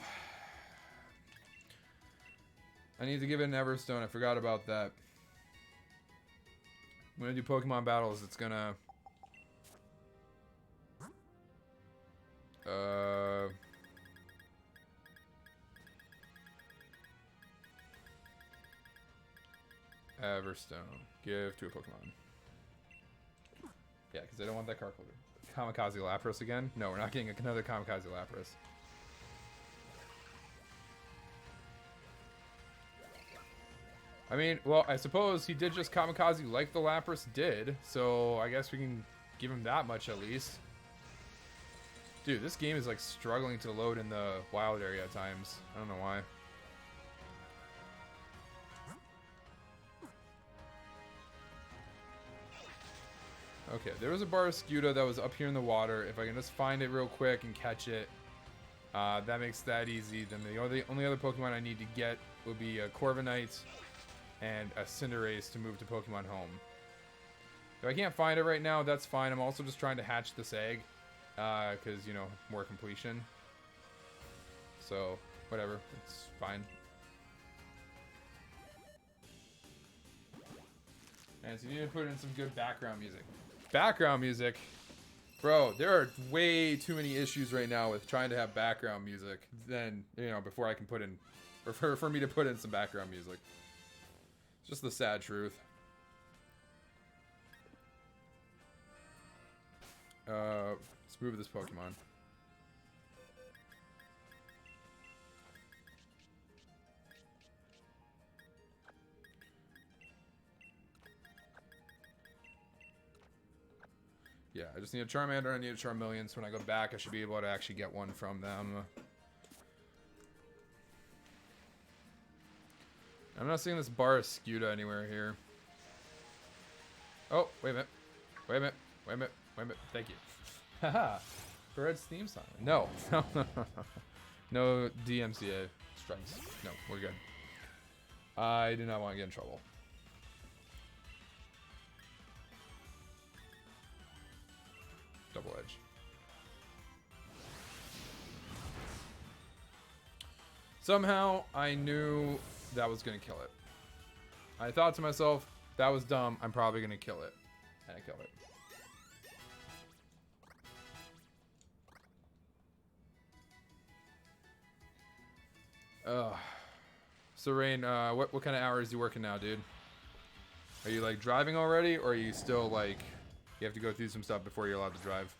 I need to give it an Everstone. I forgot about that. When I do Pokemon battles, it's gonna... Everstone. Give to a Pokemon. Yeah, because I don't want that Caracol. Kamikaze Lapras again? No, we're not getting another Kamikaze Lapras. I mean, well, I suppose he did just Kamikaze like the Lapras did, so I guess we can give him that much at least. Dude, this game is like struggling to load in the wild area at times. I don't know why. Okay, there was a Barraskewda that was up here in the water. If I can just find it real quick and catch it, that makes that easy. Then the only other Pokemon I need to get would be a Corviknight and a Cinderace to move to Pokemon Home. If I can't find it right now, that's fine. I'm also just trying to hatch this egg, because, you know, more completion. So, whatever. It's fine. And so you need to put in some good background music. Background music? Bro, there are way too many issues right now with trying to have background music than, you know, before I can put in, or for me to put in some background music. It's just the sad truth. Let's move this Pokemon. Yeah, I just need a Charmander, I need a Charmeleon, so when I go back, I should be able to actually get one from them. I'm not seeing this Barraskewda anywhere here. Oh, wait a minute. Wait a minute. Wait a minute. Wait a minute. Thank you. Haha. Fred's theme song. No. No DMCA strikes. No, we're good. I do not want to get in trouble. Double edge. Somehow I knew that was gonna kill it. I thought to myself, that was dumb, I'm probably gonna kill it. And I killed it. So Rain, what kind of hours are you working now, dude? Are you like driving already, or are you still like you have to go through some stuff before you're allowed to drive?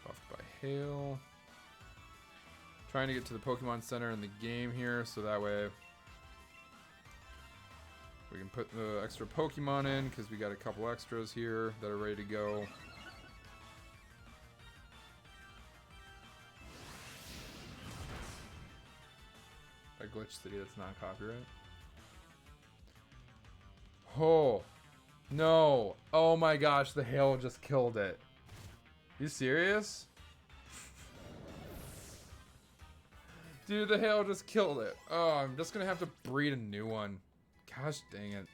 Buffed by hail. Trying to get to the Pokemon Center in the game here, so that way we can put the extra Pokemon in, because we got a couple extras here that are ready to go. A Glitch City, that's not copyright. Oh, no. Oh my gosh, the hail just killed it. You serious? Dude, the hail just killed it. Oh, I'm just gonna have to breed a new one. Gosh dang it.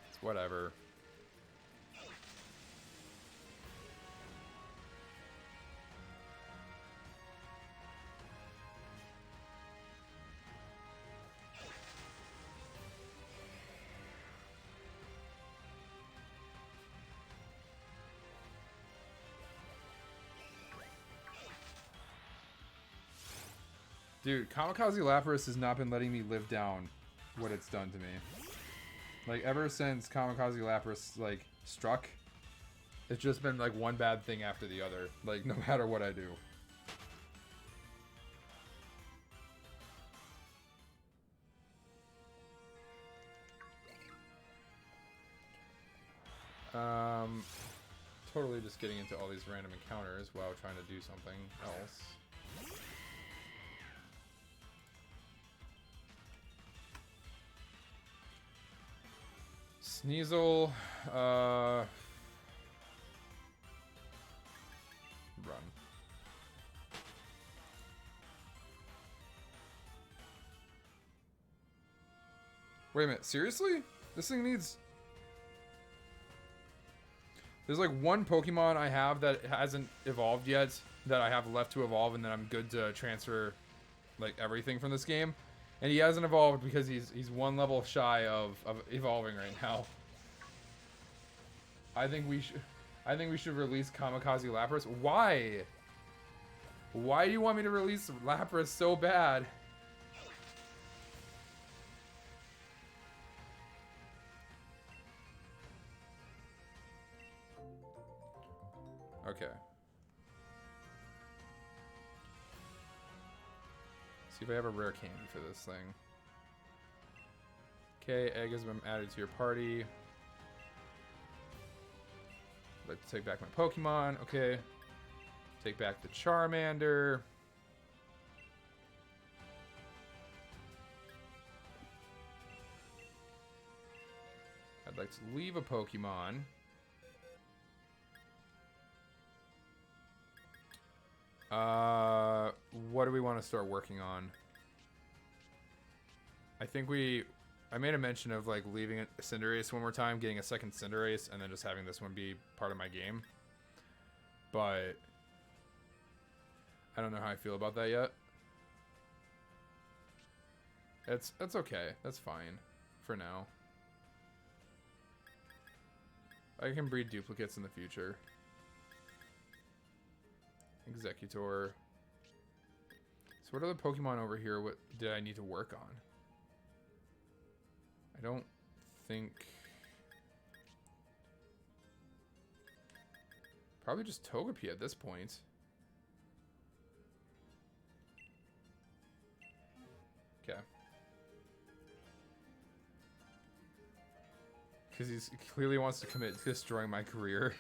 It's whatever. Dude, Kamikaze Lapras has not been letting me live down what it's done to me. Like, ever since Kamikaze Lapras, like, struck, It's just been like one bad thing after the other, like no matter what I do. Totally just getting into all these random encounters while trying to do something else. Sneasel, run. Wait a minute, seriously? This thing needs... There's like one Pokemon I have that hasn't evolved yet that I have left to evolve, and then I'm good to transfer like everything from this game. And he hasn't evolved because he's one level shy of evolving right now. I think we should release Kamikaze Lapras. Why? Why do you want me to release Lapras so bad? Okay. See if I have a rare candy for this thing. Okay, egg has been added to your party. I'd like to take back my Pokemon. Okay. Take back the Charmander. I'd like to leave a Pokemon. What do we want to start working on? I think I made a mention of like leaving a Cinderace one more time, getting a second Cinderace, and then just having this one be part of my game. But I don't know how I feel about that yet. That's okay. That's fine for now. I can breed duplicates in the future. Executor. So what other Pokemon over here what did I need to work on? I don't think... Probably just Togepi at this point. Okay. Because he clearly wants to commit to destroying my career.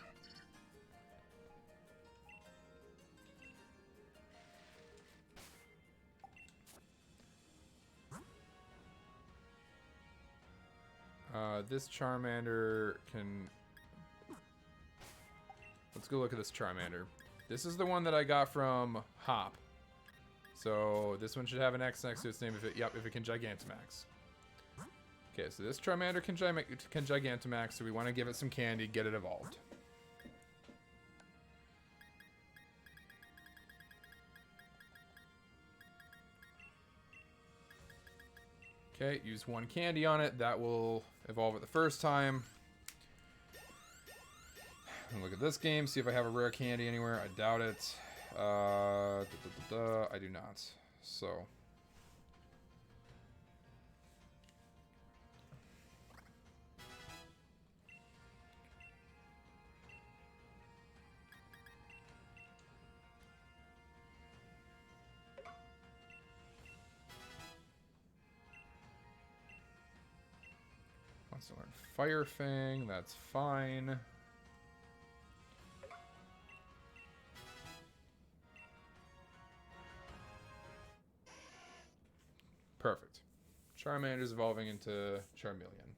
This Charmander can... Let's go look at this Charmander. This is the one that I got from Hop. So this one should have an X next to its name if it can Gigantamax. Okay, so this Charmander can Gigantamax, so we want to give it some candy, get it evolved. Okay, use one candy on it. That will evolve it the first time. And look at this game, see if I have a rare candy anywhere. I doubt it. I do not. So. Wants to learn Fire Fang, that's fine. Perfect. Charmander's evolving into Charmeleon.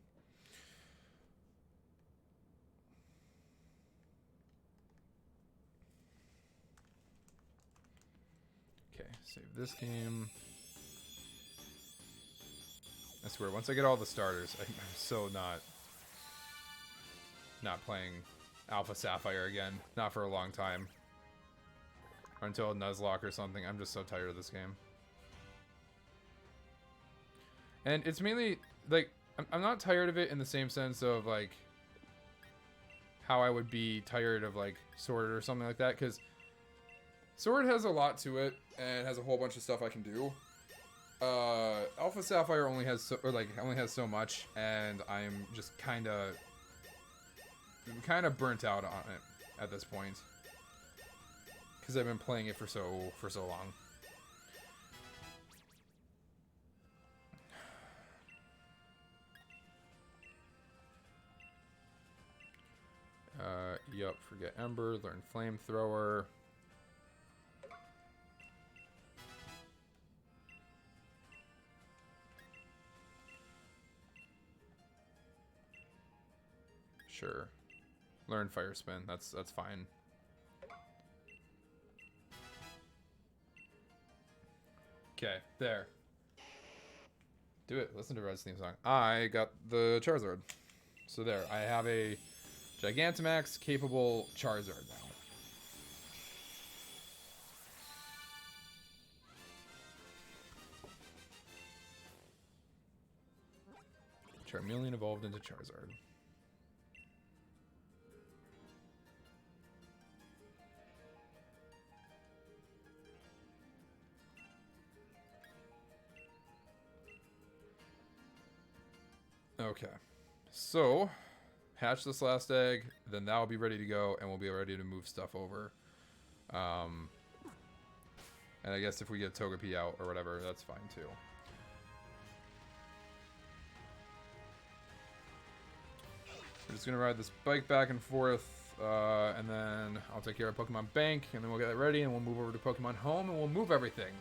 Okay, save this game. I swear, once I get all the starters, I'm so not playing Alpha Sapphire again. Not for a long time. Or until Nuzlocke or something. I'm just so tired of this game. And it's mainly, like, I'm not tired of it in the same sense of, like, how I would be tired of, like, Sword or something like that. Because Sword has a lot to it, and has a whole bunch of stuff I can do. Alpha Sapphire only has so much, and I'm just kind of burnt out on it. at this point. Because I've been playing it for so long. Yep, forget Ember, learn Flamethrower. Sure. Learn Fire Spin, that's fine. Okay, there. Do it. Listen to Red's theme song. I got the Charizard. So there, I have a Gigantamax capable Charizard now. Charmeleon evolved into Charizard. Okay, so hatch this last egg, then that will be ready to go, and we'll be ready to move stuff over. And I guess if we get Togepi out or whatever, that's fine too. We're just gonna ride this bike back and forth, and then I'll take care of Pokemon Bank, and then we'll get that ready, and we'll move over to Pokemon Home, and we'll move everything.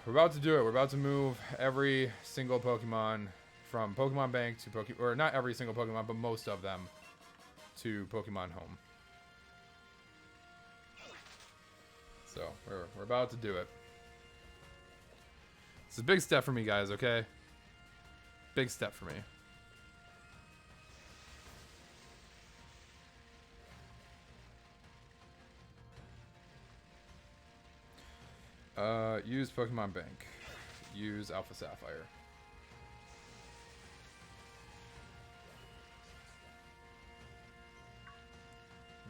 We're about to do it. We're about to move every single Pokemon from Pokemon Bank to Pokemon, or not every single Pokemon, but most of them to Pokemon Home. So we're about to do it. It's a big step for me, guys. Okay, big step for me. Use Pokemon Bank. Use Alpha Sapphire.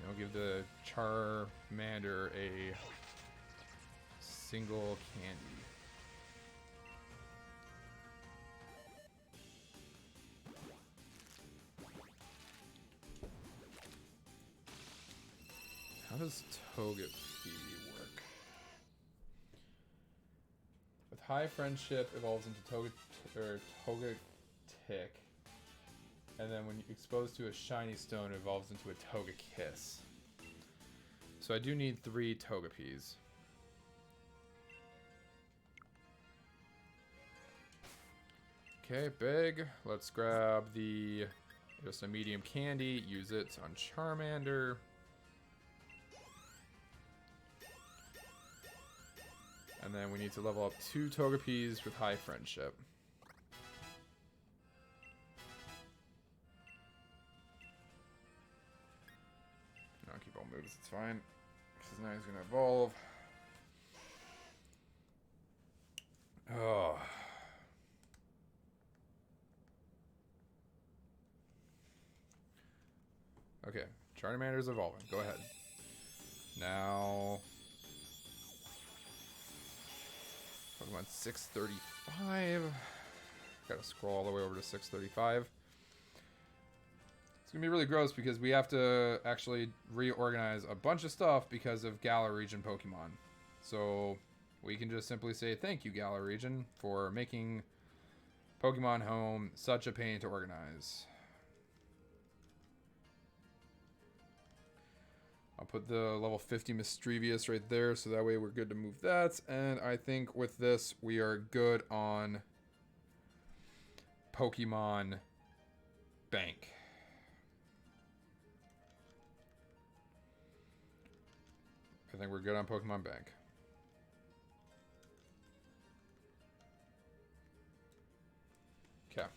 I'll give the Charmander a single candy. How does Togepi work? With high friendship, evolves into Togetic. And then when exposed to a shiny stone, it evolves into a Togekiss. So I do need 3 Togepis. Okay, big. Let's grab the just a medium candy. Use it on Charmander. And then we need to level up 2 Togepis with high friendship. I'll keep all moves, it's fine. Because now he's going to evolve. Oh. Okay, Charmander's evolving. Go ahead. Now... Pokemon 635. Gotta scroll all the way over to 635. It's gonna be really gross because we have to actually reorganize a bunch of stuff because of Galar Region Pokemon. So we can just simply say thank you, Galar Region, for making Pokemon Home such a pain to organize. I'll put the level 50 Mischievous right there, so that way we're good to move that. And I think with this, we are good on Pokemon Bank. I think we're good on Pokemon Bank. Okay.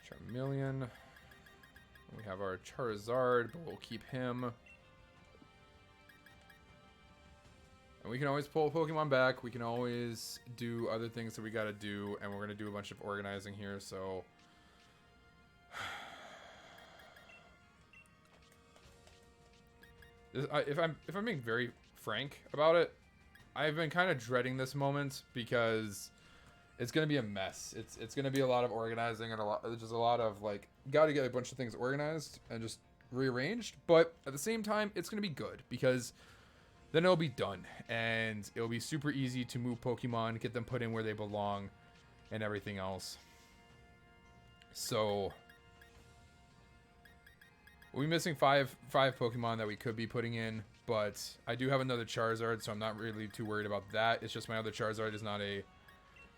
Charmeleon. We have our Charizard, but we'll keep him. And we can always pull Pokemon back. We can always do other things that we gotta do, and we're gonna do a bunch of organizing here, so... if I'm being very frank about it, I've been kind of dreading this moment because it's gonna be a mess. It's gonna be a lot of organizing and just a lot of like got to get a bunch of things organized and just rearranged. But at the same time, it's gonna be good because then it'll be done and it'll be super easy to move Pokemon, get them put in where they belong, and everything else. So we're missing five Pokemon that we could be putting in, but I do have another Charizard, so I'm not really too worried about that. It's just my other Charizard is not a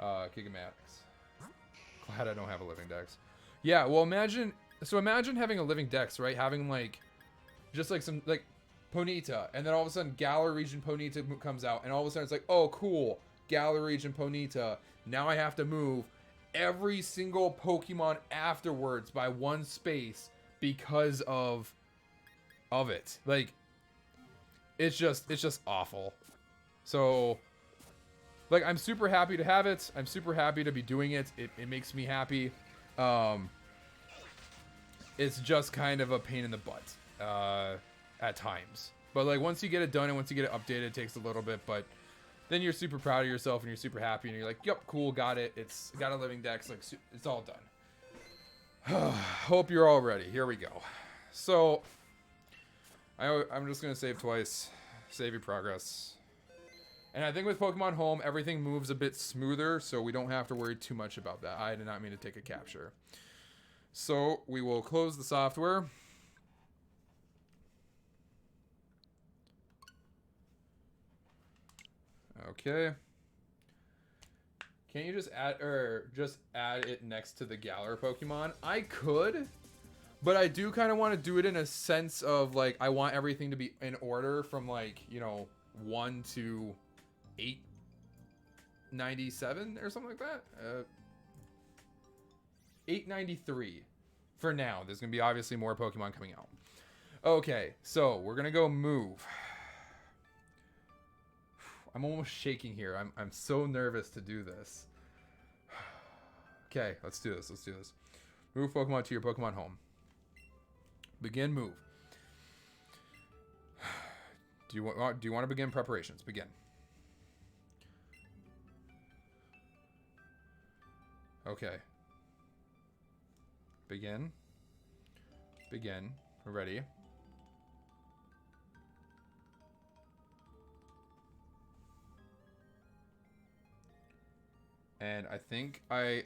Gigamax. Glad I don't have a living Dex. Yeah, well imagine having a living Dex, right? Having like just like some like Ponyta, and then all of a sudden Galar Region Ponyta comes out, and all of a sudden it's like, oh cool, Galar Region Ponyta. Now I have to move every single Pokemon afterwards by one space because of it. Like it's just awful. So like, I'm super happy to have it. I'm super happy to be doing it. It makes me happy. It's just kind of a pain in the butt at times. But, like, once you get it done and once you get it updated, it takes a little bit. But then you're super proud of yourself and you're super happy. And you're like, yep, cool, got it. It's got a living Dex. Like, it's all done. Hope you're all ready. Here we go. So, I'm just going to save twice. Save your progress. And I think with Pokemon Home, everything moves a bit smoother, so we don't have to worry too much about that. I did not mean to take a capture. So we will close the software. Okay. Can't you just add it next to the Galar Pokemon? I could, but I do kind of want to do it in a sense of like I want everything to be in order from like, you know, 1 to 897 or something like that. 893 for now. There's gonna be obviously more Pokemon coming out. Okay, so we're gonna go move. I'm almost shaking here. I'm so nervous to do this. Okay, let's do this. Let's do this. Move Pokemon to your Pokemon home. Begin move. Do you want to begin preparations? Begin. Okay. Begin. Begin. We're ready. And I think I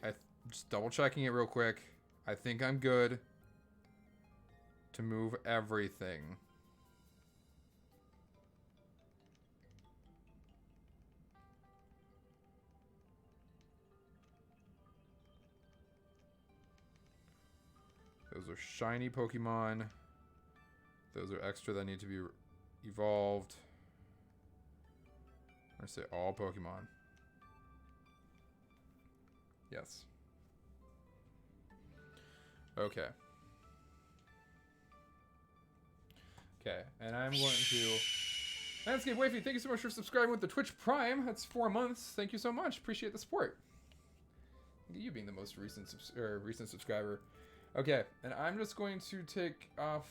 just double checking it real quick. I think I'm good to move everything. Those are shiny Pokemon. Those are extra that need to be evolved. I say all Pokemon. Yes. Okay. Okay, and I'm going to... Landscape Wavy, thank you so much for subscribing with the Twitch Prime. That's 4 months. Thank you so much. Appreciate the support. You being the most recent subscriber. Okay, and I'm just going to take off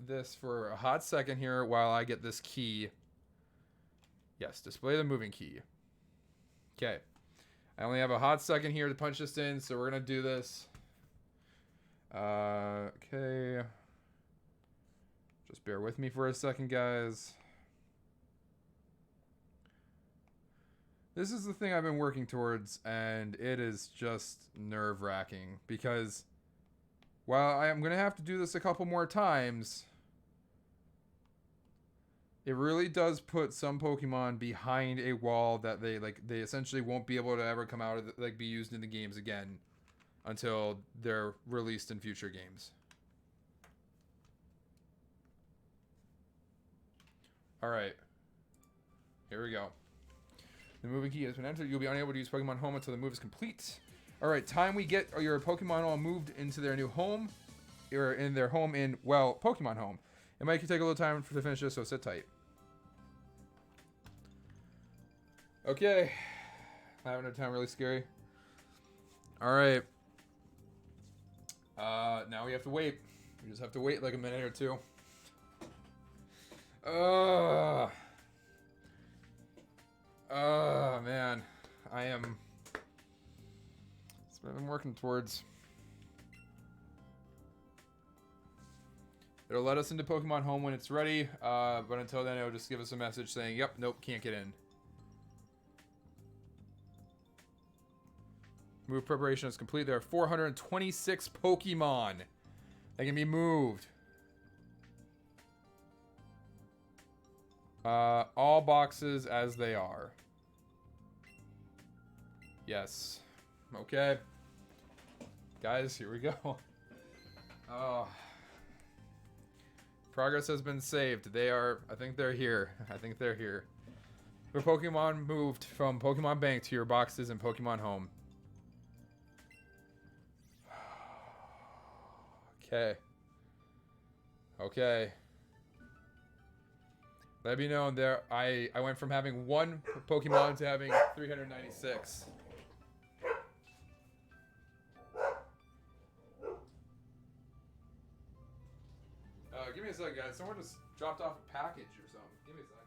this for a hot second here while I get this key. Yes, display the moving key. Okay. I only have a hot second here to punch this in, so we're going to do this. Okay. Just bear with me for a second, guys. This is the thing I've been working towards, and it is just nerve-wracking because while I am going to have to do this a couple more times, it really does put some Pokemon behind a wall that they essentially won't be able to ever come out of be used in the games again until they're released in future games. All right. Here we go. The moving key has been entered. You'll be unable to use Pokemon Home until the move is complete. All right, time we get your Pokemon all moved into their new home, or in their home in, well, Pokemon Home. It might take a little time to finish this, so sit tight. Okay. Having a time really scary. All right. Now we have to wait. We just have to wait like a minute or two. Oh, man. I am... That's what I'm working towards. It'll let us into Pokemon Home when it's ready, but until then, it'll just give us a message saying, yep, nope, can't get in. Move preparation is complete. There are 426 Pokemon that can be moved. All boxes as they are. Yes. Okay. Guys, here we go. Oh. Progress has been saved. They are... I think they're here. I think they're here. Your Pokemon moved from Pokemon Bank to your boxes in Pokemon Home. Okay. Okay. Let me know there. I went from having 1 Pokemon to having 396. Give me a second, guys. Someone just dropped off a package or something. Give me a second.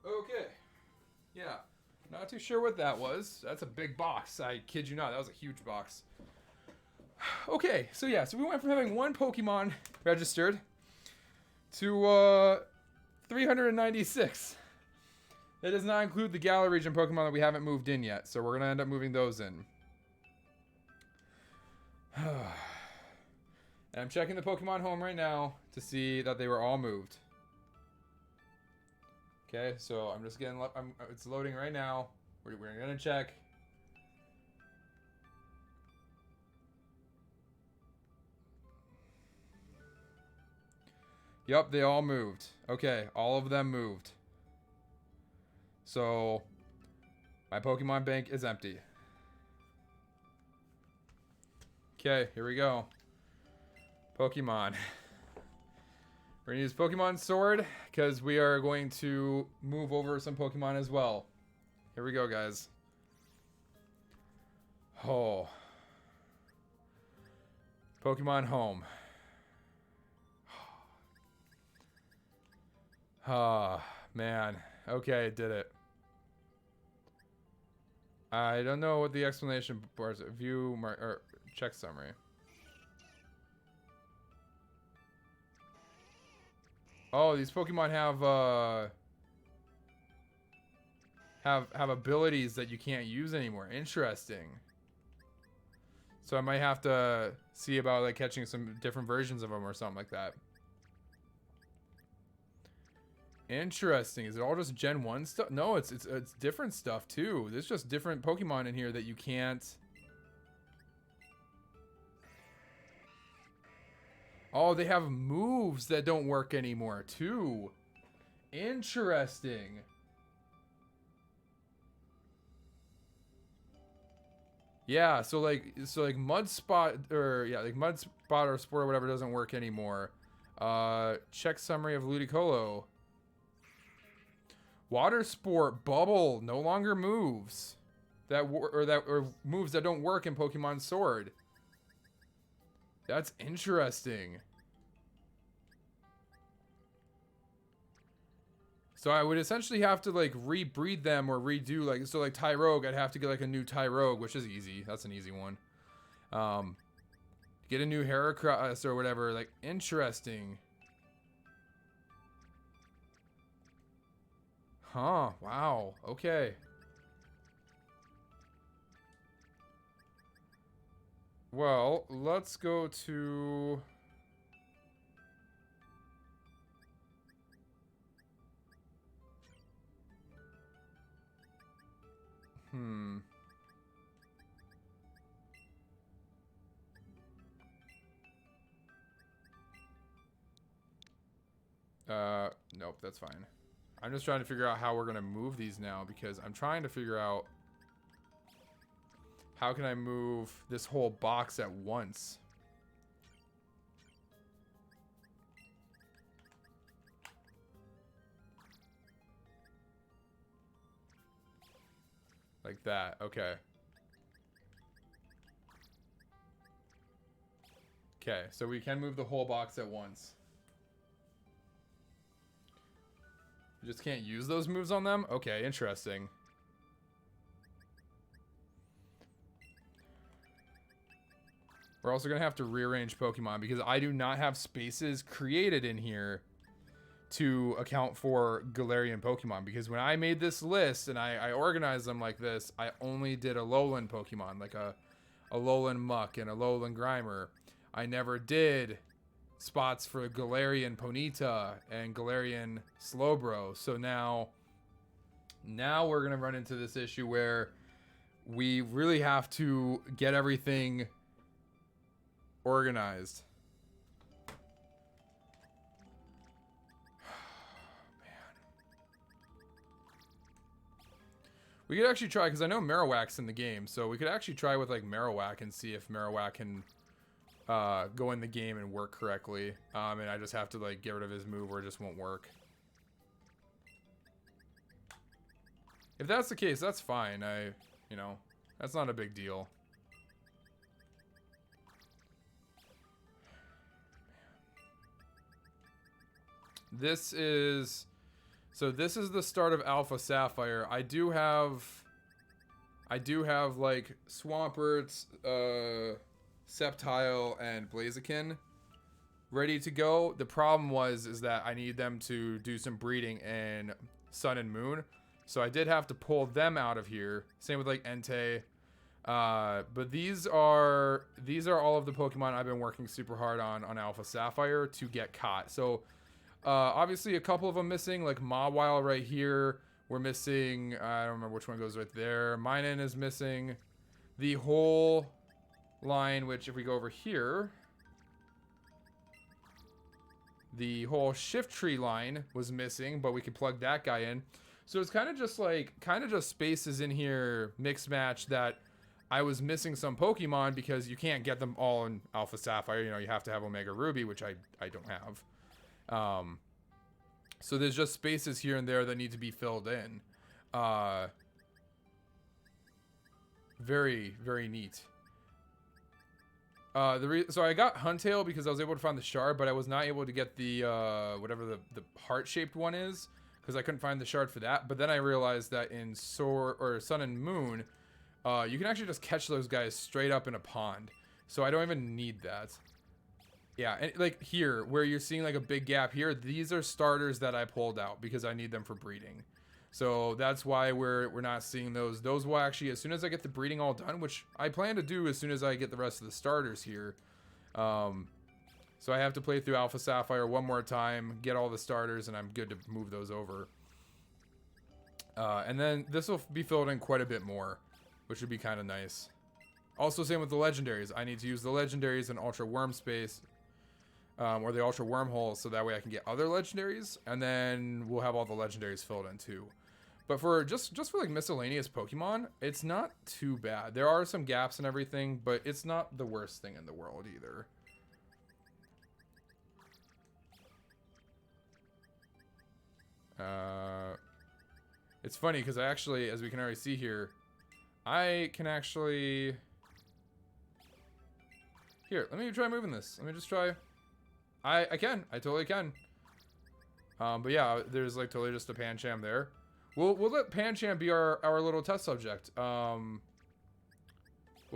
Okay. Yeah. Not too sure what that was. That's a big box. I kid you not. That was a huge box. Okay. So yeah. So we went from having 1 Pokemon registered to 396. That does not include the Galar region Pokemon that we haven't moved in yet. So we're going to end up moving those in. And I'm checking the Pokemon Home right now to see that they were all moved. Okay, so I'm just getting... it's loading right now. We're going to check. Yep, they all moved. Okay, all of them moved. So, my Pokemon bank is empty. Okay, here we go. Pokemon. We're going to use Pokemon Sword, because we are going to move over some Pokemon as well. Here we go, guys. Oh. Pokemon Home. Ah, man. Okay, did it. I don't know what the explanation bars. View or check summary. Oh, these Pokemon have abilities that you can't use anymore. Interesting. So I might have to see about like catching some different versions of them or something like that. Interesting. Is it all just Gen 1 stuff? No, it's different stuff too. There's just different Pokemon in here that you can't. Oh, they have moves that don't work anymore too. Interesting. Yeah, so like Mudspot or yeah, like Mudspot or Sport or whatever doesn't work anymore. Check summary of Ludicolo. Water Sport Bubble no longer moves. Or moves that don't work in Pokemon Sword. That's interesting. So I would essentially have to like rebreed them or redo like so like Tyrogue, I'd have to get like a new Tyrogue, which is easy. That's an easy one. Get a new Heracross or whatever. Like interesting. Huh, wow. Okay. Well, let's go to nope, that's fine. I'm just trying to figure out how we're gonna move these now because I'm trying to figure out How can I move this whole box at once? Like that. Okay. Okay, so we can move the whole box at once. You just can't use those moves on them? Okay, interesting. We're also going to have to rearrange Pokemon because I do not have spaces created in here to account for Galarian Pokemon. Because when I made this list and I organized them like this, I only did a Alolan Pokemon, like a Alolan Muck and a Alolan Grimer. I never did spots for Galarian Ponyta and Galarian Slowbro. So now we're going to run into this issue where we really have to get everything organized. We could actually try, because I know Marowak's in the game, so we could actually try with like Marowak and see if Marowak can go in the game and work correctly. And I just have to like get rid of his move or it just won't work. If that's the case, that's fine. You know, that's not a big deal. This is the start of Alpha Sapphire. I do have like Swampert, Sceptile, and Blaziken ready to go. The problem is that I need them to do some breeding in Sun and Moon. So I did have to pull them out of here. Same with like Entei. But these are all of the Pokemon I've been working super hard on Alpha Sapphire to get caught. So obviously a couple of them missing, like Mawile right here. We're missing, I don't remember which one goes right there. Minun is missing. The whole line, which if we go over here, the whole Shiftry line was missing, but we could plug that guy in. So it's kind of just spaces in here, mix match, that I was missing some Pokemon because you can't get them all in Alpha Sapphire. You know, you have to have Omega Ruby, which I don't have. So there's just spaces here and there that need to be filled in. Very, very neat. So I got Huntail because I was able to find the shard, but I was not able to get the whatever the heart-shaped one is, because I couldn't find the shard for that. But then I realized that in Sun and Moon, you can actually just catch those guys straight up in a pond. So I don't even need that. Yeah, and like here, where you're seeing like a big gap here, these are starters that I pulled out because I need them for breeding. So that's why we're not seeing those. Those will actually, as soon as I get the breeding all done, which I plan to do as soon as I get the rest of the starters here. So I have to play through Alpha Sapphire one more time, get all the starters, and I'm good to move those over. And then this will be filled in quite a bit more, which would be kind of nice. Also, same with the legendaries. I need to use the legendaries in Ultra Worm Space. Or the Ultra Wormhole, so that way I can get other legendaries, and then we'll have all the legendaries filled in too. But for just for like miscellaneous Pokemon, it's not too bad. There are some gaps and everything, but it's not the worst thing in the world either. It's funny because I actually, as we can already see here, I can actually... Here, let me try moving this. Let me just try... I totally can. But yeah, there's like totally just a Pancham there. We'll let Pancham be our little test subject. We'll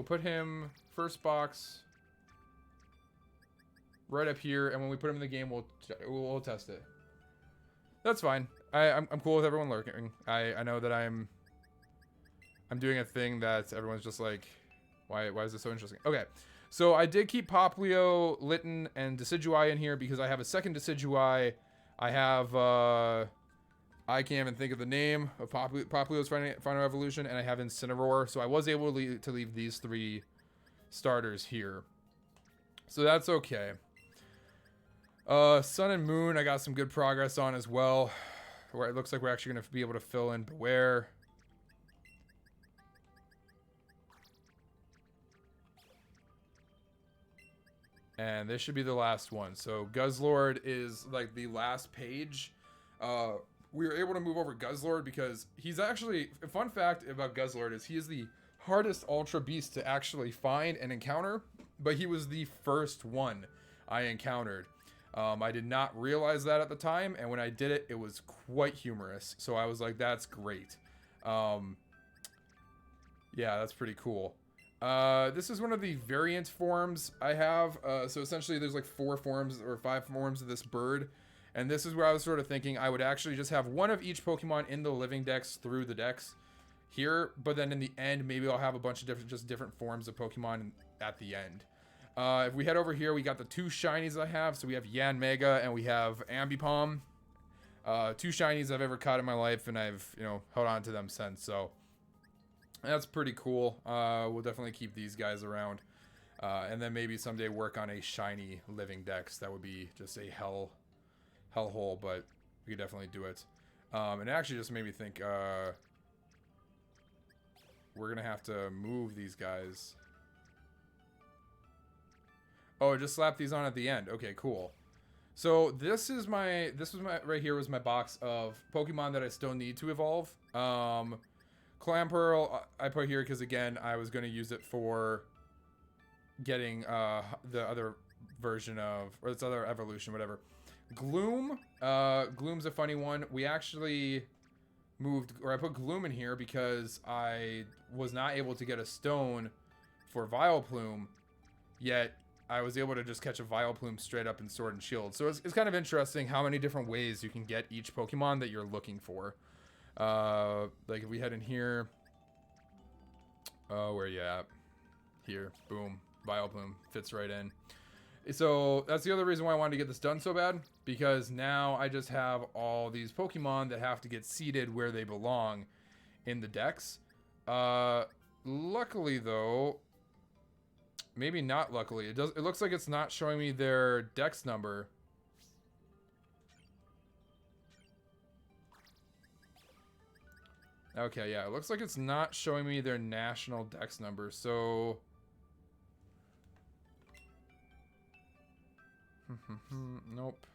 put him first box right up here, and when we put him in the game, we'll test it. That's fine. I'm cool with everyone lurking. I know that I'm doing a thing that everyone's just like, why is this so interesting? Okay. So I did keep Popplio, Litten, and Decidueye in here because I have a second Decidueye. I have, I can't even think of the name of Popplio's final evolution, and I have Incineroar. So I was able to leave these three starters here. So that's okay. Sun and Moon, I got some good progress on as well, where it looks like we're actually going to be able to fill in Beware. And this should be the last one. So Guzzlord is like the last page. We were able to move over Guzzlord because he's actually, a fun fact about Guzzlord is he is the hardest Ultra Beast to actually find and encounter, but he was the first one I encountered. I did not realize that at the time, and when I did it, it was quite humorous. So I was like, that's great. Yeah, that's pretty cool. This is one of the variant forms I have. So essentially there's like 4 forms or 5 forms of this bird. And this is where I was sort of thinking I would actually just have one of each Pokemon in the living dex through the dex here. But then in the end, maybe I'll have a bunch of different forms of Pokemon at the end. If we head over here, we got the 2 shinies I have. So we have Yanmega and we have Ambipom. 2 shinies I've ever caught in my life, and I've, held on to them since. So that's pretty cool. We'll definitely keep these guys around. And then maybe someday work on a shiny living dex. That would be just a hellhole, but we could definitely do it. And it actually just made me think, we're gonna have to move these guys. Oh, just slap these on at the end. Okay, cool. So this was my right here was my box of Pokemon that I still need to evolve. Clamperl I put here because again I was gonna use it for getting the other version of, or this other evolution, whatever. Gloom. Gloom's a funny one. We actually moved, or I put Gloom in here because I was not able to get a stone for Vileplume, yet I was able to just catch a Vileplume straight up in Sword and Shield. So it's kind of interesting how many different ways you can get each Pokemon that you're looking for. Like if we head in here, where you at? Here, boom, Vileplume fits right in. So that's the other reason why I wanted to get this done so bad, because now I just have all these Pokemon that have to get seated where they belong in the dex. Luckily though, maybe not luckily, it looks like it's not showing me their dex number. Okay, yeah, it looks like it's not showing me their national dex number, so nope.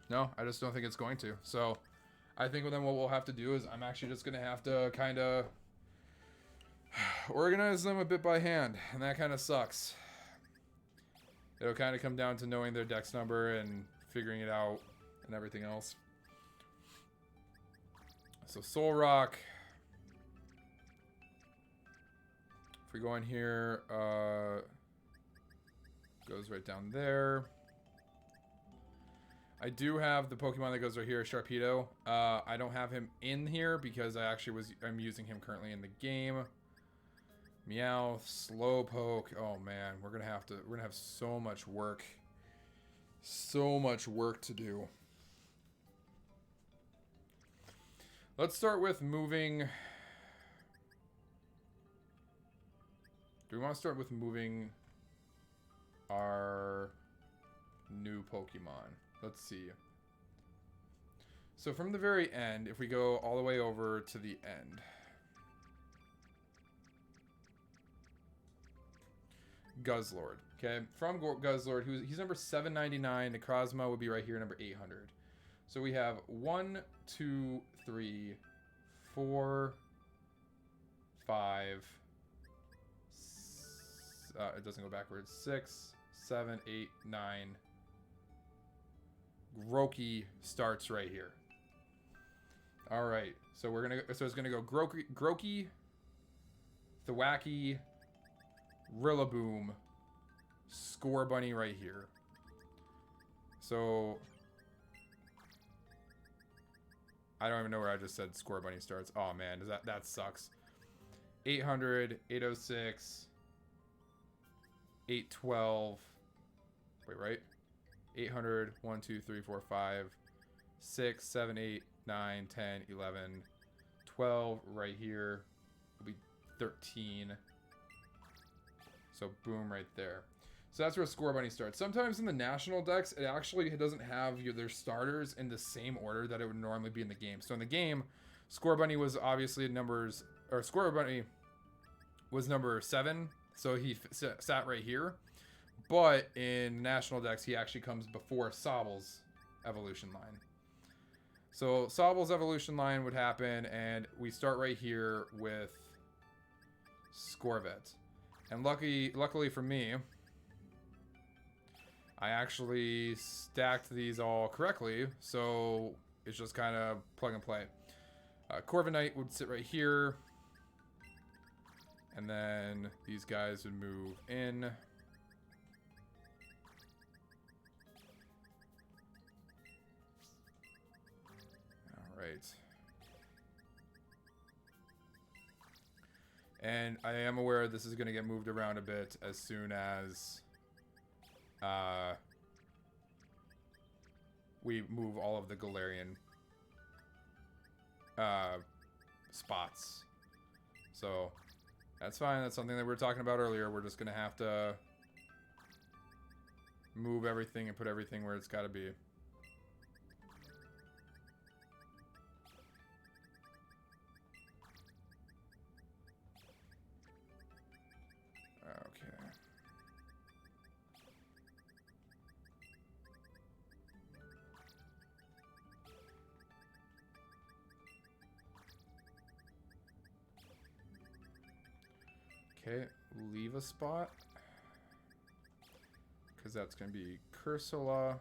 No, I just don't think it's going to. So I think then what we'll have to do is I'm actually just gonna have to kind of organize them a bit by hand, and that kind of sucks. It'll kind of come down to knowing their dex number and figuring it out and everything else. So Solrock. If we go in here, goes right down there. I do have the Pokemon that goes right here, Sharpedo. I don't have him in here because I'm using him currently in the game. Meowth, Slowpoke. Oh man, we're gonna have so much work. So much work to do. Let's start with moving. Do we want to start with moving our new Pokemon? Let's see. So from the very end, if we go all the way over to the end. Guzzlord. Okay, from Guzzlord, he's number 799. Necrozma would be right here, number 800. So we have 1, 2, 3, 4, 5. It doesn't go backwards. 6, 7, 8, 9. Grookey starts right here. All right, so it's gonna go Grookey, Thwackey, Rillaboom, Scorbunny right here. So I don't even know where I just said Scorbunny starts. Oh man, that sucks. 800, 806, 812. Wait, right? 800, 1, 2, 3, 4, 5, 6, 7, 8, 9, 10, 11, 12 right here will be 13. So boom right there. So that's where Scorbunny starts. Sometimes in the national decks, it actually doesn't have their starters in the same order that it would normally be in the game. So in the game, Scorbunny was obviously Scorbunny was number 7, So he sat right here. But in National Dex, he actually comes before Sobble's evolution line. So Sobble's evolution line would happen, and we start right here with Scorvet. And luckily for me, I actually stacked these all correctly, so it's just kind of plug and play. Corviknight would sit right here, and then these guys would move in. Right. And I am aware this is going to get moved around a bit as soon as we move all of the Galarian spots. So that's fine. That's something that we were talking about earlier. We're just going to have to move everything and put everything where it's got to be. Okay, leave a spot. Because that's going to be Cursola.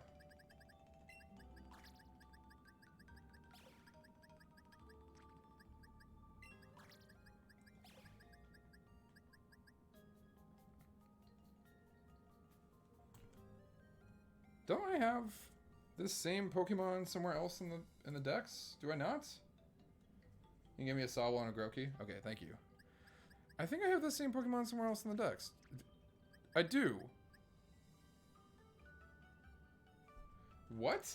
Don't I have this same Pokemon somewhere else in the Dex? Do I not? You can give me a Sobble and a Grookey? Okay, thank you. I think I have the same Pokemon somewhere else in the Dex. I do. What?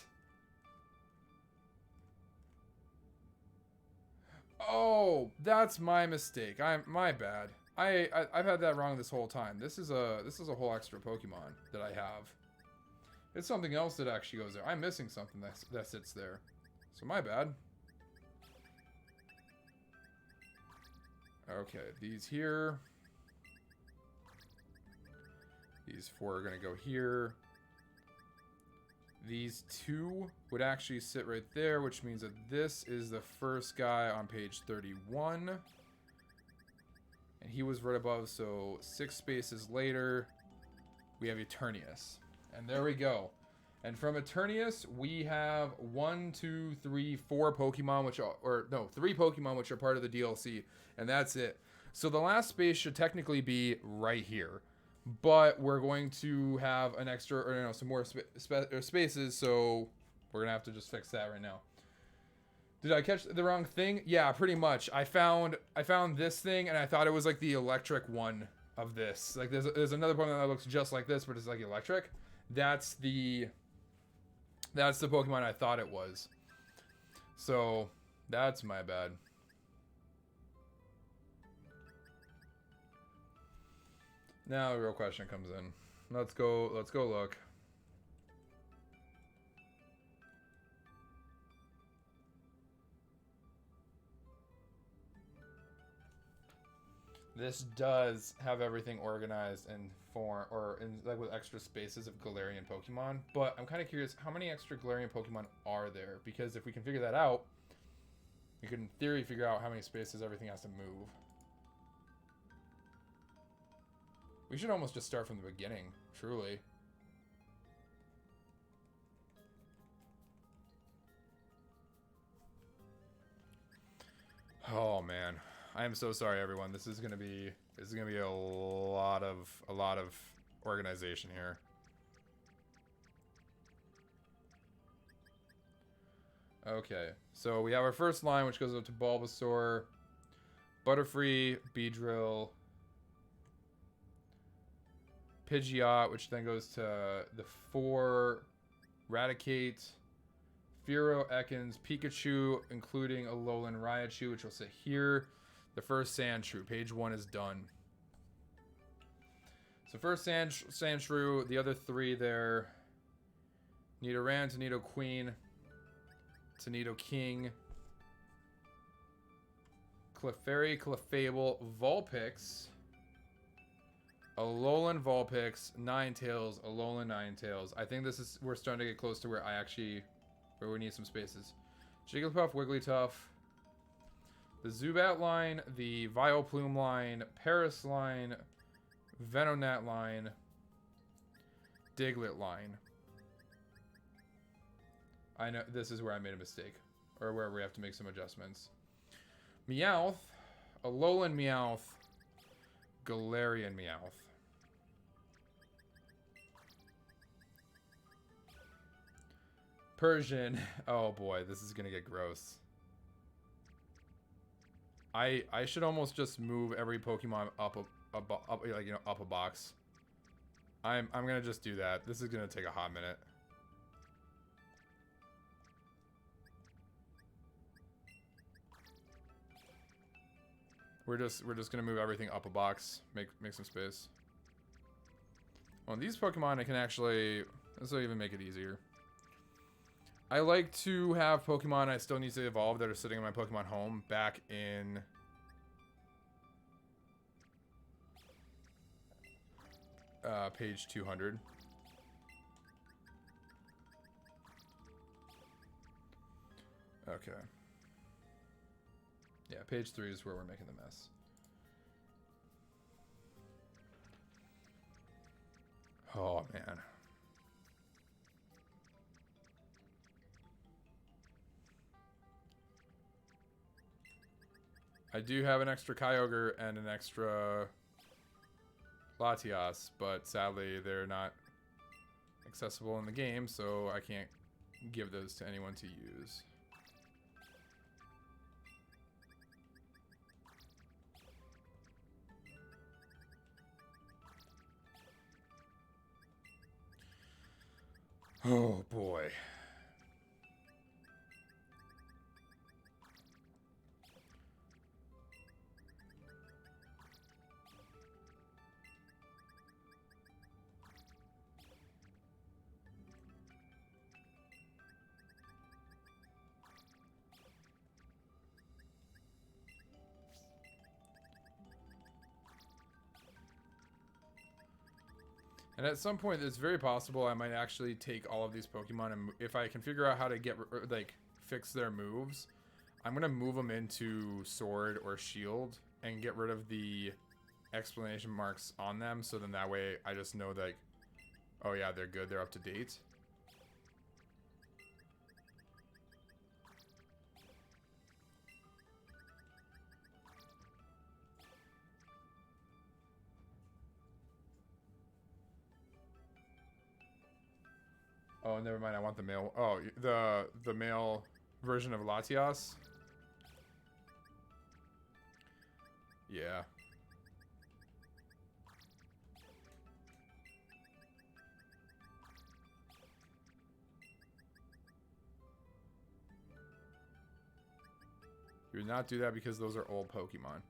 Oh, that's my mistake. My bad. I've had that wrong this whole time. This is a whole extra Pokemon that I have. It's something else that actually goes there. I'm missing something that sits there. So my bad. Okay, these here. These 4 are going to go here. These 2 would actually sit right there, which means that this is the first guy on page 31. And he was right above, so 6 spaces later, we have Eternius. And there we go. And from Eternius, we have 1, 2, 3, 4 Pokemon, which are, or no, 3 Pokemon, which are part of the DLC. And that's it. So the last space should technically be right here. But we're going to have an extra, or no, some more spaces, so we're going to have to just fix that right now. Did I catch the wrong thing? Yeah, pretty much. I found this thing, and I thought it was like the electric one of this. Like, there's another Pokemon that looks just like this, but it's like electric. That's the Pokemon I thought it was. So, that's my bad. Now the real question comes in. Let's go look. This does have everything organized in form, or in like with extra spaces of Galarian Pokemon, but I'm kind of curious, how many extra Galarian Pokemon are there? Because if we can figure that out, we could in theory figure out how many spaces everything has to move. We should almost just start from the beginning, truly. Oh man, I am so sorry, everyone. This is gonna be a lot of organization here. Okay, so we have our first line, which goes up to Bulbasaur, Butterfree, Beedrill, Pidgeot, which then goes to the 4 Raticate, Fearow, Ekans, Pikachu, including a Alolan Raichu, which will sit here. The first Sandshrew. Page 1 is done. So first Sandshrew, the other 3 there. Nidoran, Nidoqueen, Nidoking, Clefairy, Clefable, Vulpix, Alolan Vulpix, Ninetales, Alolan Ninetales. I think we're starting to get close to where we need some spaces. Jigglypuff, Wigglytuff, the Zubat line, the Vileplume line, Paris line, Venonat line, Diglett line. I know this is where I made a mistake, or where we have to make some adjustments. Meowth, Alolan Meowth, Galarian Meowth. Persian. Oh boy, this is gonna get gross. I should almost just move every Pokemon up a box. I'm gonna just do that. This is gonna take a hot minute. We're just gonna move everything up a box. Make some space. On these Pokemon, I can actually, this will even make it easier. I like to have Pokemon I still need to evolve that are sitting in my Pokemon home back in page 200. Okay. Yeah, page 3 is where we're making the mess. Oh, man. I do have an extra Kyogre and an extra Latias, but sadly they're not accessible in the game, so I can't give those to anyone to use. Oh boy. And at some point, it's very possible I might actually take all of these Pokemon, and if I can figure out how to fix their moves, I'm gonna move them into Sword or Shield and get rid of the exclamation marks on them, so then that way I just know that, oh yeah, they're good, they're up to date. Oh, never mind. I want the male. Oh, the male version of Latias. Yeah. You would not do that because those are old Pokemon.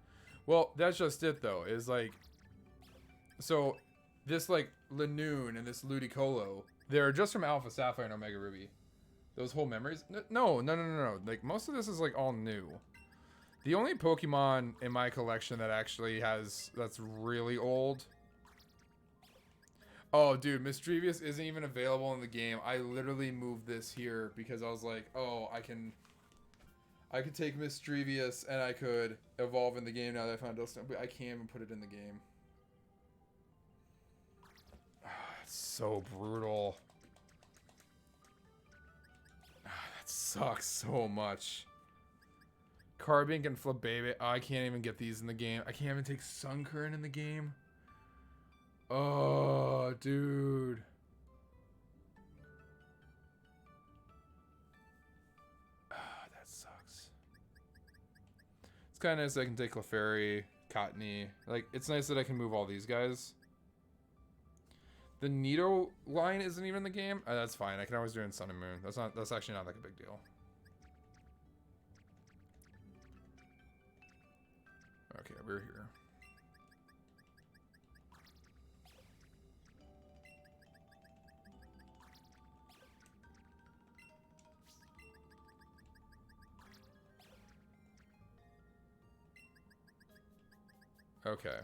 Well, that's just it though. Is like, so this like Lanoon and this Ludicolo, they're just from Alpha Sapphire and Omega Ruby. Those whole memories? No. Like, most of this is, like, all new. The only Pokemon in my collection that actually that's really old. Oh, dude, Misdreavus isn't even available in the game. I literally moved this here because I was like, oh, I could take Misdreavus and I could evolve in the game now that I found Dusknoir, but I can't even put it in the game. It's so brutal. That sucks so much. Carbink and Flabébé. Oh, I can't even get these in the game. I can't even take Sunkern in the game. Oh, dude. That sucks. It's kind of nice that I can take Clefairy, Cottonee. Like, it's nice that I can move all these guys. The Nido line isn't even in the game. That's fine. I can always do it in Sun and Moon. That's actually not like a big deal. Okay, we're here. Okay.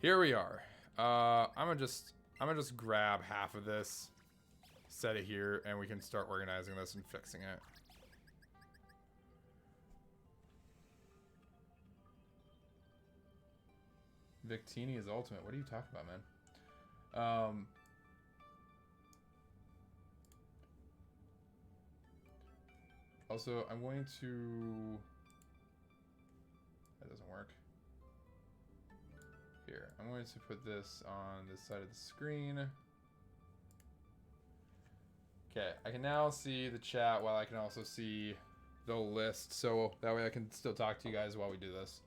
Here we are. I'm gonna just grab half of this, set it here, and we can start organizing this and fixing it. Victini is ultimate. What are you talking about, man? Also, I'm going to... That doesn't work. Here, I'm going to put this on this side of the screen. Okay, I can now see the chat while I can also see the list, so that way I can still talk to you guys while we do this.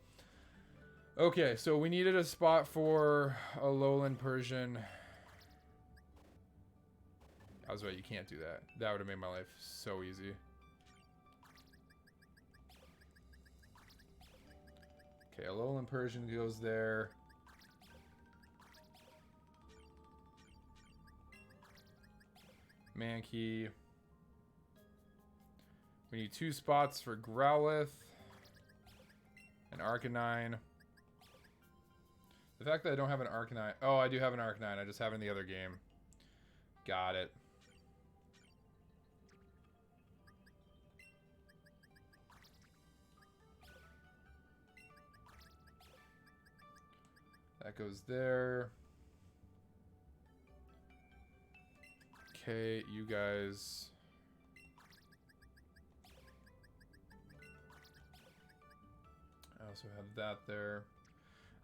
Okay, so we needed a spot for a lowland Persian. I was right, you can't do that. That would have made my life so easy. Okay, a lowland Persian goes there. Mankey. We need 2 spots for Growlithe. An Arcanine. The fact that I don't have an Arcanine... Oh, I do have an Arcanine. I just have it in the other game. Got it. That goes there. Okay, you guys... I also have that there.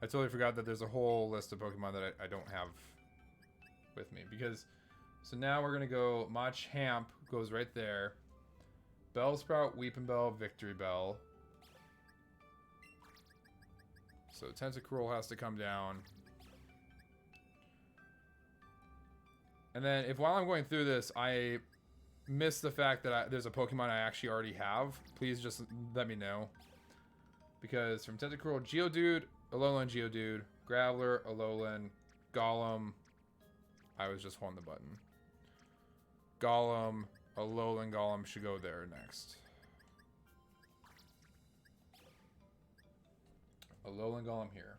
I totally forgot that there's a whole list of Pokemon that I don't have with me. Because, so now we're going to go, Machamp goes right there. Bellsprout, Weepinbell, Victreebel. So Tentacruel has to come down. And then if while I'm going through this, I miss the fact that there's a Pokemon I actually already have, please just let me know. Because from Tentacruel, Geodude, Alolan Geodude, Graveler, Alolan, Golem. I was just holding the button. Golem, Alolan Golem should go there next. Alolan Golem here.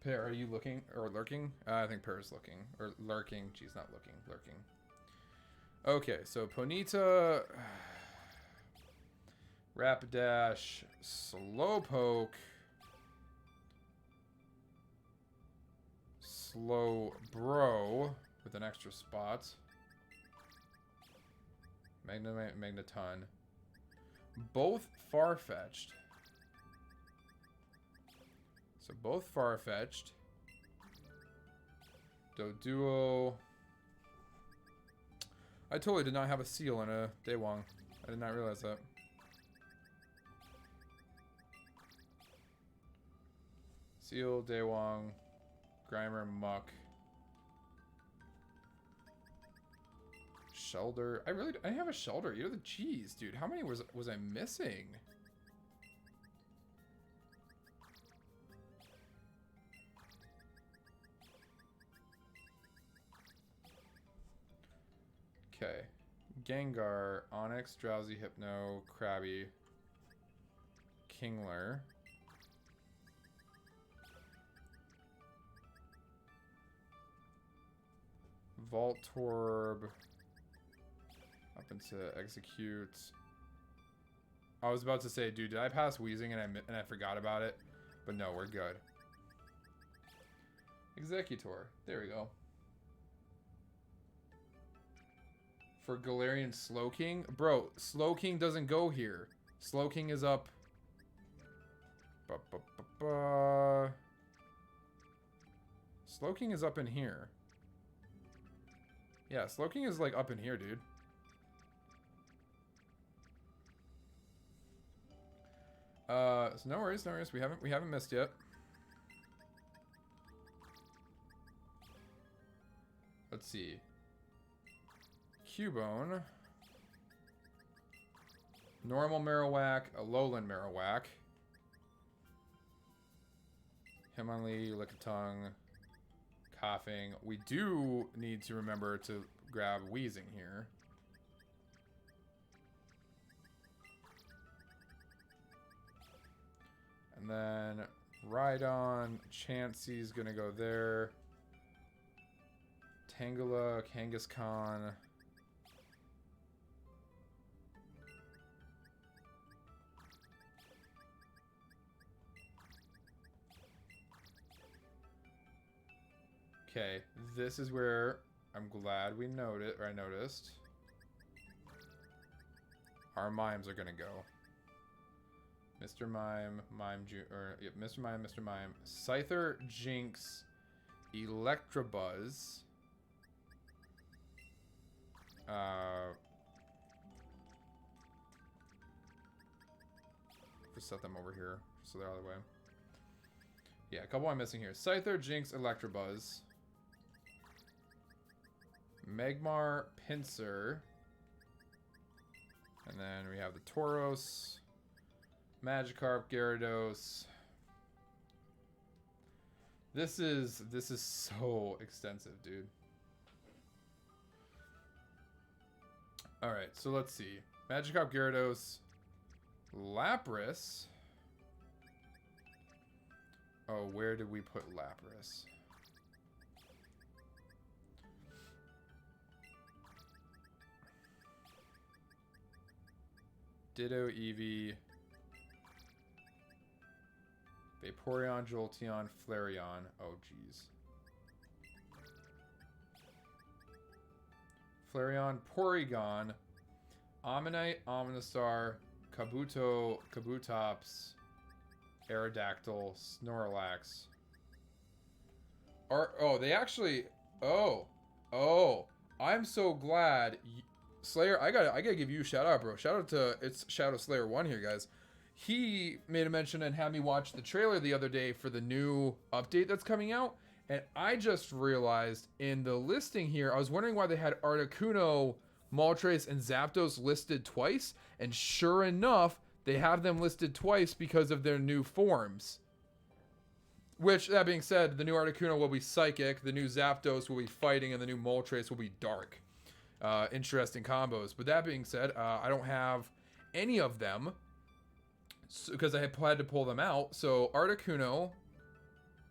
Pear, are you looking or lurking? I think Pear is looking or lurking. She's not looking, lurking. Okay, so Ponyta, Rapidash, Slowpoke, Slowbro with an extra spot, Magneton, both Farfetch'd. So both Farfetch'd. Doduo. I totally did not have a Seal and a Daewong. I did not realize that. Seal, Daewong, Grimer, Muck. Shelder. I have a Shelder. You're the cheese, dude. How many was I missing? Okay. Gengar, Onyx, Drowsy, Hypno, Krabby, Kingler. Voltorb. Up into Execute. I was about to say, dude, did I pass Wheezing and I forgot about it? But no, we're good. Executor. There we go. For Galarian Slowking? Bro, Slowking doesn't go here. Slowking is up. Slowking is up in here. Yeah, Slowking is like up in here, dude. So no worries, no worries. We haven't missed yet. Let's see. Cubone. Normal Marowak, Alolan Marowak. Hitmonlee, Lickitung, Coughing. We do need to remember to grab Wheezing here. And then Rhydon, Chansey's gonna go there. Tangela, Kangaskhan. Okay, this is where I'm glad we noted, or I noticed. Our mimes are gonna go. Mr. Mime, yep, Mr. Mime, Mr. Mime, Scyther, Jinx, Electabuzz. Just set them over here so they're out of the way. Yeah, a couple I'm missing here. Scyther, Jinx, Electabuzz. Magmar, Pinsir. And then we have the Tauros, Magikarp, Gyarados. This is so extensive, dude. Alright, so let's see. Magikarp, Gyarados, Lapras. Oh, where did we put Lapras? Ditto, Eevee, Vaporeon, Jolteon, Flareon. Oh, jeez. Flareon, Porygon, Omanyte, Omanastar, Kabuto, Kabutops, Aerodactyl, Snorlax. They actually... Oh, I'm so glad... Slayer, I gotta give you a shout out, bro. Shout out to it's Shadow Slayer 1 here, guys. He made a mention and had me watch the trailer the other day for the new update that's coming out, and I just realized in the listing here, I was wondering why they had Articuno, Moltres, and Zapdos listed twice, and sure enough, they have them listed twice because of their new forms. Which, that being said, the new Articuno will be Psychic, the new Zapdos will be Fighting, and the new Moltres will be Dark. Interesting combos. But that being said, I don't have any of them because I had to pull them out. So Articuno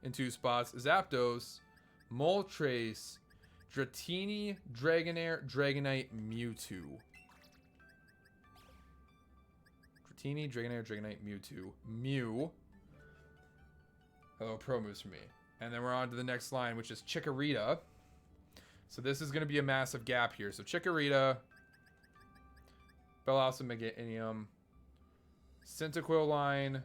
in 2 spots, Zapdos, Moltres, Dratini, Dragonair, Dragonite, Mewtwo. Dratini, Dragonair, Dragonite, Mewtwo. Mew. Hello, pro moves for me. And then we're on to the next line, which is Chikorita. So this is going to be a massive gap here. So Chikorita, Bellossom, Meganium, Cyndaquil line,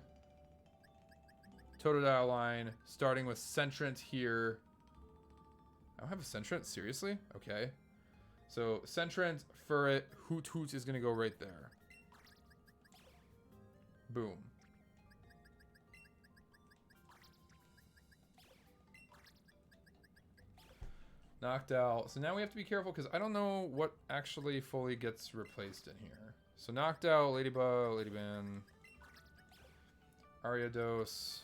Totodile line, starting with Sentrant here. I don't have a Sentrant? Seriously? Okay. So Sentrant, Furret, Hoot Hoot is going to go right there. Boom. Knocked out. So now we have to be careful because I don't know what actually fully gets replaced in here. So knocked out, Ladybug, Ladyban, Ariados,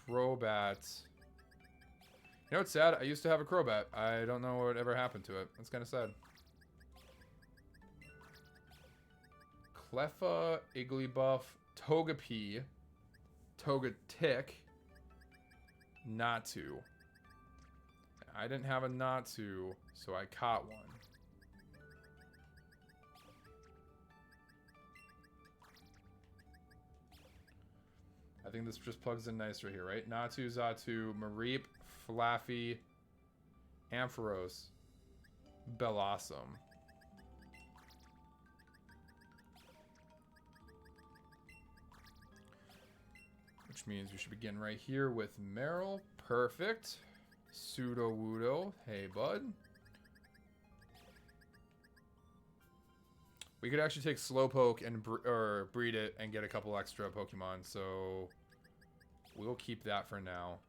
Crobat. You know what's sad? I used to have a Crobat. I don't know what ever happened to it. That's kind of sad. Cleffa, Igglybuff, Togepi, Togetic, Natu. I didn't have a Natu, so I caught one. I think this just plugs in nice right here, right? Natu, Xatu, Mareep, Flaffy, Ampharos, Bellossom. Which means we should begin right here with Meryl. Perfect. Sudowoodo. Hey, bud. We could actually take Slowpoke and breed it and get a couple extra Pokemon, so we'll keep that for now.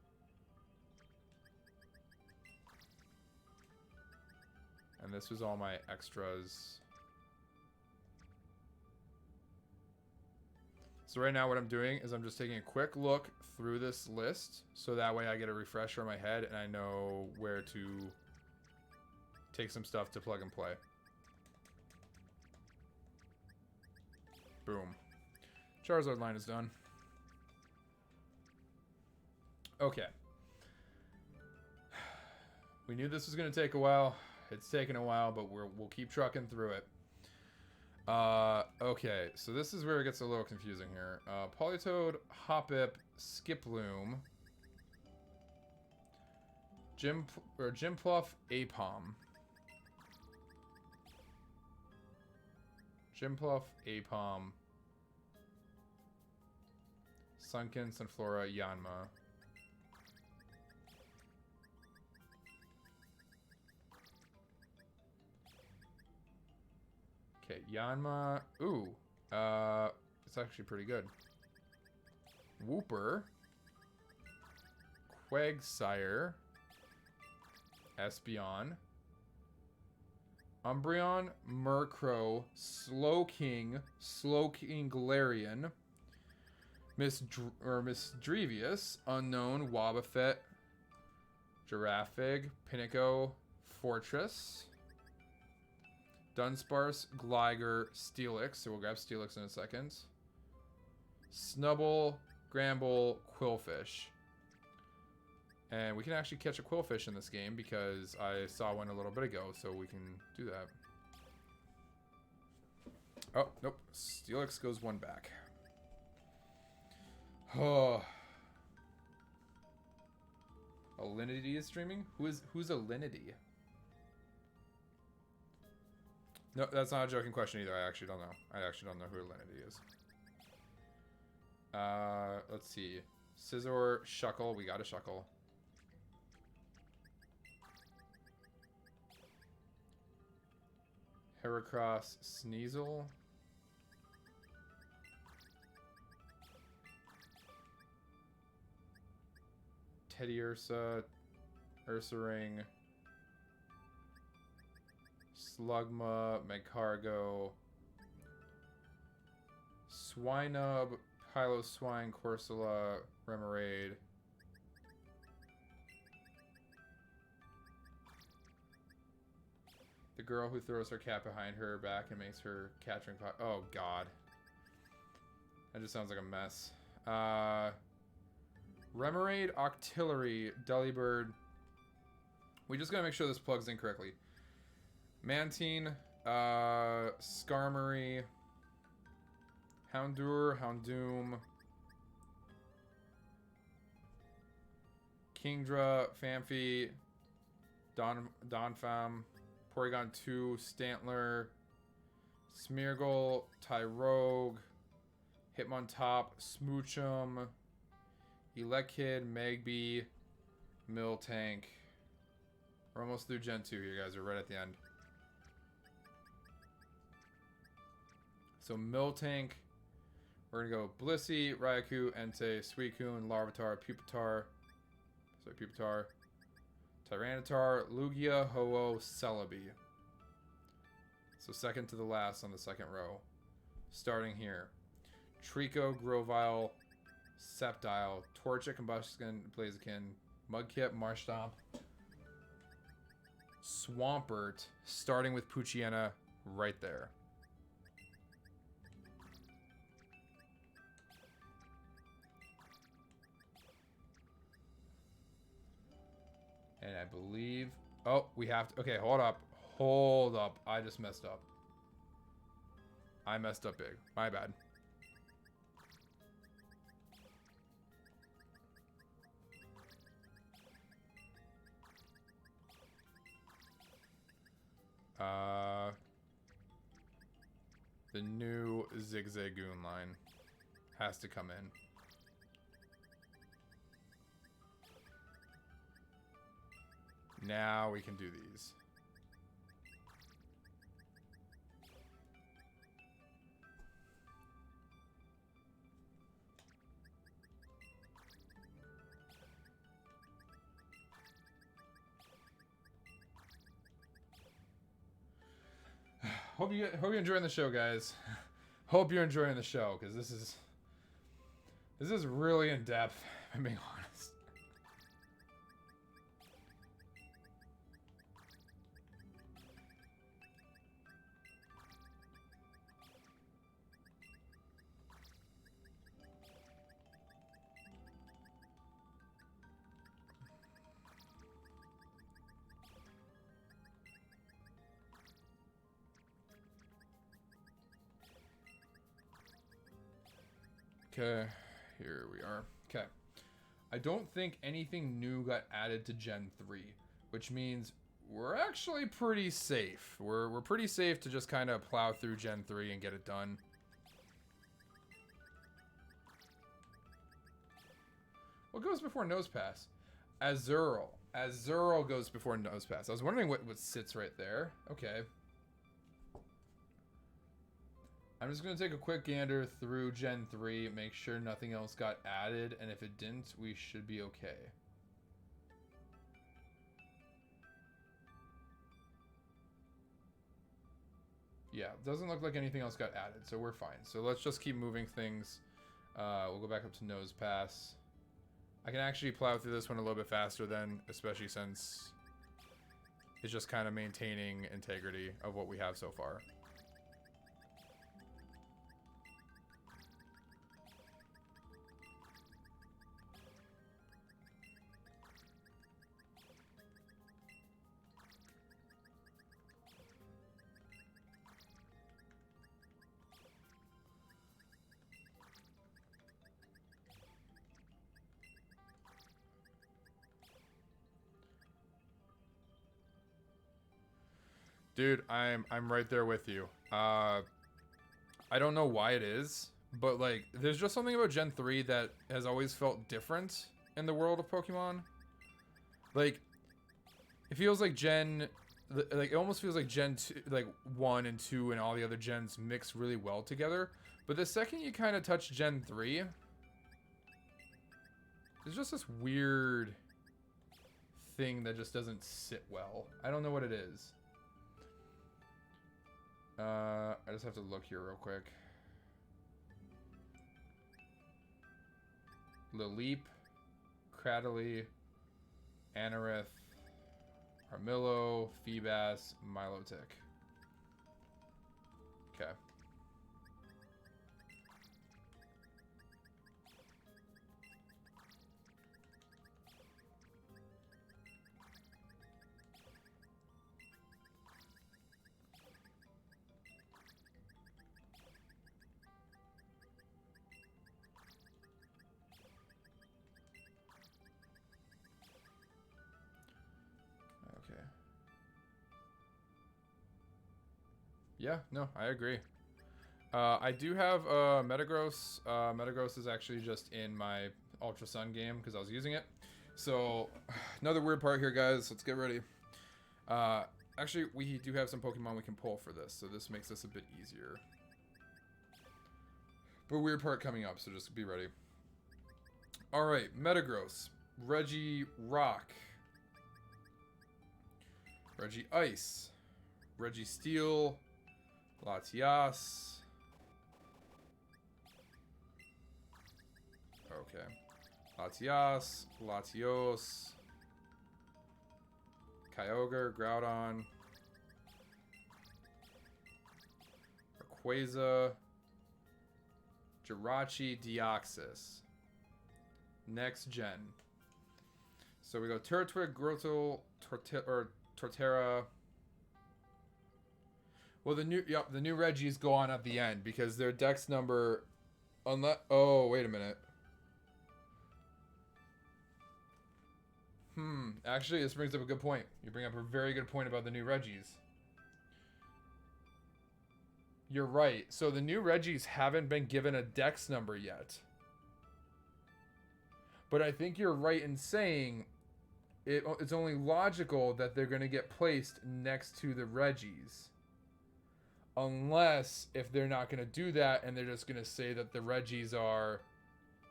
And this was all my extras. So right now what I'm doing is I'm just taking a quick look through this list so that way I get a refresher in my head and I know where to take some stuff to plug and play. Boom. Charizard line is done. Okay. We knew this was going to take a while. It's taken a while, but we'll keep trucking through it. Okay, so this is where it gets a little confusing here. Politoed, Hoppip, Skiploom, Jimpluff, Apom. Jimpluff, Apom, Sunken, Sunflora, Yanma. Okay, Yanma. Ooh. It's actually pretty good. Wooper. Quagsire. Espeon. Umbreon. Murkrow. Slowking. Slowking Galarian. Misdrevious. Unknown. Wobbuffet. Giraffig. Pinnacle. Fortress. Dunsparce, Gligar, Steelix. So we'll grab Steelix in a second. Snubble, Gramble, Quillfish. And we can actually catch a Quillfish in this game because I saw one a little bit ago, so we can do that. Oh, nope. Steelix goes one back. Oh. Alinity is streaming? Who's Alinity? No, that's not a joking question either. I actually don't know. I actually don't know who Alinity is. Let's see. Scizor, Shuckle. We got a Shuckle. Heracross, Sneasel. Teddiursa, Ursaring. Slugma, Magcargo, Swinub, Piloswine, Corsola, Remoraid. The girl who throws her cat behind her back and makes her catching pot. Oh, God. That just sounds like a mess. Remoraid, Octillery, Delibird. We just gotta make sure this plugs in correctly. Mantine, Skarmory, Houndour, Houndoom, Kingdra, Phanpy, Donphan, Porygon 2, Stantler, Smeargle, Tyrogue, Hitmontop, Smoochum, Elekid, Magby, Miltank. We're almost through Gen 2 here, guys. We're right at the end. So Miltank, we're gonna go Blissey, Raikou, Entei, Suicune, Larvitar, Pupitar, Tyranitar, Lugia, Ho-Oh, Celebi. So second to the last on the second row. Starting here. Trico, Grovyle, Sceptile, Torchic, Combustion, Blaziken, Mudkip, Marshtomp, Swampert, starting with Poochyena right there. And I believe... Oh, we have to... Okay, hold up. Hold up. I just messed up. I messed up big. My bad. The new Zigzagoon line has to come in. Now we can do these. Hope you're enjoying the show, guys. Hope you're enjoying the show, because this is really in depth, if I'm being honest. Okay, here we are. Okay. I don't think anything new got added to Gen 3, which means we're actually pretty safe. We're pretty safe to just kind of plow through Gen 3 and get it done. What goes before Nosepass? Azurill. Azurill goes before Nosepass. I was wondering what sits right there. Okay. I'm just going to take a quick gander through Gen 3, make sure nothing else got added, and if it didn't, we should be okay. Yeah, doesn't look like anything else got added, so we're fine. So let's just keep moving things. We'll go back up to Nosepass. I can actually plow through this one a little bit faster then, especially since it's just kind of maintaining integrity of what we have so far. Dude, I'm right there with you. I don't know why it is, but like there's just something about Gen 3 that has always felt different in the world of Pokemon. Like it feels like it almost feels like Gen 2, like 1 and 2 and all the other gens mix really well together. But the second you kind of touch Gen 3, there's just this weird thing that just doesn't sit well. I don't know what it is. I just have to look here real quick. Lileep, Cradily, Anorith, Armillo, Feebas, Milotic. Okay. Yeah, no, I agree. I do have Metagross. Metagross is actually just in my Ultra Sun game because I was using it. So, another weird part here, guys. Let's get ready. Actually, we do have some Pokemon we can pull for this, so this makes this a bit easier. But weird part coming up, so just be ready. Alright, Metagross. Regirock. Regice. Registeel. Latias. Okay. Latias. Latios. Kyogre. Groudon. Rayquaza. Jirachi. Deoxys. Next gen. So we go Turtwig, Grottle, Torterra. Well, the new Regis go on at the end because their dex number, unless. Oh, wait a minute. Actually, this brings up a good point. You bring up a very good point about the new Regis. You're right. So the new Regis haven't been given a dex number yet. But I think you're right in saying it's only logical that they're going to get placed next to the Regis. Unless if they're not going to do that and they're just going to say that the Regis are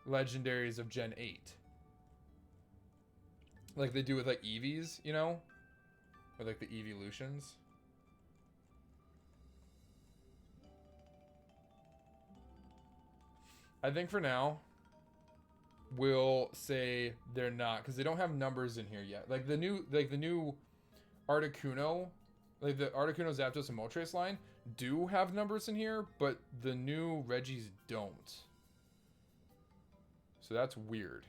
legendaries of Gen 8. Like they do with like Eevees, you know? Or like the Eeveelutions. I think for now, we'll say they're not, because they don't have numbers in here yet. Like the new Articuno, like the Articuno, Zapdos, and Moltres line do have numbers in here, but the new Regis don't. So that's weird.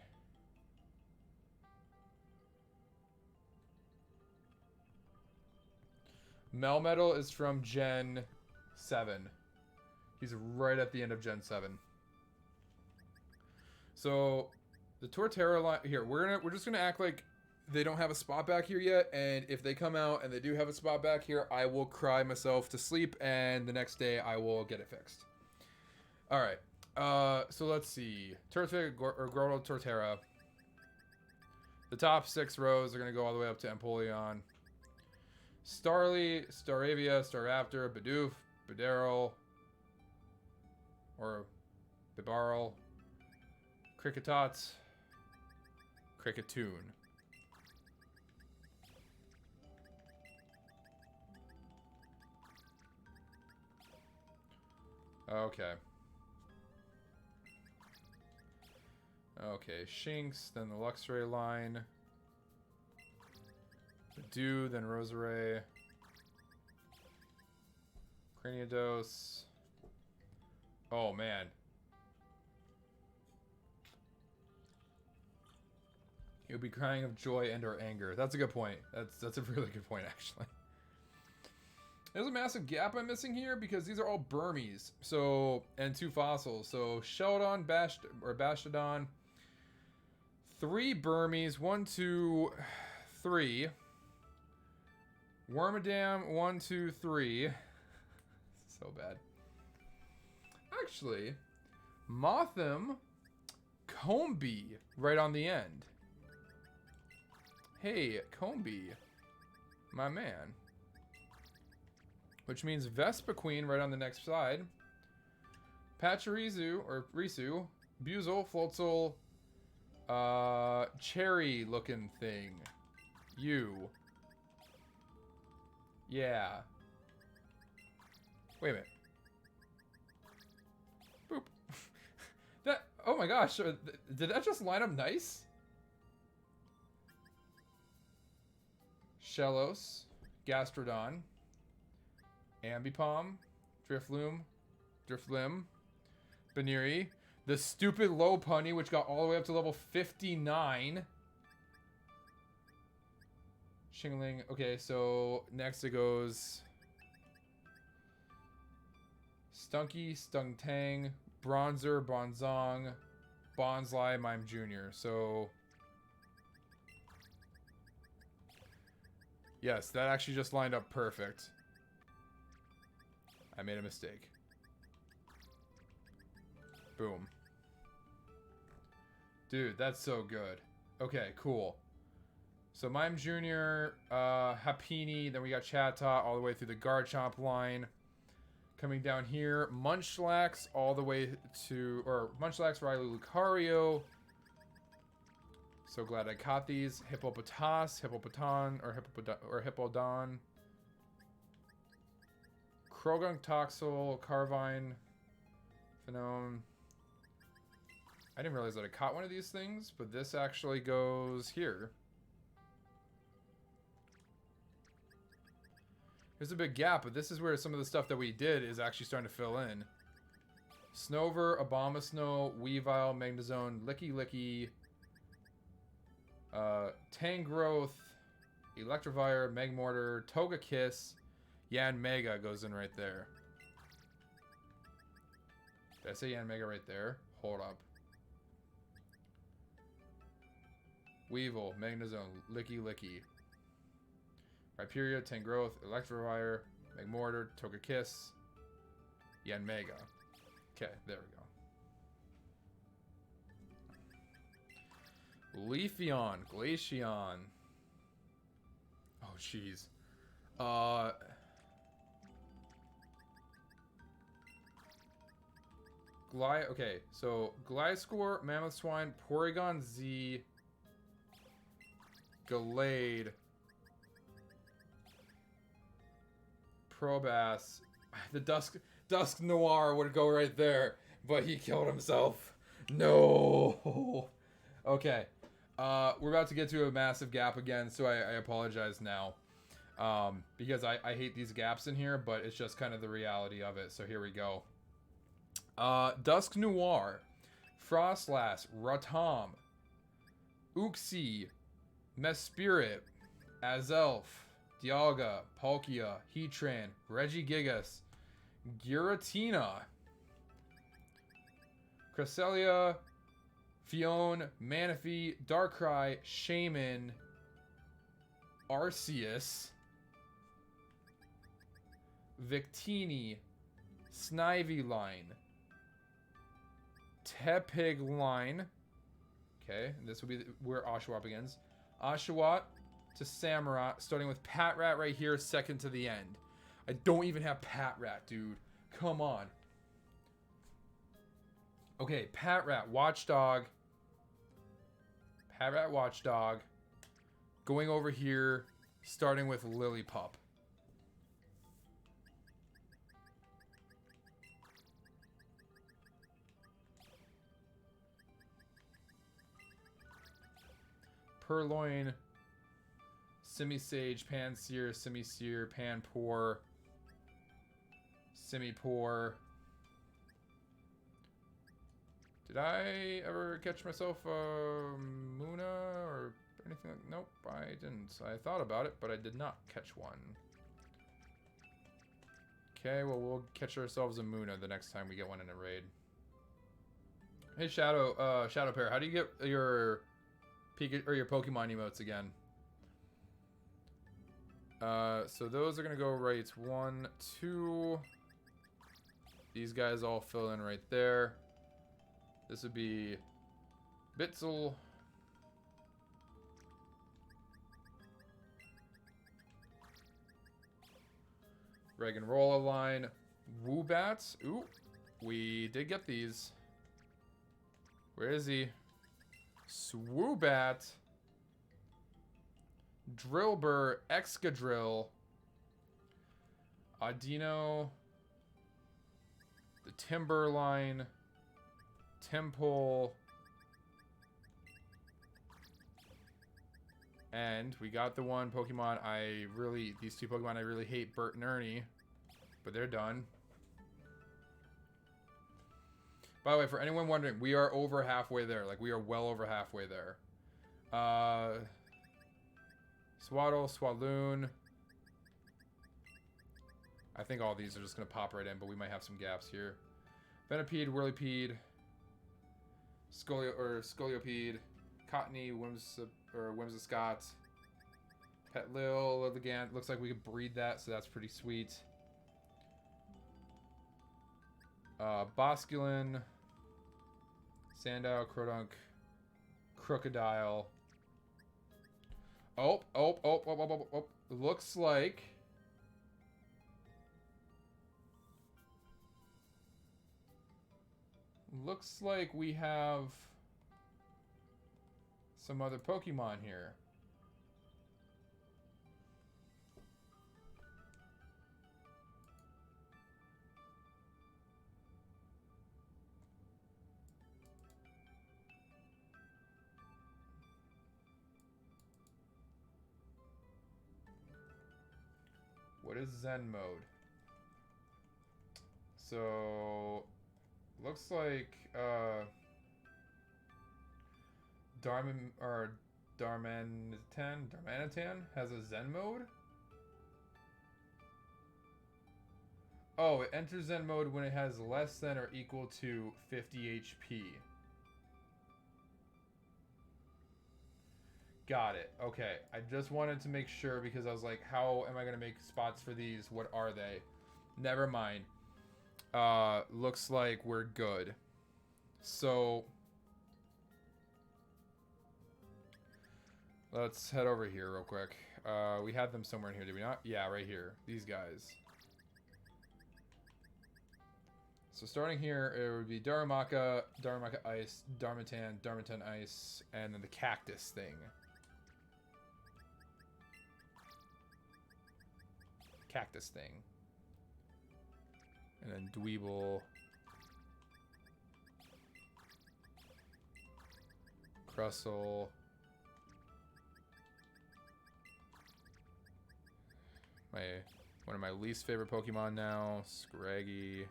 Melmetal is from Gen 7. He's right at the end of Gen 7. So the Torterra line here, we're just gonna act like they don't have a spot back here yet, and if they come out and they do have a spot back here, I will cry myself to sleep, and the next day I will get it fixed. All right. So let's see. Torterra or Gordo Torterra. The top 6 rows are gonna go all the way up to Empoleon. Starly, Staravia, Staraptor, Bidoof, Bidarl, or Bibarl, Kricketot, Kricketune. Okay. Okay, Shinx, then the Luxray line. Dew, then Roserade. Craniados. Oh, man. You'll be crying of joy and or anger. That's a good point. That's a really good point, actually. There's a massive gap I'm missing here because these are all Burmies. So, and 2 fossils. So, Sheldon, Bastodon. 3 Burmies. 1, 2, 3. Wormadam, 1, 2, 3. So bad. Actually, Mothim, Combee, right on the end. Hey, Combee, my man. Which means Vespiquen right on the next side. Pachirisu, or Risu, Buizel, Floatzel, cherry looking thing. You. Yeah. Wait a minute. Boop. That, oh my gosh, did that just line up nice? Shellos, Gastrodon, Ambipom, Drifloon, Baniri, the stupid Lopunny, which got all the way up to level 59. Shingling. Okay, so next it goes Stunky, Stunktang, Bronzer, Bonzong, Bonsly, Mime Jr. So yes, that actually just lined up perfect. I made a mistake. Boom. Dude, that's so good. Okay, cool. So Mime Jr., Happiny, then we got Chatot all the way through the Garchomp line. Coming down here, Munchlax all the way to, or Munchlax, Railu, Lucario. So glad I caught these. Hippopotas, Hippopoton, or Hippodon. Krogunk, Toxel, Carvine, Phenome. I didn't realize that I caught one of these things, but this actually goes here. There's a big gap, but this is where some of the stuff that we did is actually starting to fill in. Snover, Abomasnow, Weavile, Magnezone, Licky, Tangrowth, Electivire, Magmortar, Togekiss, Yanmega goes in right there. Did I say Yanmega right there? Hold up. Weevil, Magnezone, Licky. Rhyperior, Tangrowth, Electivire, Magmortar, Togekiss, Yanmega. Okay, there we go. Leafeon, Glaceon. Oh, jeez. Okay, so Gliscor, Mammothswine, Porygon Z, Gallade, Probass. The Dusk Noir would go right there, but he killed himself. No. Okay. We're about to get to a massive gap again, so I apologize now. Because I hate these gaps in here, but it's just kind of the reality of it. So here we go. Dusk Noir, Frostlass, Rotom, Uxie, Mespirit, Azelf, Dialga, Palkia, Heatran, Regigigas, Giratina, Cresselia, Fion, Manaphy, Darkrai, Shaman, Arceus, Victini, Snivy line, Tepig line. Okay, this will be where Oshawott begins. Oshawott to Samurott, starting with Patrat right here, second to the end. I don't even have Patrat, dude. Come on. Okay, Patrat, Watchdog. Patrat, Watchdog. Going over here, starting with Lillipup. Purloin, Simisage, Pansear, Simisear, Panpour, Simipour. Did I ever catch myself a Munna or anything? Nope, I didn't. I thought about it, but I did not catch one. Okay, well, we'll catch ourselves a Munna the next time we get one in a raid. Hey, Shadow Pair, how do you get your your Pokemon emotes again? So those are gonna go right 1, 2. These guys all fill in right there. This would be Bitzel. Raggenrola line. Woobats. Ooh, we did get these. Where is he? Swoobat. Drillbur. Excadrill. Audino. The Timber line. Temple. And we got the one Pokemon these two Pokemon I really hate, Bert and Ernie. But they're done. By the way, for anyone wondering, we are over halfway there. Like, we are well over halfway there. Swaddle, Swaloon. I think all these are just going to pop right in, but we might have some gaps here. Venipede, Whirlipede. Scolipede, Cottony, Whimsicott, Petlil, Lilligant. Looks like we could breed that, so that's pretty sweet. Bosculin, Sandile, Crodunk, Crocodile. Oh. Looks like we have some other Pokemon here. What is Zen mode? So looks like Darmanitan has a Zen mode. Oh, it enters Zen mode when it has less than or equal to 50 HP. Got it. Okay. I just wanted to make sure because I was like, how am I going to make spots for these? What are they? Never mind. Looks like we're good. So let's head over here real quick. We had them somewhere in here, did we not? Yeah, right here. These guys. So starting here, it would be Darumaka, Darumaka Ice, Darmanitan, Darmanitan Ice, and then the cactus thing. Cactus thing. And then Dweeble. Crustle. One of my least favorite Pokemon now. Scraggy.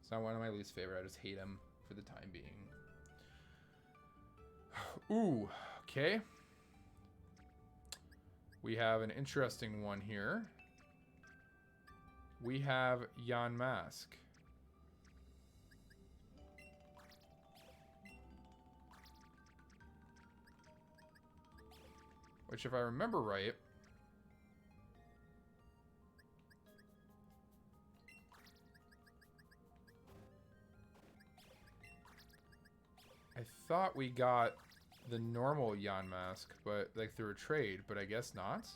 It's not one of my least favorite. I just hate him for the time being. Ooh. Okay. We have an interesting one here. We have Yanmask. which if I remember right, I thought we got the normal Yamask, but like through a trade, but I guess not.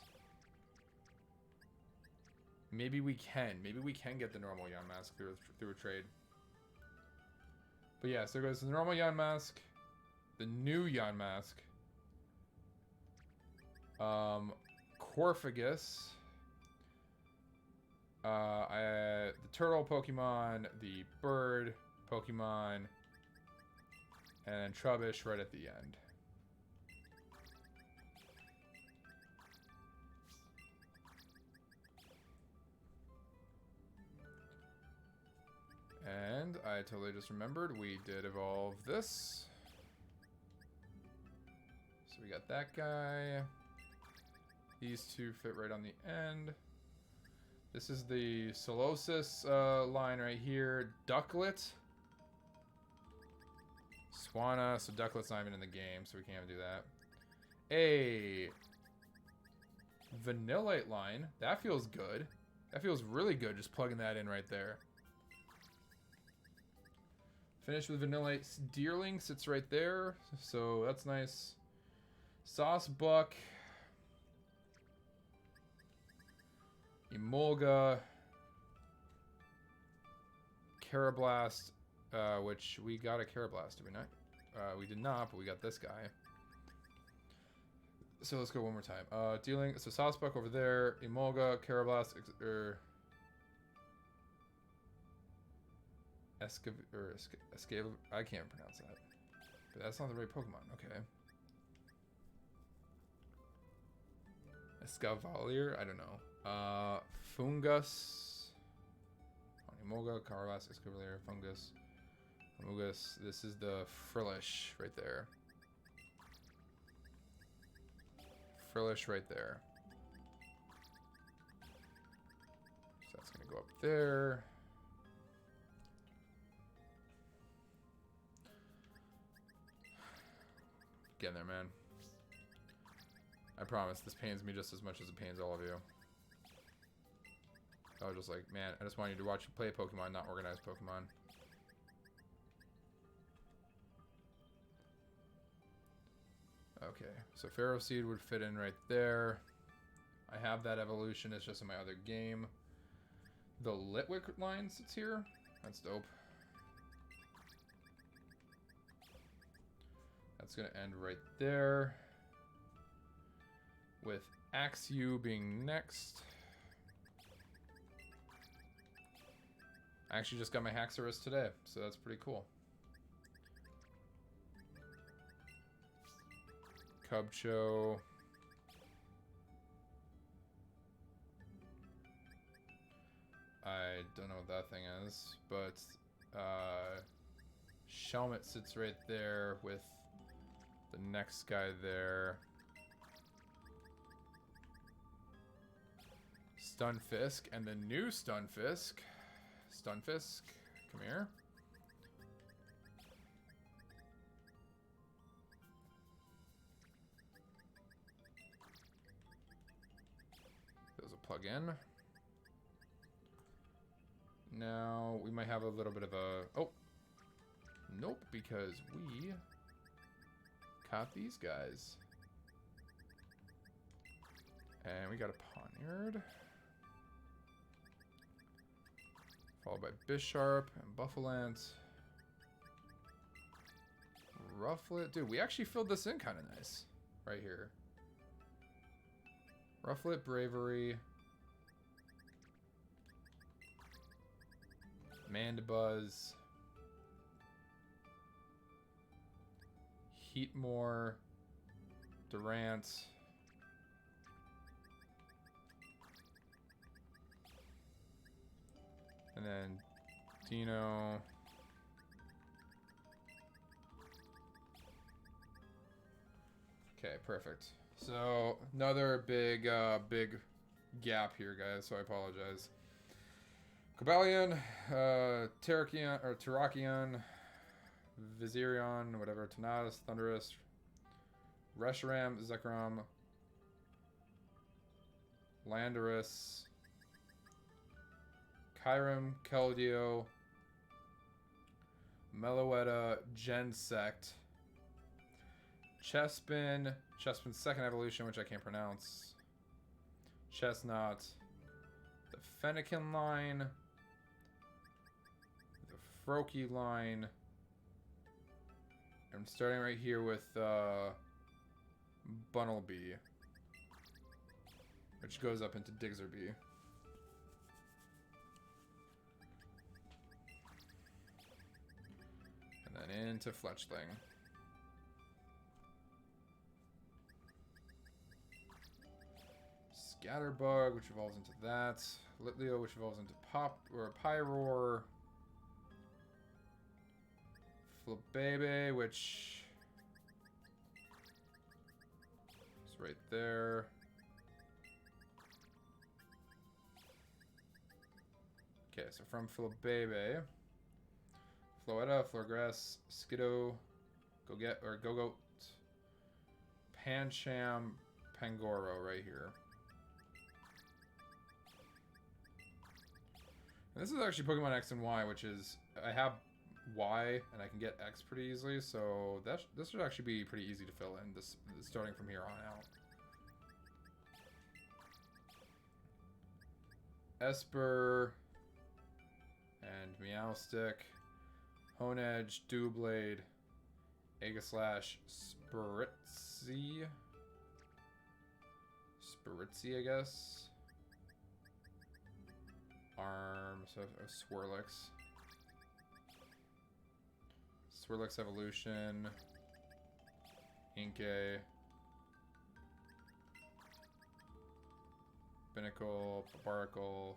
Maybe we can. Maybe we can get the normal Yamask through a trade. But yeah, so there goes the normal Yamask, the new Yamask, Corphagus, the turtle Pokemon, the bird Pokemon, and Trubbish right at the end. And I totally just remembered we did evolve this. So we got that guy. These two fit right on the end. This is the Solosis line right here. Ducklet. Swanna. So Ducklet's not even in the game, so we can't even do that. A Vanillite line. That feels good. That feels really good just plugging that in right there. Finished with Vanillite. Deerling sits right there, so that's nice. Sauce Buck. Emolga. Carablast, which we got a Carablast, did we not? We did not, but we got this guy. So let's go one more time. Dealing, so Sauce Buck over there. Emolga, Carablast, Escav, I can't pronounce that. But that's not the right Pokemon. Okay. Escavalier? I don't know. Fungus. Emolga, Carablast, Escavalier, Fungus. Amogus. This is the Frillish right there. Frillish right there. So that's going to go up there. Getting there, man. I promise, this pains me just as much as it pains all of you. I was just like, man, I just want you to watch you play Pokemon, not organize Pokemon. Okay, so Pharaoh Seed would fit in right there. I have that evolution, it's just in my other game. The Litwick line sits here. That's dope. That's going to end right there. With Axew being next. I actually just got my Haxorus today, so that's pretty cool. Cubchoo. I don't know what that thing is, but Shelmet sits right there with the next guy there. Stunfisk and the new Stunfisk. Stunfisk, come here. There's a plug-in. Now we might have a little bit of a... Oh! Nope, because we caught these guys. And we got a Pawniard. Followed by Bisharp and Buffalance. Rufflet. Dude, we actually filled this in kind of nice. Right here. Rufflet, Bravery. Mandibuzz. Heatmore. Durant. And then Dino. Okay, perfect. So another big gap here, guys. So I apologize. Cobalion, Terrakion, Viserion, whatever, Tornadus, Thundurus, Reshiram, Zekrom, Landorus, Kyurem, Keldeo, Meloetta, Gensect, Chespin, Chespin's second evolution, which I can't pronounce, Chestnut, the Fennekin line, the Froakie line. I'm starting right here with Bunnelby, which goes up into Diggerby. And then into Fletchling. Scatterbug, which evolves into that. Litleo, which evolves into Pyroar. Flabebe, which is right there. Okay, so from Flabebe, Floetta, Florgrass, Skiddo, Gogoat, Pancham, Pangoro right here. And this is actually Pokemon X and Y, which is, I have Y and I can get X pretty easily, so this should actually be pretty easy to fill in, this starting from here on out. Esper and Meowstic, Honedge, Doublade, Aegislash, Spiritzy, I guess. Arm, so Swirlix. Swirlix evolution. Inkay. Binnacle, Barbaracle.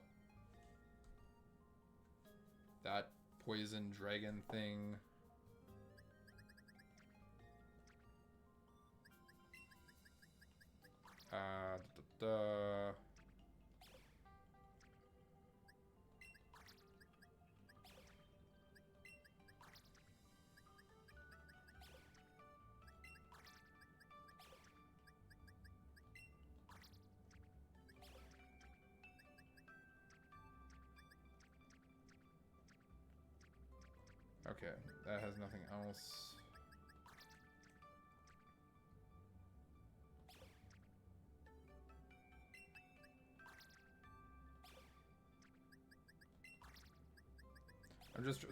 That poison dragon thing. Okay, that has nothing else.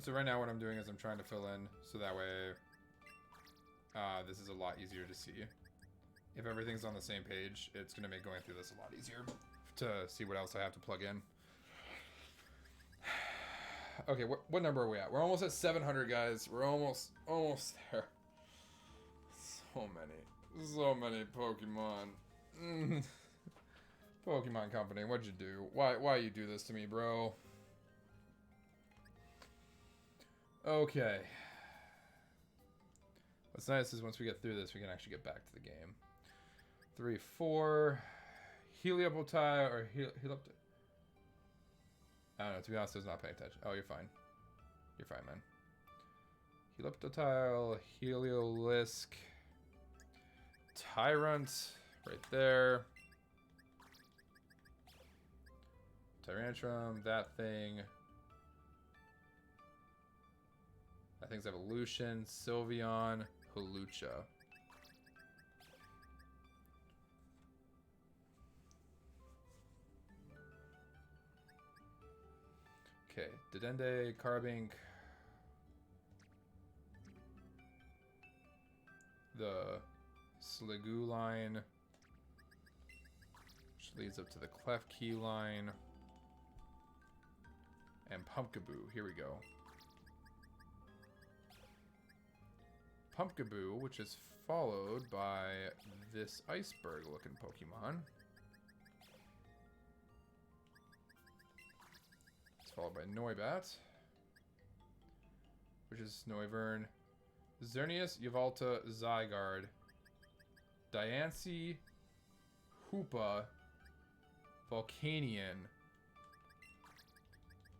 So right now what I'm doing is I'm trying to fill in so that way this is a lot easier to see. If everything's on the same page, it's going to make going through this a lot easier to see what else I have to plug in. Okay, what number are we at? We're almost at 700, guys. We're almost there. So many Pokemon. Pokemon Company, what'd you do? Why you do this to me, bro? Okay. What's nice is once we get through this, we can actually get back to the game. 3, 4. Helioptile or Helioptile. I don't know, to be honest, I was not paying attention. Oh, you're fine. You're fine, man. Helioptile, Heliolisk, Tyrant, right there. Tyrantrum, that thing. That thing's evolution. Sylveon, Hawlucha. Okay, Dedenne, Carbink. The Sliggoo line, which leads up to the Klefki line. And Pumpkaboo, here we go. Pumpkaboo, which is followed by this iceberg looking Pokemon. It's followed by Noibat, which is Noivern. Xerneas, Yveltal, Zygarde, Diancie, Hoopa, Volcanion,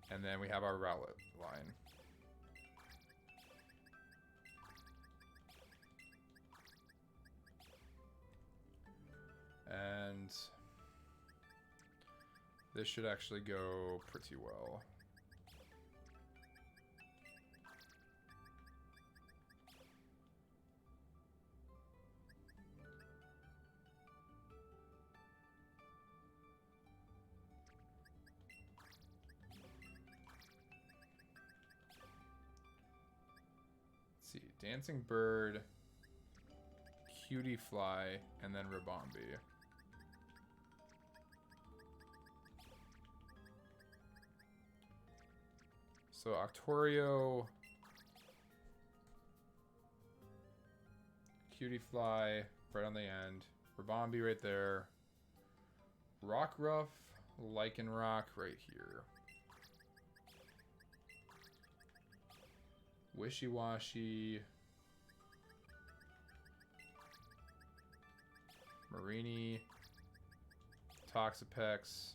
and then we have our Rowlet line. And This should actually go pretty well. Let's see. Dancing Bird, Cutie Fly, and then Ribombee. So Octorio, Cutie Fly right on the end, Ribombee right there, Rockruff, Lycanroc right here, Wishy-Washy, Marini, Toxapex,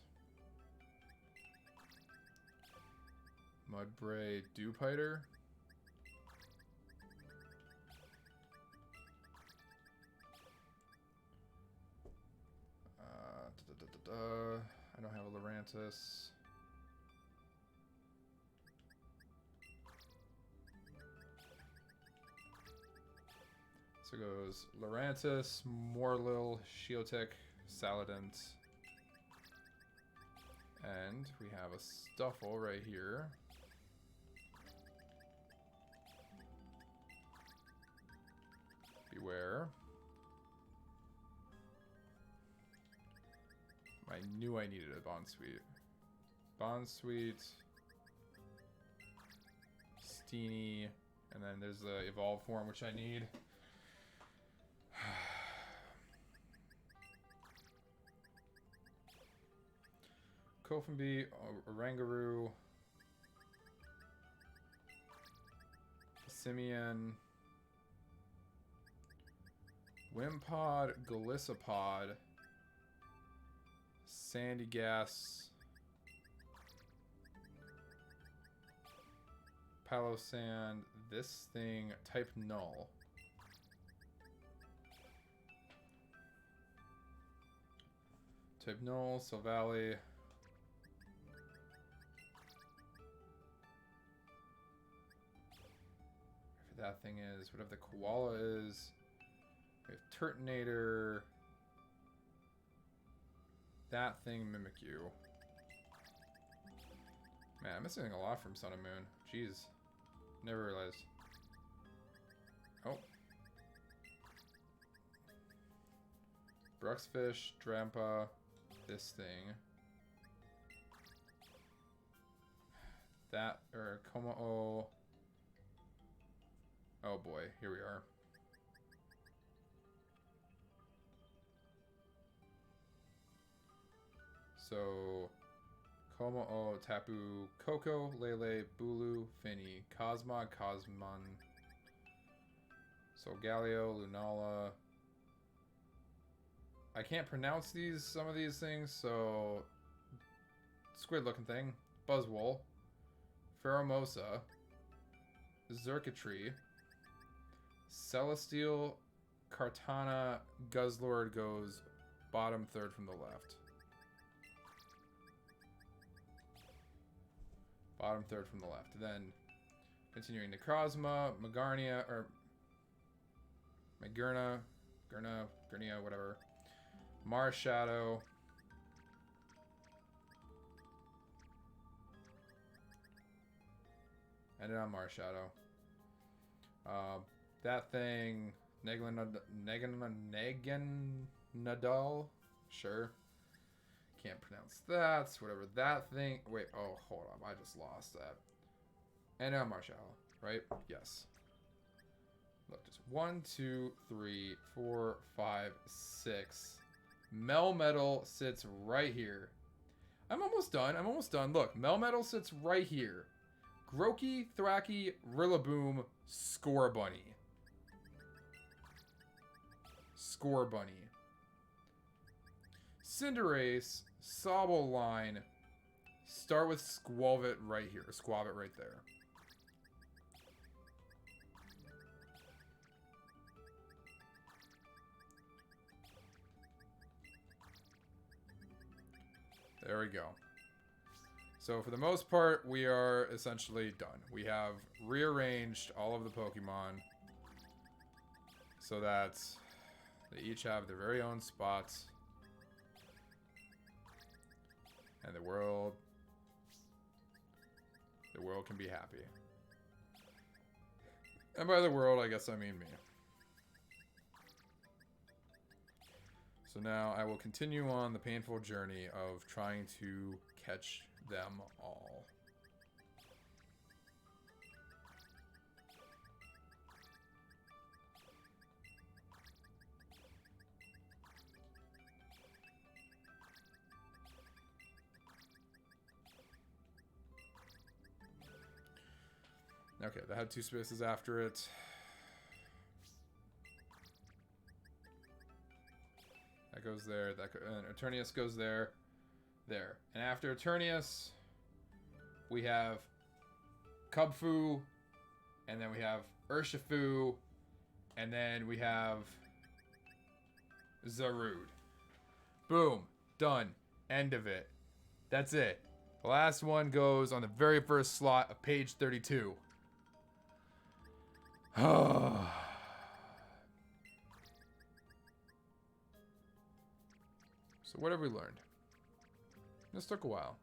Mudbray, Dewpider. I don't have a Lurantis. So it goes Lurantis, Morlil, Shiotech, Saladent. And we have a Stuffle right here. Beware. I knew I needed a Bonsweet. Bonsweet. Steenie. And then there's the Evolve form, which I need. Kofunbi, Oranguru. Simeon. Wimpod, Golisopod, Sandygas, Palossand, this thing, type Null. Type Null, Silvally. Whatever that thing is, whatever the koala is. We have Turtonator. That thing, Mimikyu. Man, I'm missing a lot from Sun and Moon. Jeez. Never realized. Oh. Bruxfish, Drampa, this thing. That, or Komao. Oh boy, here we are. So, Komao, Tapu, Koko, Lele, Bulu, Finny, Cosmog, Cosmon, Solgaleo, Lunala. I can't pronounce some of these things, so squid looking thing, Buzzwole, Pheromosa, Xurkitree, Celesteal, Kartana, Guzzlord goes bottom third from the left. Bottom third from the left. Then continuing Necrozma, Magarnia, or Magerna, Gurnia, whatever. Marshadow. Ended on Marshadow. That thing, Neganadal, sure. Can't pronounce that. Whatever that thing. Wait, oh, hold on. I just lost that. And now Marshall, right? Yes. Look, just 1, 2, 3, 4, 5, 6. Melmetal sits right here. I'm almost done. I'm almost done. Look, Melmetal sits right here. Grookey, Thwackey, Rillaboom, Scorbunny. Scorbunny. Cinderace, Sableye, start with Squavit right here. Squavit right there. There we go. So for the most part, we are essentially done. We have rearranged all of the Pokemon so that they each have their very own spots. And the world can be happy. And by the world, I guess I mean me. So now I will continue on the painful journey of trying to catch them all. Okay, that had 2 spaces after it. That goes there. And Eternius goes there. There. And after Eternius, we have Kubfu. And then we have Urshifu. And then we have Zarude. Boom. Done. End of it. That's it. The last one goes on the very first slot of page 32. So what have we learned? This took a while.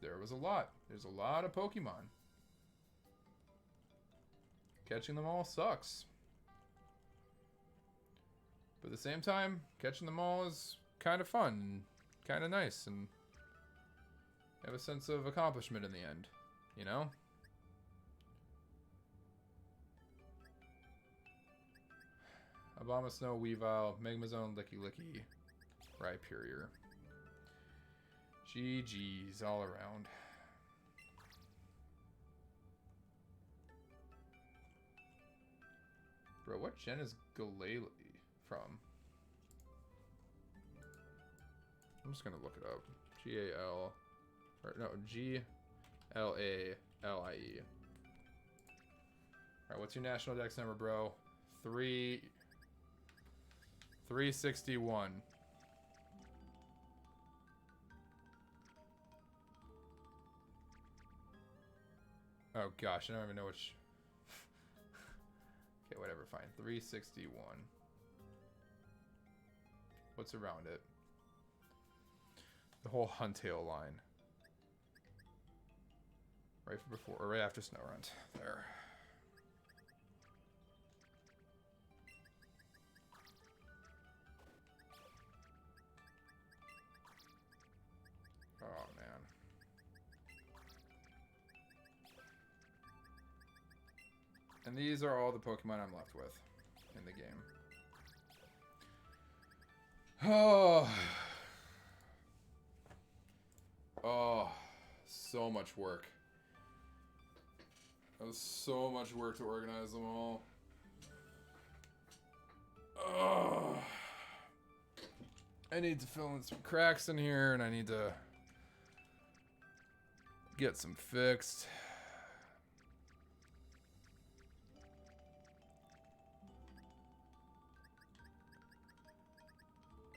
There was a lot. There's a lot of Pokemon. Catching them all sucks. But at the same time, catching them all is kind of fun and kind of nice, and have a sense of accomplishment in the end, you know? Abomasnow, Weavile, Megazone, Licky Licky, Rhyperior. GG's all around. Bro, what gen is Galele from? I'm just gonna look it up. G-A-L... Or, no, G-L-A-L-I-E. Alright, what's your national dex number, bro? 361. Oh gosh, I don't even know which. Okay, whatever, fine. 361. What's around it? The whole Huntail line. Right before or right after Snorunt. There. Oh man. And these are all the Pokemon I'm left with in the game. Oh. Oh, so much work. That was so much work to organize them all. Oh. I need to fill in some cracks in here, and I need to get some fixed.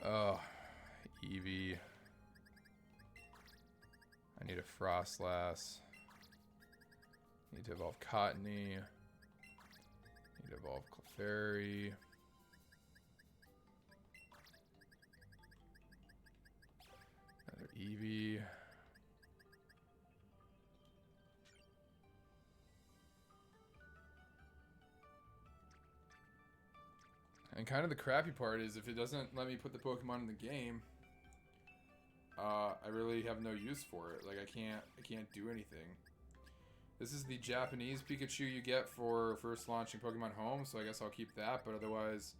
Oh, Eevee. I need a Frostlass. Need to evolve Cottony. Need to evolve Clefairy. Another Eevee. And kind of the crappy part is if it doesn't let me put the Pokemon in the game, I really have no use for it. Like I can't do anything. This is the Japanese Pikachu you get for first launching Pokemon Home, so I guess I'll keep that, but otherwise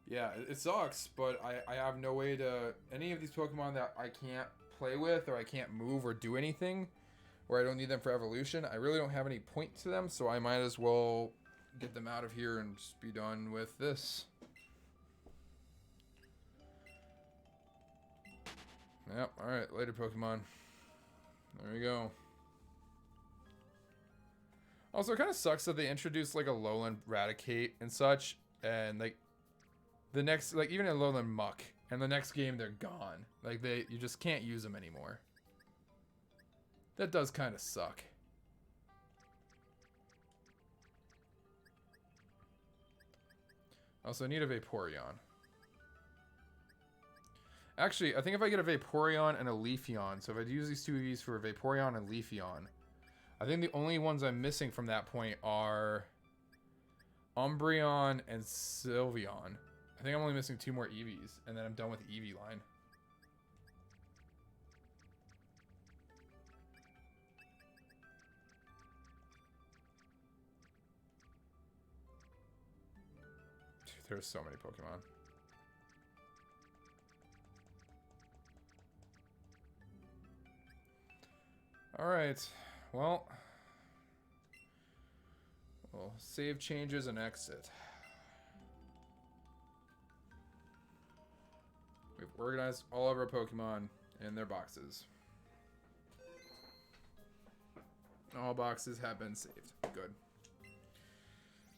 yeah, it sucks, but I have no way to any of these Pokemon that I can't play with or I can't move or do anything, or I don't need them for evolution. I really don't have any point to them, so I might as well get them out of here and just be done with this. Yep, alright, later Pokemon. There we go. Also, it kind of sucks that they introduced like a lowland Raticate and such, and like the next, like, even in Lowland Muck, and the next game they're gone. Like, you just can't use them anymore. That does kind of suck. Also, I need a Vaporeon. Actually, I think if I get a Vaporeon and a Leafeon, so if I use these two EVs for a Vaporeon and Leafeon, I think the only ones I'm missing from that point are Umbreon and Sylveon. I think I'm only missing 2 more EVs, and then I'm done with the EV line. Dude, there's so many Pokemon. Alright, well, we'll save changes and exit. We've organized all of our Pokemon in their boxes. All boxes have been saved. Good.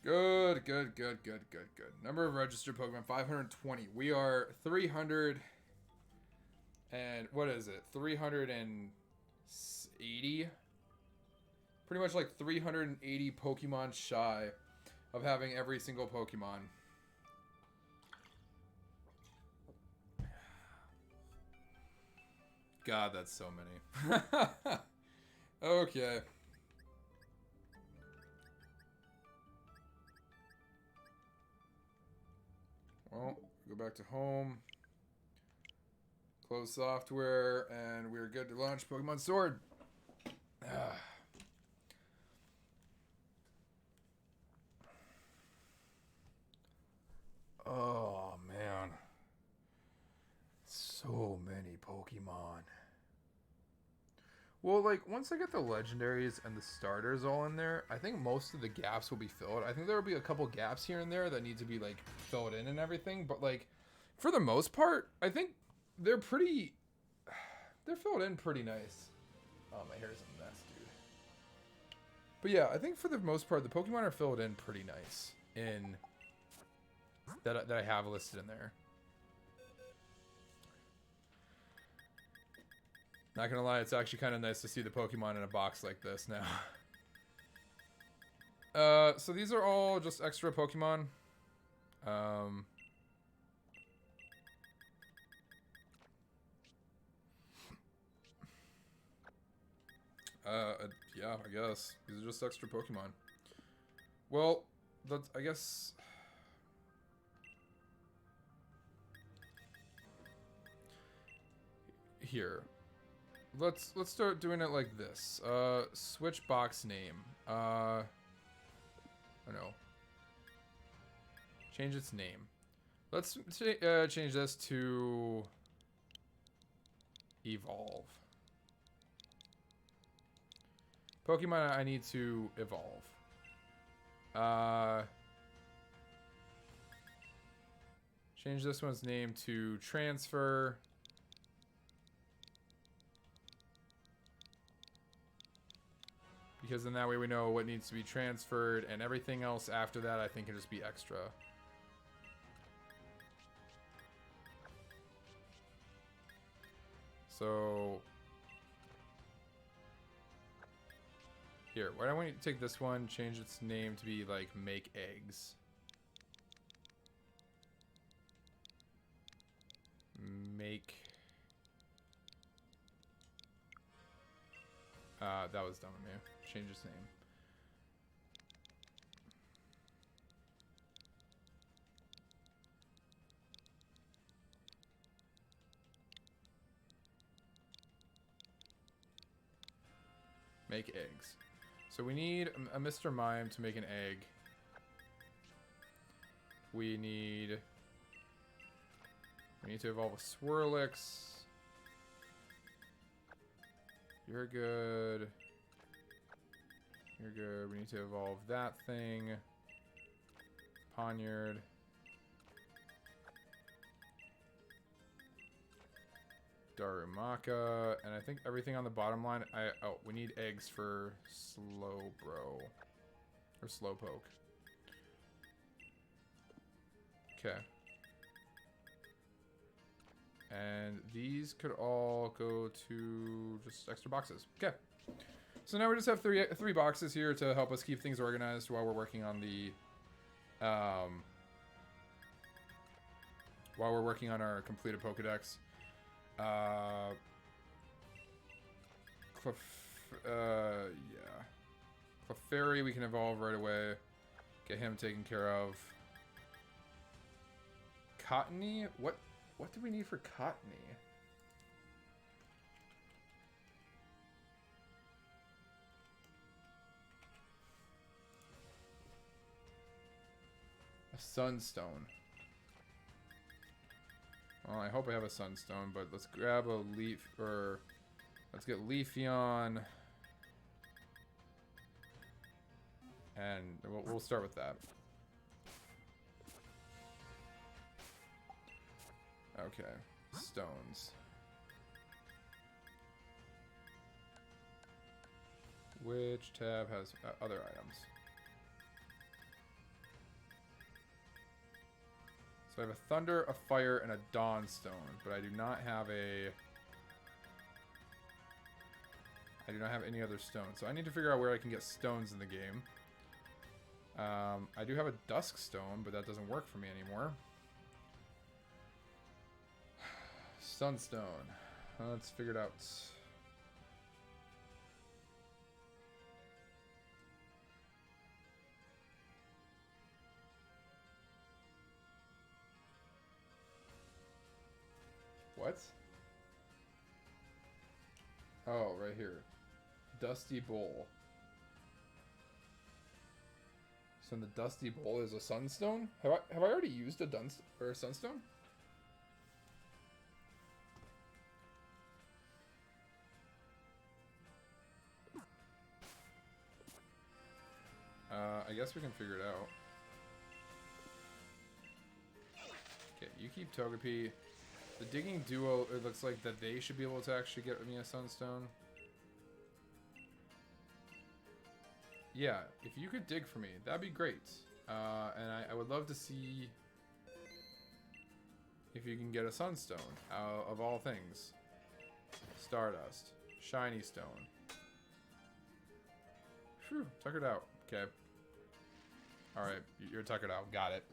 Good, good, good, good, good, good. Number of registered Pokemon, 520. We are 300 and, what is it? 380? Pretty much like 380 Pokemon shy of having every single Pokemon. God, that's so many. Okay. Well, go back to home. Close software, and we're good to launch Pokemon Sword. Oh, man. So many Pokemon. Well, like, once I get the legendaries and the starters all in there, I think most of the gaps will be filled. I think there will be a couple gaps here and there that need to be, like, filled in and everything. But, like, for the most part, I think they're pretty... They're filled in pretty nice. Oh, my hair's a mess, dude. But yeah, I think for the most part, the Pokemon are filled in pretty nice in... That I have listed in there. Not gonna lie, it's actually kind of nice to see the Pokemon in a box like this now. So these are all just extra Pokemon. Yeah, I guess. These are just extra Pokemon. Well, that's, I guess... Here. Let's start doing it like this. Switch box name. I don't know. Change its name. Let's change this to Evolve. Pokemon I need to evolve. Change this one's name to Transfer. Because then that way we know what needs to be transferred, and everything else after that I think can just be extra. So here, why don't we take this one, change its name to be like Make Eggs. Make... that was dumb of me. Change its name. Make eggs. So we need a Mr. Mime to make an egg. We need to evolve a Swirlix. You're good. You're good. We need to evolve that thing. Ponyard. Darumaka. And I think everything on the bottom line... Oh, we need eggs for Slowbro. Or Slowpoke. Okay. And these could all go to just extra boxes. Okay. So now we just have three boxes here to help us keep things organized while we're working on the while we're working on our completed Pokedex. Yeah. Clefairy we can evolve right away. Get him taken care of. Cottony? What do we need for Cottony? A Sunstone. Well, I hope I have a Sunstone, but let's grab a Leaf, or let's get Leafeon. And we'll start with that. Okay, stones. Which tab has other items? So I have a Thunder, a Fire, and a Dawn Stone, but I do not have any other stones. So I need to figure out where I can get stones in the game. I do have a Dusk Stone, but that doesn't work for me anymore. Sunstone. Let's figure it out. What? Oh, right here. Dusty Bowl. So in the Dusty Bowl is a Sunstone? Have I already used a Sunstone? I guess we can figure it out. Okay, you keep Togepi. The Digging Duo, it looks like that they should be able to actually get me a Sunstone. Yeah, if you could dig for me, that'd be great. And I would love to see if you can get a Sunstone, of all things. Stardust. Shiny Stone. Phew, tuckered out. Okay. Alright, you're tuckered out. Got it.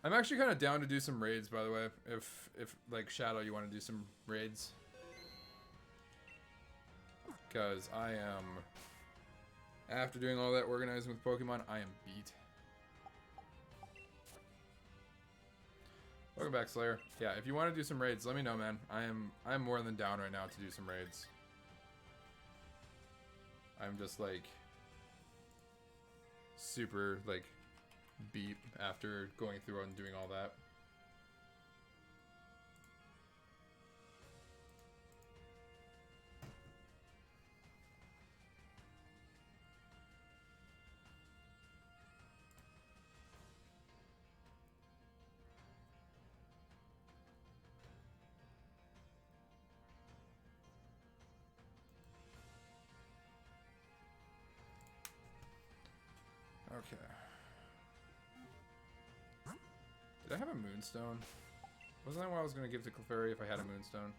I'm actually kind of down to do some raids, by the way. If like, Shadow, you want to do some raids. Because I am... After doing all that organizing with Pokemon, I am beat. Welcome back, Slayer. Yeah, if you want to do some raids, let me know, man. I'm more than down right now to do some raids. I'm just, like... super, like... beat after going through and doing all that. Okay. Did I have a Moonstone? Wasn't that what I was going to give to Clefairy if I had a Moonstone?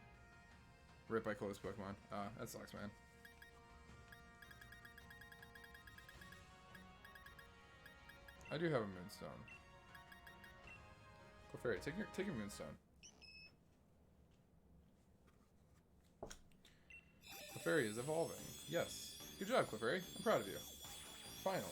Rip, I closed Pokemon. That sucks, man. I do have a Moonstone. Clefairy, take your Moonstone. Clefairy is evolving. Yes. Good job, Clefairy. I'm proud of you. Finally.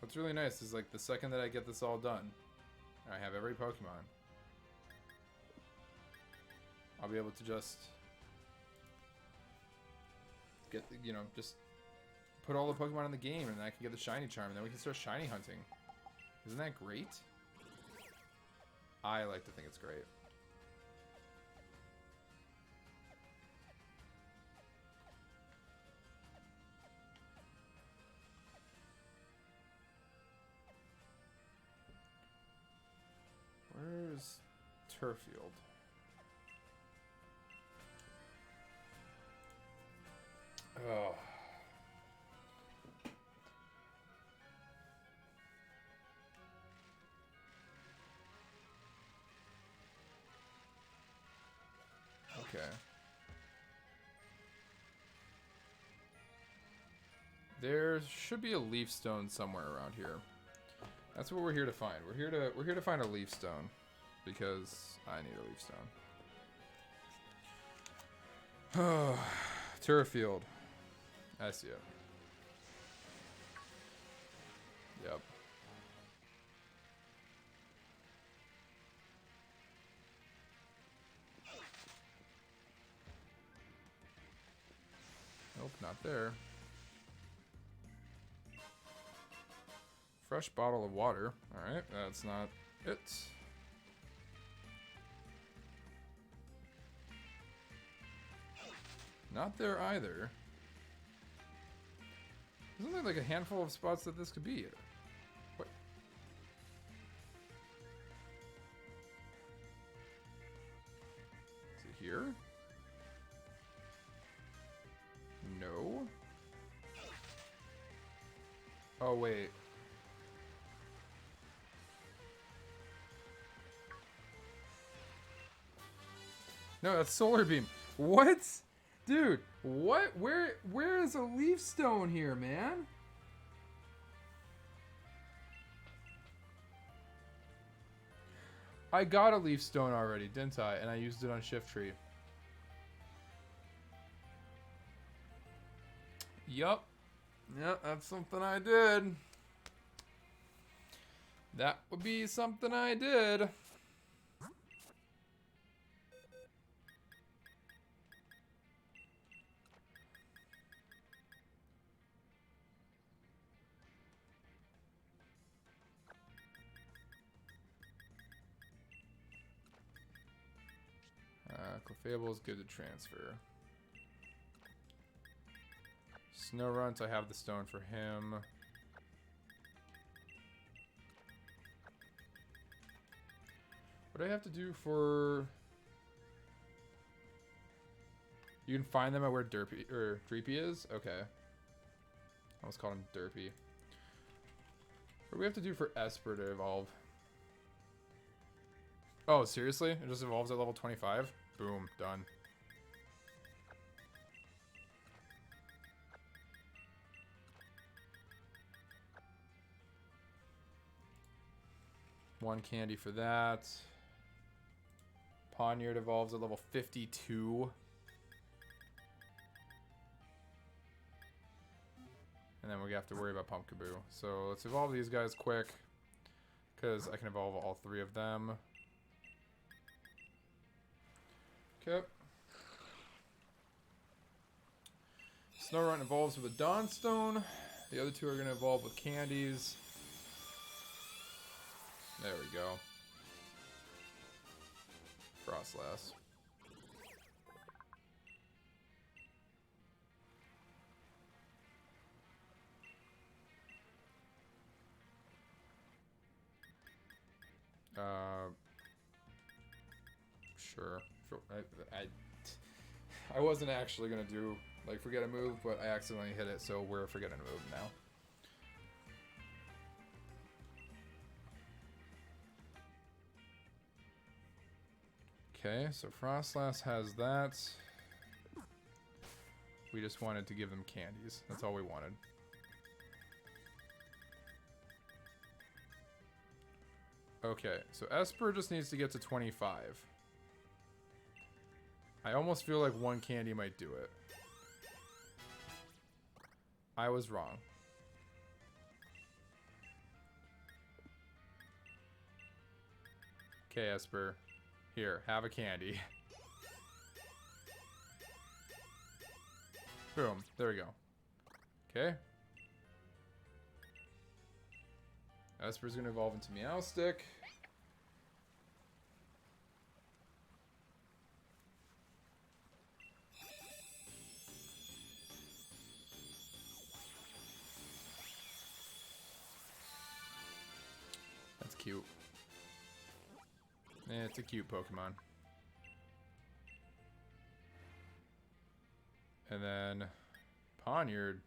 What's really nice is, like, the second that I get this all done, I have every Pokemon, I'll be able to just get, you know, just put all the Pokemon in the game, and then I can get the Shiny Charm, and then we can start Shiny hunting. Isn't that great? I like to think it's great. Where's Turffield? Oh, There should be a leaf stone somewhere around here. That's what we're here to find. We're here to find a leaf stone because I need a leaf stone. Turf field. I see it. Yep. Nope, not there. Fresh bottle of water. Alright, that's not it. Not there either. Isn't there like a handful of spots that this could be? What? Is it here? No. Oh, wait. No, that's solar beam. What? Dude, what? Where is a leaf stone here, man? I got a leaf stone already, didn't I? And I used it on Shiftry. Yup. Yep, that's something I did. That would be something I did. Clefable is good to transfer. Snowrunt, I have the stone for him. What do I have to do for... You can find them at where Derpy or Dreepy is? Okay. I almost called him Derpy. What do we have to do for Esper to evolve? Oh, seriously? It just evolves at level 25? Boom, done. One candy for that. Poniard evolves at level 52. And then we have to worry about Pumpkaboo. So let's evolve these guys quick, because I can evolve all three of them. Okay. Snowrunt evolves with a Dawnstone. The other two are going to evolve with candies. There we go. Frostlass. Sure. I wasn't actually gonna do like forget a move, but I accidentally hit it, so we're forgetting a move now. Okay, so Frostlass has that. We just wanted to give them candies. That's all we wanted. Okay, so Esper just needs to get to 25. I almost feel like one candy might do it. I was wrong. Okay, Esper. Here, have a candy. Boom. There we go. Okay. Esper's going to evolve into Meowstic. That's cute. Yeah, it's a cute Pokemon. And then Poniard.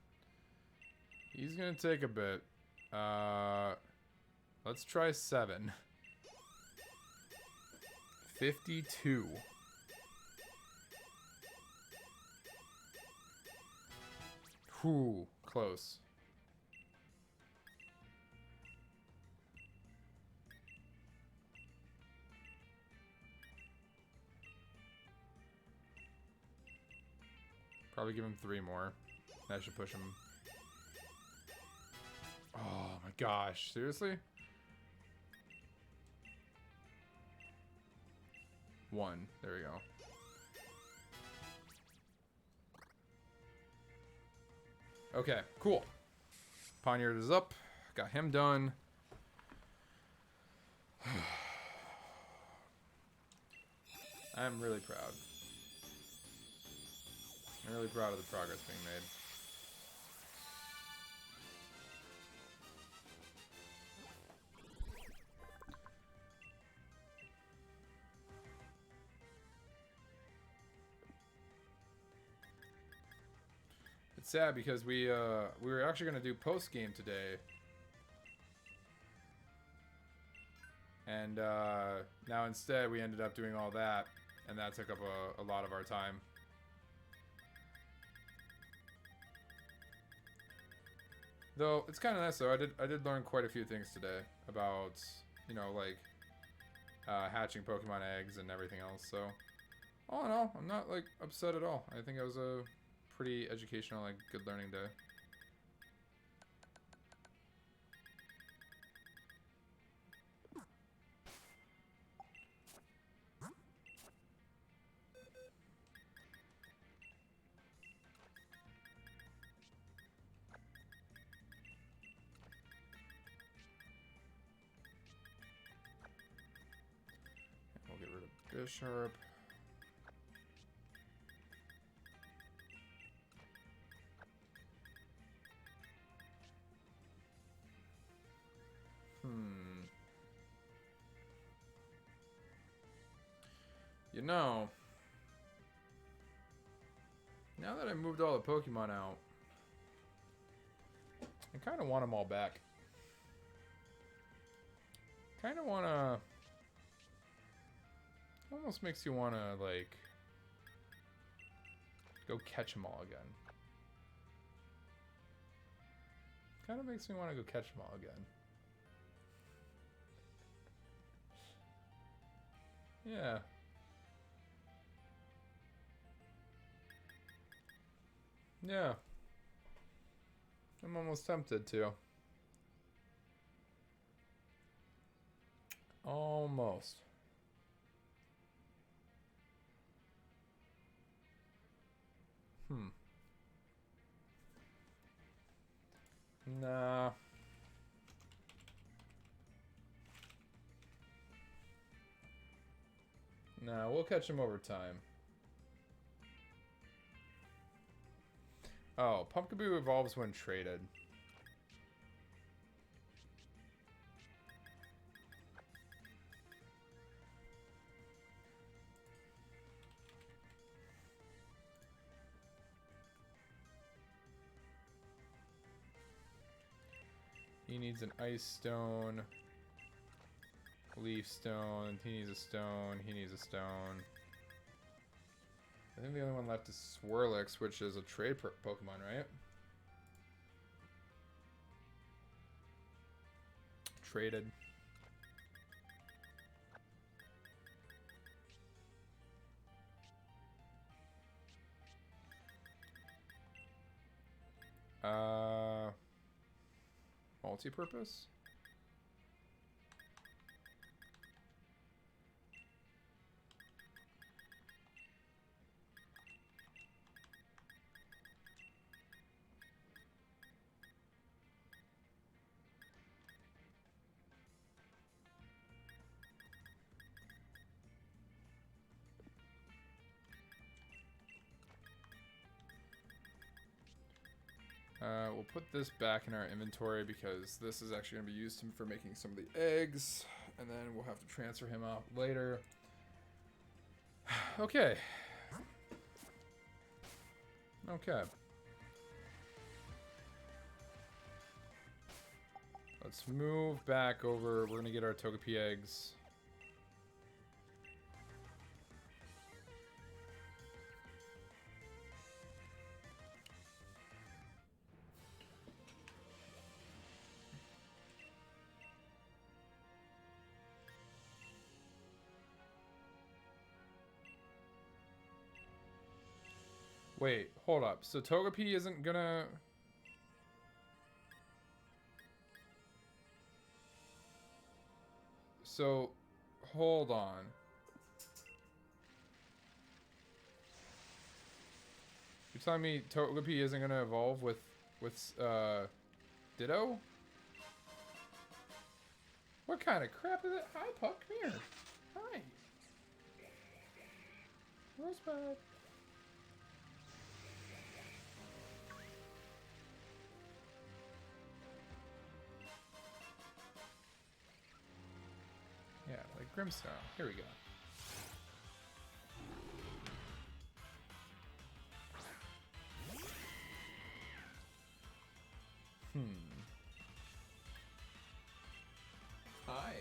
He's going to take a bit. Let's try 7. 52. Whew, close. Probably give him 3 more. That should push him. Oh my gosh, seriously? 1. There we go. Okay, cool. Poniard is up. Got him done. I'm really proud. I'm really proud of the progress being made. It's sad because we were actually gonna do post game today, and now instead we ended up doing all that, and that took up a lot of our time. Though it's kind of nice though. I did learn quite a few things today about, you know, like hatching Pokemon eggs and everything else. So all in all, I'm not like upset at all. I think it was a pretty educational, like good learning day. We'll get rid of Bisharp. You know, now that I moved all the Pokemon out, I kind of want them all back. Kind of want to... Almost makes you want to, like, go catch them all again. Kind of makes me want to go catch them all again. Yeah. Yeah. I'm almost tempted to. Almost. Nah. Nah, we'll catch him over time. Oh, Pumpkaboo evolves when traded. He needs an Ice Stone. Leaf Stone. He needs a Stone. He needs a Stone. I think the only one left is Swirlix, which is a trade Pokemon, right? Traded. Multi-purpose? We'll put this back in our inventory because this is actually going to be used for making some of the eggs, and then we'll have to transfer him out later. Okay. Okay. Let's move back over. We're going to get our Togepi eggs. Wait, hold up. So Togepi isn't gonna... So, hold on. You're telling me Togepi isn't gonna evolve with Ditto? What kind of crap is it? Hi, Puck, come here. Hi. Rosebud. Yeah, like Grimmsnarl. Here we go. Hi.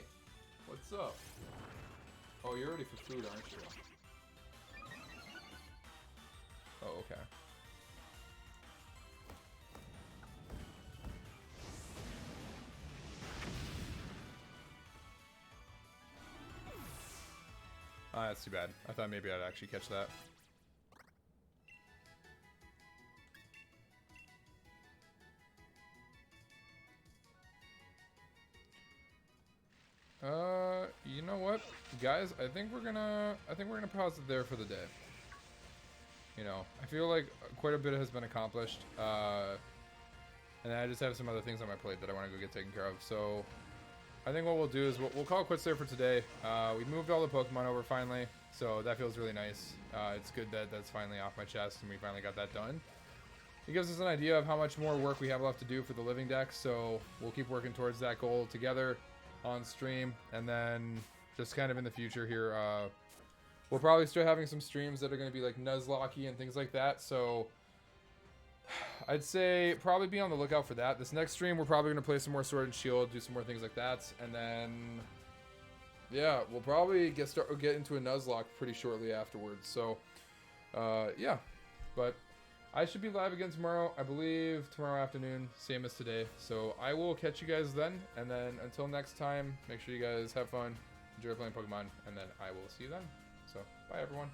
What's up? Oh, you're ready for food, aren't you? Oh, okay. Ah, that's too bad. I thought maybe I'd actually catch that. You know what, guys? I think we're gonna pause it there for the day. You know, I feel like quite a bit has been accomplished, and I just have some other things on my plate that I want to go get taken care of. So, I think what we'll do is we'll call it quits there for today. We moved all the Pokemon over finally, so that feels really nice. It's good that that's finally off my chest and we finally got that done. It gives us an idea of how much more work we have left to do for the living deck, so we'll keep working towards that goal together on stream, and then just kind of in the future here, we'll probably start having some streams that are going to be like Nuzlocke and things like that, so I'd say probably be on the lookout for that. This next stream, we're probably going to play some more Sword and Shield, do some more things like that, and then, yeah, we'll probably get into a Nuzlocke pretty shortly afterwards, so, yeah, but I should be live again tomorrow, I believe tomorrow afternoon, same as today. So I will catch you guys then, and then until next time, make sure you guys have fun, enjoy playing Pokemon, and then I will see you then. So, bye everyone.